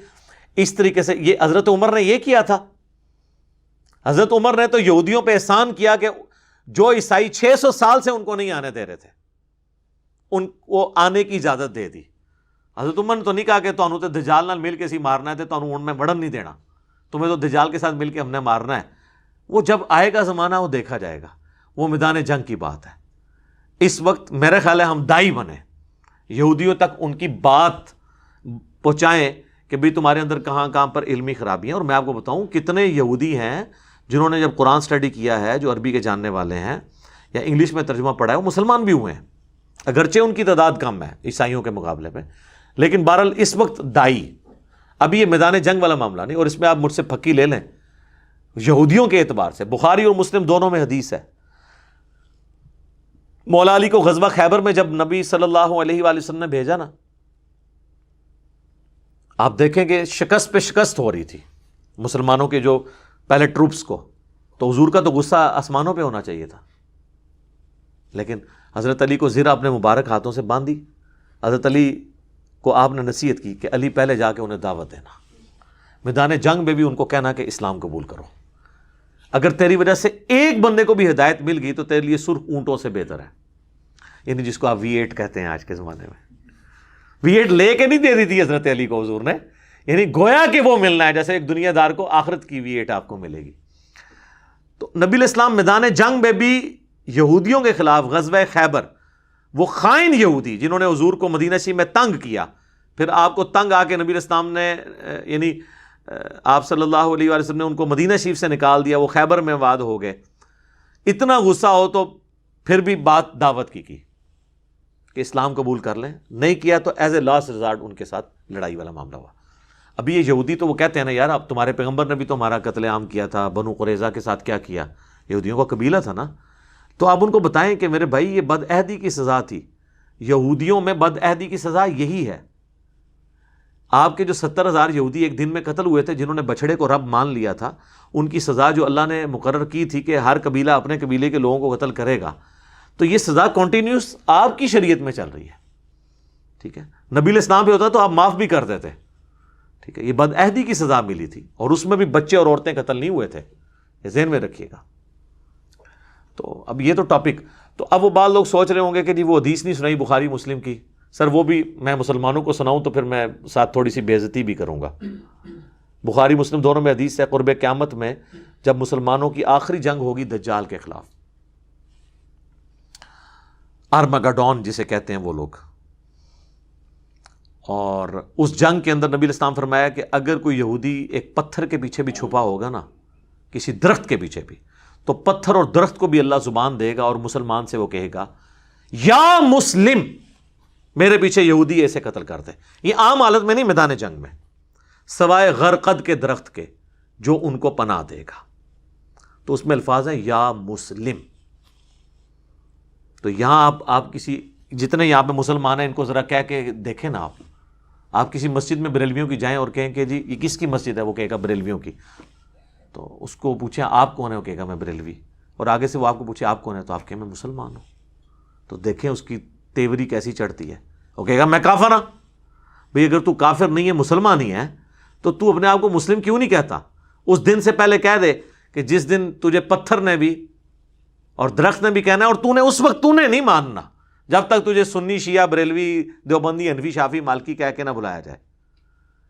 اس طریقے سے یہ حضرت عمر نے یہ کیا تھا، حضرت عمر نے تو یہودیوں پہ احسان کیا کہ جو عیسائی 600 سال سے ان کو نہیں آنے دے رہے تھے، ان کو آنے کی اجازت دے دی۔ حضرت عمر نے تو نہیں کہا کہ تانوں تے دجال نال مل کے سی مارنا ہے، تے تانوں ان میں وڑن نہیں دینا، تمہیں تو دجال کے ساتھ مل کے ہم نے مارنا ہے۔ وہ جب آئے گا زمانہ وہ دیکھا جائے گا، وہ میدان جنگ کی بات ہے۔ اس وقت میرے خیال ہے ہم دائی بنیں، یہودیوں تک ان کی بات پہنچائیں کہ بھئی تمہارے اندر کہاں کہاں پر علمی خرابی ہیں۔ اور میں آپ کو بتاؤں کتنے یہودی ہیں جنہوں نے جب قرآن سٹڈی کیا ہے، جو عربی کے جاننے والے ہیں یا انگلش میں ترجمہ پڑھا ہے، وہ مسلمان بھی ہوئے ہیں، اگرچہ ان کی تعداد کم ہے عیسائیوں کے مقابلے میں، لیکن بہرحال اس وقت دائی۔ ابھی یہ میدان جنگ والا معاملہ نہیں، اور اس میں آپ مجھ سے پھکی لے لیں، یہودیوں کے اعتبار سے بخاری اور مسلم دونوں میں حدیث ہے، مولا علی کو غزوہ خیبر میں جب نبی صلی اللہ علیہ وآلہ وسلم نے بھیجا نا، آپ دیکھیں کہ شکست پہ شکست ہو رہی تھی مسلمانوں کے جو پہلے ٹروپس کو، تو حضور کا تو غصہ آسمانوں پہ ہونا چاہیے تھا، لیکن حضرت علی کو زرہ اپنے مبارک ہاتھوں سے باندھی۔ حضرت علی کو آپ نے نصیحت کی کہ علی پہلے جا کے انہیں دعوت دینا، میدان جنگ میں بھی ان کو کہنا کہ اسلام قبول کرو، اگر تیری وجہ سے ایک بندے کو بھی ہدایت مل گئی تو تیرے لیے سرخ اونٹوں سے بہتر ہے، یعنی جس کو آپ V8 کہتے ہیں آج کے زمانے میں۔ V8 لے کے نہیں دے دی تھی حضرت علی کو حضور نے، یعنی گویا کہ وہ ملنا ہے جیسے ایک دنیا دار کو آخرت کی V8 آپ کو ملے گی۔ تو نبی الاسلام میدان جنگ میں بھی یہودیوں کے خلاف غزوہ خیبر، وہ خائن یہودی جنہوں نے حضور کو مدینہ شریف میں تنگ کیا، پھر آپ کو تنگ آ کے نبی الاسلام نے یعنی آپ صلی اللہ علیہ وآلہ وسلم نے ان کو مدینہ شریف سے نکال دیا، وہ خیبر میں آباد ہو گئے۔ اتنا غصہ ہو تو پھر بھی بات دعوت کی کہ اسلام قبول کر لیں، نہیں کیا تو ایز اے لاسٹ ریزارٹ ان کے ساتھ لڑائی والا معاملہ ہوا۔ ابھی یہ یہودی تو وہ کہتے ہیں نا یار، اب تمہارے پیغمبر نے بھی تو ہمارا قتل عام کیا تھا، بنو قریظہ کے ساتھ کیا کیا، یہودیوں کا قبیلہ تھا نا، تو آپ ان کو بتائیں کہ میرے بھائی یہ بد عہدی کی سزا تھی، یہودیوں میں بد عہدی کی سزا یہی ہے۔ آپ کے جو 70,000 یہودی ایک دن میں قتل ہوئے تھے جنہوں نے بچڑے کو رب مان لیا تھا، ان کی سزا جو اللہ نے مقرر کی تھی کہ ہر قبیلہ اپنے قبیلے کے لوگوں کو قتل کرے گا، تو یہ سزا کنٹینیوس آپ کی شریعت میں چل رہی ہے، ٹھیک ہے۔ نبی الاسلام پہ ہوتا تو آپ معاف بھی کر دیتے، ٹھیک ہے۔ یہ بد عہدی کی سزا ملی تھی، اور اس میں بھی بچے اور عورتیں قتل نہیں ہوئے تھے، یہ ذہن میں رکھیے گا۔ تو اب یہ تو ٹاپک تو اب وہ بعض لوگ سوچ رہے ہوں گے کہ جی وہ حدیث نہیں سنائی بخاری مسلم کی، سر وہ بھی میں مسلمانوں کو سناؤں تو پھر میں ساتھ تھوڑی سی بے عزتی بھی کروں گا۔ بخاری مسلم دونوں میں حدیث ہے قرب قیامت میں جب مسلمانوں کی آخری جنگ ہوگی دجال کے خلاف، آرمگڈون جسے کہتے ہیں وہ لوگ، اور اس جنگ کے اندر نبی علیہ السلام فرمایا کہ اگر کوئی یہودی ایک پتھر کے پیچھے بھی چھپا ہوگا نا، کسی درخت کے پیچھے بھی، تو پتھر اور درخت کو بھی اللہ زبان دے گا اور مسلمان سے وہ کہے گا یا مسلم میرے پیچھے یہودی ایسے قتل کر دے۔ یہ عام حالت میں نہیں، میدان جنگ میں، سوائے غرقد کے درخت کے جو ان کو پناہ دے گا۔ تو اس میں الفاظ ہیں یا مسلم۔ تو یہاں آپ کسی جتنے یہاں پہ مسلمان ہیں ان کو ذرا کہہ کے دیکھیں نا، آپ کسی مسجد میں بریلویوں کی جائیں اور کہیں کہ جی یہ کس کی مسجد ہے، وہ کہے گا بریلویوں کی، تو اس کو پوچھیں آپ کون ہے، وہ کہے گا میں بریلوی، اور آگے سے وہ آپ کو پوچھے آپ کون ہے تو آپ کہیں میں مسلمان ہوں، تو دیکھیں اس کی تیوری کیسی چڑھتی ہے۔ وہ کہے گا میں کافر ہوں۔ بھئی اگر تو کافر نہیں ہے مسلمان ہی ہے تو تو اپنے آپ کو مسلم کیوں نہیں کہتا؟ اس دن سے پہلے کہہ دے کہ جس دن تجھے پتھر نے بھی اور درخت نے بھی کہنا ہے، اور تو نے اس وقت تو نے نہیں ماننا جب تک تجھے سنی شیعہ بریلوی دیوبندی حنفی شافعی مالکی کہہ کے نہ بلایا جائے،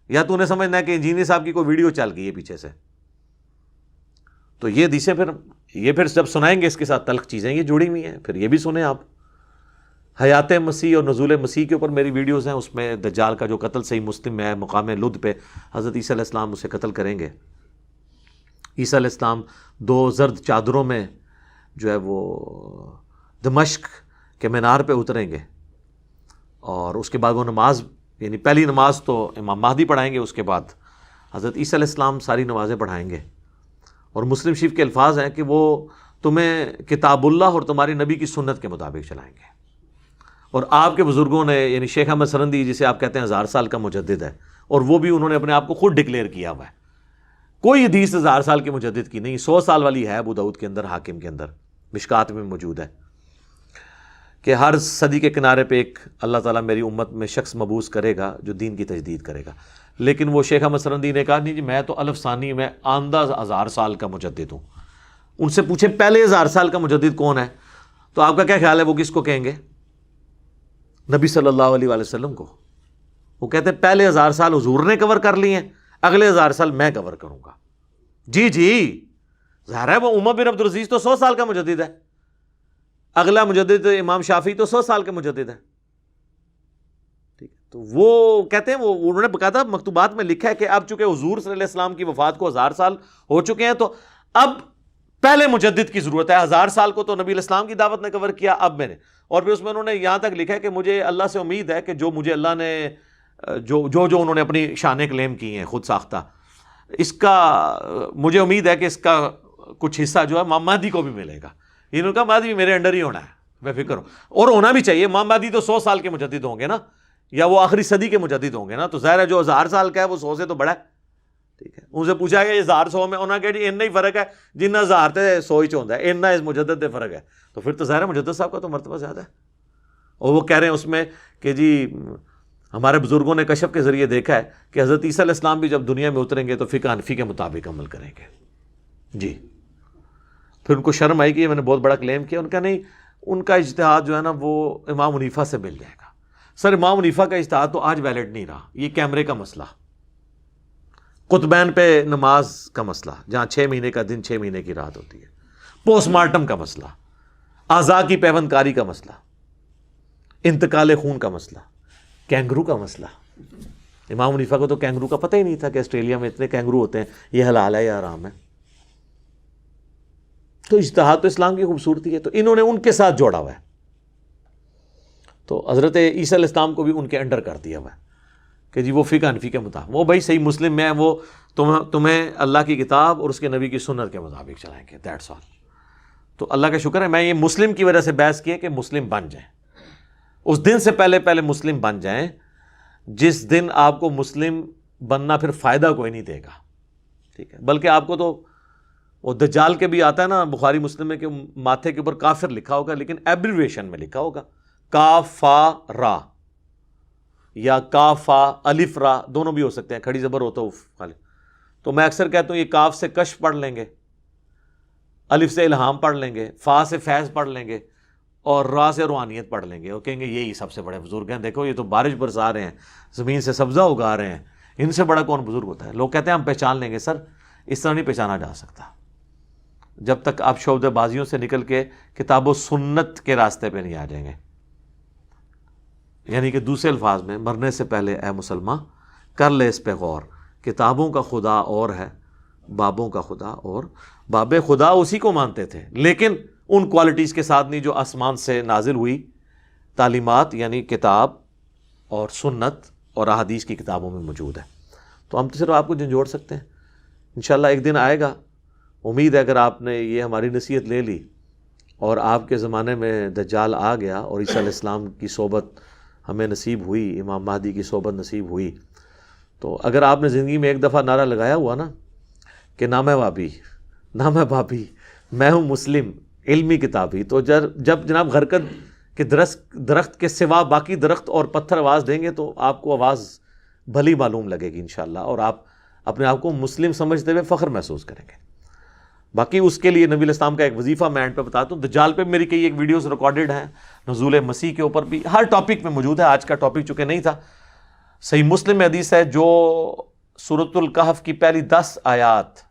یا تو نے سمجھنا ہے کہ انجینئر صاحب کی کوئی ویڈیو چل گئی ہے پیچھے سے۔ تو یہ حدیثیں پھر جب سنائیں گے اس کے ساتھ تلخ چیزیں یہ جڑی ہوئی ہیں، پھر یہ بھی سنیں آپ۔ حیات مسیح اور نزول مسیح کے اوپر میری ویڈیوز ہیں، اس میں دجال کا جو قتل صحیح مسلم میں ہے، مقام لد پہ حضرت عیسیٰ علیہ السلام اسے قتل کریں گے۔ عیسیٰ علیہ السلام 2 زرد چادروں میں جو ہے وہ دمشق کے مینار پہ اتریں گے، اور اس کے بعد وہ نماز، یعنی پہلی نماز تو امام مہدی پڑھائیں گے، اس کے بعد حضرت عیسیٰ علیہ السلام ساری نمازیں پڑھائیں گے۔ اور مسلم شریف کے الفاظ ہیں کہ وہ تمہیں کتاب اللہ اور تمہاری نبی کی سنت کے مطابق چلائیں گے۔ اور آپ کے بزرگوں نے، یعنی شیخ احمد سرندی جسے آپ کہتے ہیں 1000 سال کا مجدد ہے، اور وہ بھی انہوں نے اپنے آپ کو خود ڈکلیئر کیا ہوا ہے، کوئی حدیث 1000 سال کے مجدد کی نہیں، 100 سال والی ہے ابو داؤد کے اندر، حاکم کے اندر، مشکات میں موجود ہے کہ ہر صدی کے کنارے پہ ایک اللہ تعالیٰ میری امت میں شخص مبعوث کرے گا جو دین کی تجدید کرے گا۔ لیکن وہ شیخ احمد سرندی نے کہا نہیں جی میں تو الف ثانی میں آندہ 1000 سال کا مجدد ہوں۔ ان سے پوچھیں پہلے 1000 سال کا مجدد کون ہے، تو آپ کا کیا خیال ہے وہ کس کو کہیں گے؟ نبی صلی اللہ علیہ وآلہ وسلم کو۔ وہ کہتے ہیں پہلے 1000 سال حضور نے کور کر لیے ہیں، اگلے 1000 سال میں کور کروں گا۔ جی ظاہر ہے وہ عمر بن عبد العزیز تو 100 سال کا مجدد ہے، اگلا مجدد امام شافعی تو 100 سال کا مجدد ہے، ٹھیک ہے۔ تو وہ کہتے ہیں، وہ انہوں نے باقاعدہ مکتوبات میں لکھا ہے کہ اب چونکہ حضور صلی اللہ علیہ وسلم کی وفات کو 1000 سال ہو چکے ہیں، تو اب پہلے مجدد کی ضرورت ہے۔ 1000 سال کو تو نبی علیہ السلام کی دعوت نے کور کیا، اب میں نے، اور پھر اس میں انہوں نے یہاں تک لکھا ہے کہ مجھے اللہ سے امید ہے کہ جو مجھے اللہ نے جو انہوں نے اپنی شانیں کلیم کی ہیں خود ساختہ، اس کا مجھے امید ہے کہ اس کا کچھ حصہ جو ہے امام مہدی کو بھی ملے گا۔ انہوں نے کہا مہدی بھی میرے انڈر ہی ہونا ہے، بے فکر ہو، اور ہونا بھی چاہیے۔ امام مہدی تو 100 سال کے مجدد ہوں گے نا، یا وہ آخری صدی کے مجدد ہوں گے نا، تو ظاہر ہے جو 1000 سال کا ہے وہ 100 سے تو بڑا ہے، ٹھیک ہے۔ ان سے پوچھا گیا یہ 1000 100 میں، انہوں نے کہا جی اتنا ہی فرق ہے جننا 1000 تے 100 ہی چوندا ہے، اتنا اس مجدد دے فرق ہے، تو پھر تو ظاہر ہے مجدد صاحب کا تو مرتبہ زیادہ ہے۔ اور وہ کہہ رہے ہیں اس میں کہ جی ہمارے بزرگوں نے کشف کے ذریعے دیکھا ہے کہ حضرت عیسیٰ علیہ السلام بھی جب دنیا میں اتریں گے تو فقہ حنفی کے مطابق عمل کریں گے۔ جی پھر ان کو شرم آئی کہ یہ میں نے بہت بڑا کلیم کیا۔ ان کا نہیں، ان کا اجتہاد جو ہے نا وہ امام حنیفہ سے مل جائے گا۔ سر امام حنیفہ کا اجتہاد تو آج ویلڈ نہیں رہا، یہ کیمرے کا مسئلہ، قطبین پہ نماز کا مسئلہ جہاں 6 مہینے کا دن 6 مہینے کی رات ہوتی ہے، پوسٹ مارٹم کا مسئلہ، اعضاء کی پیوند کاری کا مسئلہ، انتقال خون کا مسئلہ، کینگرو کا مسئلہ۔ امام حنیفہ کو تو کینگرو کا پتہ ہی نہیں تھا کہ آسٹریلیا میں اتنے کینگرو ہوتے ہیں، یہ حلال ہے یا حرام ہے۔ تو اجتہاد تو اسلام کی خوبصورتی ہے، تو انہوں نے ان کے ساتھ جوڑا ہوا ہے، تو حضرت عیسیٰ علیہ السلام کو بھی ان کے انڈر کر دیا ہوا ہے کہ جی وہ فقہ حنفی کے مطابق، وہ بھائی صحیح مسلم میں وہ تمہیں اللہ کی کتاب اور اس کے نبی کی سنت کے مطابق چلائیں گے، دیٹس آل۔ تو اللہ کا شکر ہے میں یہ مسلم کی وجہ سے بحث کی ہے کہ مسلم بن جائیں، اس دن سے پہلے مسلم بن جائیں جس دن آپ کو مسلم بننا پھر فائدہ کوئی نہیں دے گا، ٹھیک ہے۔ بلکہ آپ کو تو وہ دجال کے بھی آتا ہے نا بخاری مسلم میں کہ ماتھے کے اوپر کافر لکھا ہوگا، لیکن ایبریویشن میں لکھا ہوگا، کاف فا را، یا کاف فا الف را، دونوں بھی ہو سکتے ہیں، کھڑی زبر ہوتا ہے۔ تو میں اکثر کہتا ہوں یہ کاف سے کشف پڑھ لیں گے، الف سے الہام پڑھ لیں گے، فا سے فیض پڑھ لیں گے، اور راز روحانیت پڑھ لیں گے اور کہیں گے یہی سب سے بڑے بزرگ ہیں، دیکھو یہ تو بارش برسا رہے ہیں، زمین سے سبزہ اگا رہے ہیں، ان سے بڑا کون بزرگ ہوتا ہے؟ لوگ کہتے ہیں ہم پہچان لیں گے. سر اس طرح نہیں پہچانا جا سکتا جب تک آپ شعبدہ بازیوں سے نکل کے کتاب و سنت کے راستے پہ نہیں آ جائیں گے. یعنی کہ دوسرے الفاظ میں، مرنے سے پہلے اے مسلمان کر لے اس پہ غور، کتابوں کا خدا اور ہے، بابوں کا خدا اور. باب خدا اسی کو مانتے تھے لیکن ان کوالٹیز کے ساتھ نہیں جو آسمان سے نازل ہوئی تعلیمات یعنی کتاب اور سنت اور احادیث کی کتابوں میں موجود ہے. تو ہم تو صرف آپ کو جھنجھوڑ سکتے ہیں. انشاءاللہ ایک دن آئے گا، امید ہے اگر آپ نے یہ ہماری نصیحت لے لی اور آپ کے زمانے میں دجال آ گیا اور عیسیٰ علیہ السلام کی صحبت ہمیں نصیب ہوئی، امام مہدی کی صحبت نصیب ہوئی، تو اگر آپ نے زندگی میں ایک دفعہ نعرہ لگایا ہوا نا کہ نہ میں وابی نہ میں بابی، میں ہوں مسلم علمی کتابی، تو جب جناب غرقد کے درخت کے سوا باقی درخت اور پتھر آواز دیں گے تو آپ کو آواز بھلی معلوم لگے گی انشاءاللہ، اور آپ اپنے آپ کو مسلم سمجھتے ہوئے فخر محسوس کریں گے. باقی اس کے لیے نبی علیہ السلام کا ایک وظیفہ میں اینڈ پہ بتاتا ہوں. دجال پہ میری کئی ایک ویڈیوز ریکارڈڈ ہیں، نزول مسیح کے اوپر بھی، ہر ٹاپک میں موجود ہے. آج کا ٹاپک چونکہ نہیں تھا، صحیح مسلم میں حدیث ہے جو سورۃ الکہف کی پہلی 10 آیات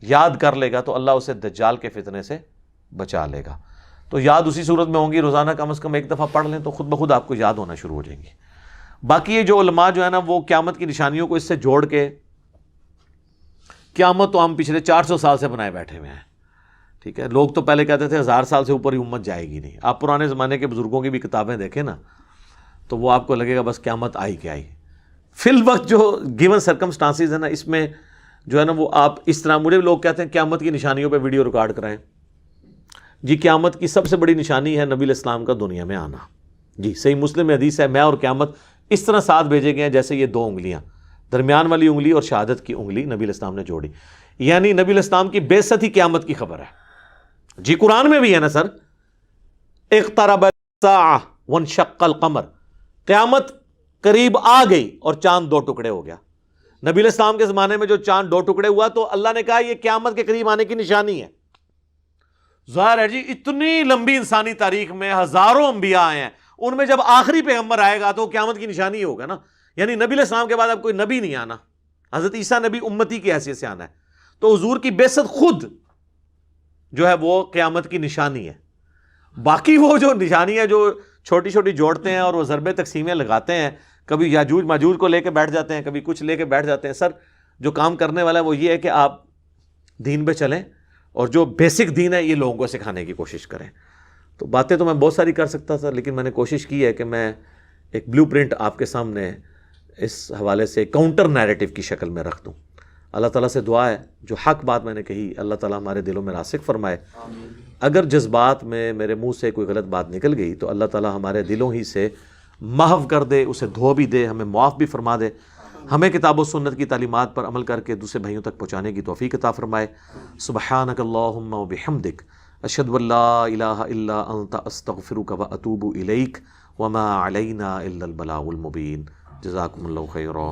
یاد کر لے گا تو اللہ اسے دجال کے فتنے سے بچا لے گا. تو یاد اسی صورت میں ہوں گی، روزانہ کم از کم ایک دفعہ پڑھ لیں تو خود بخود آپ کو یاد ہونا شروع ہو جائیں گی. باقی یہ جو علماء جو ہے نا وہ قیامت کی نشانیوں کو اس سے جوڑ کے، قیامت تو ہم پچھلے 400 سال سے بنائے بیٹھے ہوئے ہیں. ٹھیک ہے، لوگ تو پہلے کہتے تھے 1000 سال سے اوپر ہی امت جائے گی نہیں. آپ پرانے زمانے کے بزرگوں کی بھی کتابیں دیکھیں نا تو وہ آپ کو لگے گا بس قیامت آئی کہ آئی. فی الوقت جو گیون سرکمسٹانسز ہیں نا، اس میں جو ہے نا وہ آپ اس طرح، مجھے لوگ کہتے ہیں قیامت کی نشانیوں پہ ویڈیو ریکارڈ کرائیں. جی قیامت کی سب سے بڑی نشانی ہے نبی علیہ السلام کا دنیا میں آنا. جی صحیح مسلم میں حدیث ہے، میں اور قیامت اس طرح ساتھ بھیجے گئے ہیں جیسے یہ 2 انگلیاں، درمیان والی انگلی اور شہادت کی انگلی نبی علیہ السلام نے جوڑی. یعنی نبی علیہ السلام کی بعثت ہی قیامت کی خبر ہے. جی قرآن میں بھی ہے نا سر، اقترب الساعہ وانشق القمر، قیامت قریب آ گئی اور چاند 2 ٹکڑے ہو گیا. نبی علیہ السلام کے زمانے میں جو چاند 2 ٹکڑے ہوا تو اللہ نے کہا یہ قیامت کے قریب آنے کی نشانی ہے. ظاہر ہے جی اتنی لمبی انسانی تاریخ میں ہزاروں انبیاء آئے ہیں، ان میں جب آخری پیغمبر آئے گا تو قیامت کی نشانی ہوگا نا. یعنی نبی علیہ السلام کے بعد اب کوئی نبی نہیں آنا، حضرت عیسیٰ نبی امتی کی حیثیت سے آنا ہے. تو حضور کی بعثت خود جو ہے وہ قیامت کی نشانی ہے. باقی وہ جو نشانی ہے جو چھوٹی چھوٹی جوڑتے ہیں اور وہ ضربے تقسیمیں لگاتے ہیں، کبھی یاجوج ماجوج کو لے کے بیٹھ جاتے ہیں، کبھی کچھ لے کے بیٹھ جاتے ہیں. سر جو کام کرنے والا ہے وہ یہ ہے کہ آپ دین پہ چلیں اور جو بیسک دین ہے یہ لوگوں کو سکھانے کی کوشش کریں. تو باتیں تو میں بہت ساری کر سکتا تھا لیکن میں نے کوشش کی ہے کہ میں ایک بلیو پرنٹ آپ کے سامنے اس حوالے سے کاؤنٹر نیریٹو کی شکل میں رکھ دوں. اللہ تعالیٰ سے دعا ہے جو حق بات میں نے کہی اللہ تعالیٰ ہمارے دلوں میں راسخ فرمائے. اگر جذبات میں میرے منہ سے کوئی غلط بات نکل گئی تو اللہ تعالیٰ ہمارے دلوں ہی سے محو کر دے، اسے دھو بھی دے، ہمیں معاف بھی فرما دے، ہمیں کتاب و سنت کی تعلیمات پر عمل کر کے دوسرے بھائیوں تک پہنچانے کی توفیق عطا فرمائے. سبحانک اللہم و بحمدک، اشہد ان لا الہ الا انت، استغفرک و اتوب الیک، وما علینا الا البلاغ المبین. جزاکم اللہ خیرا.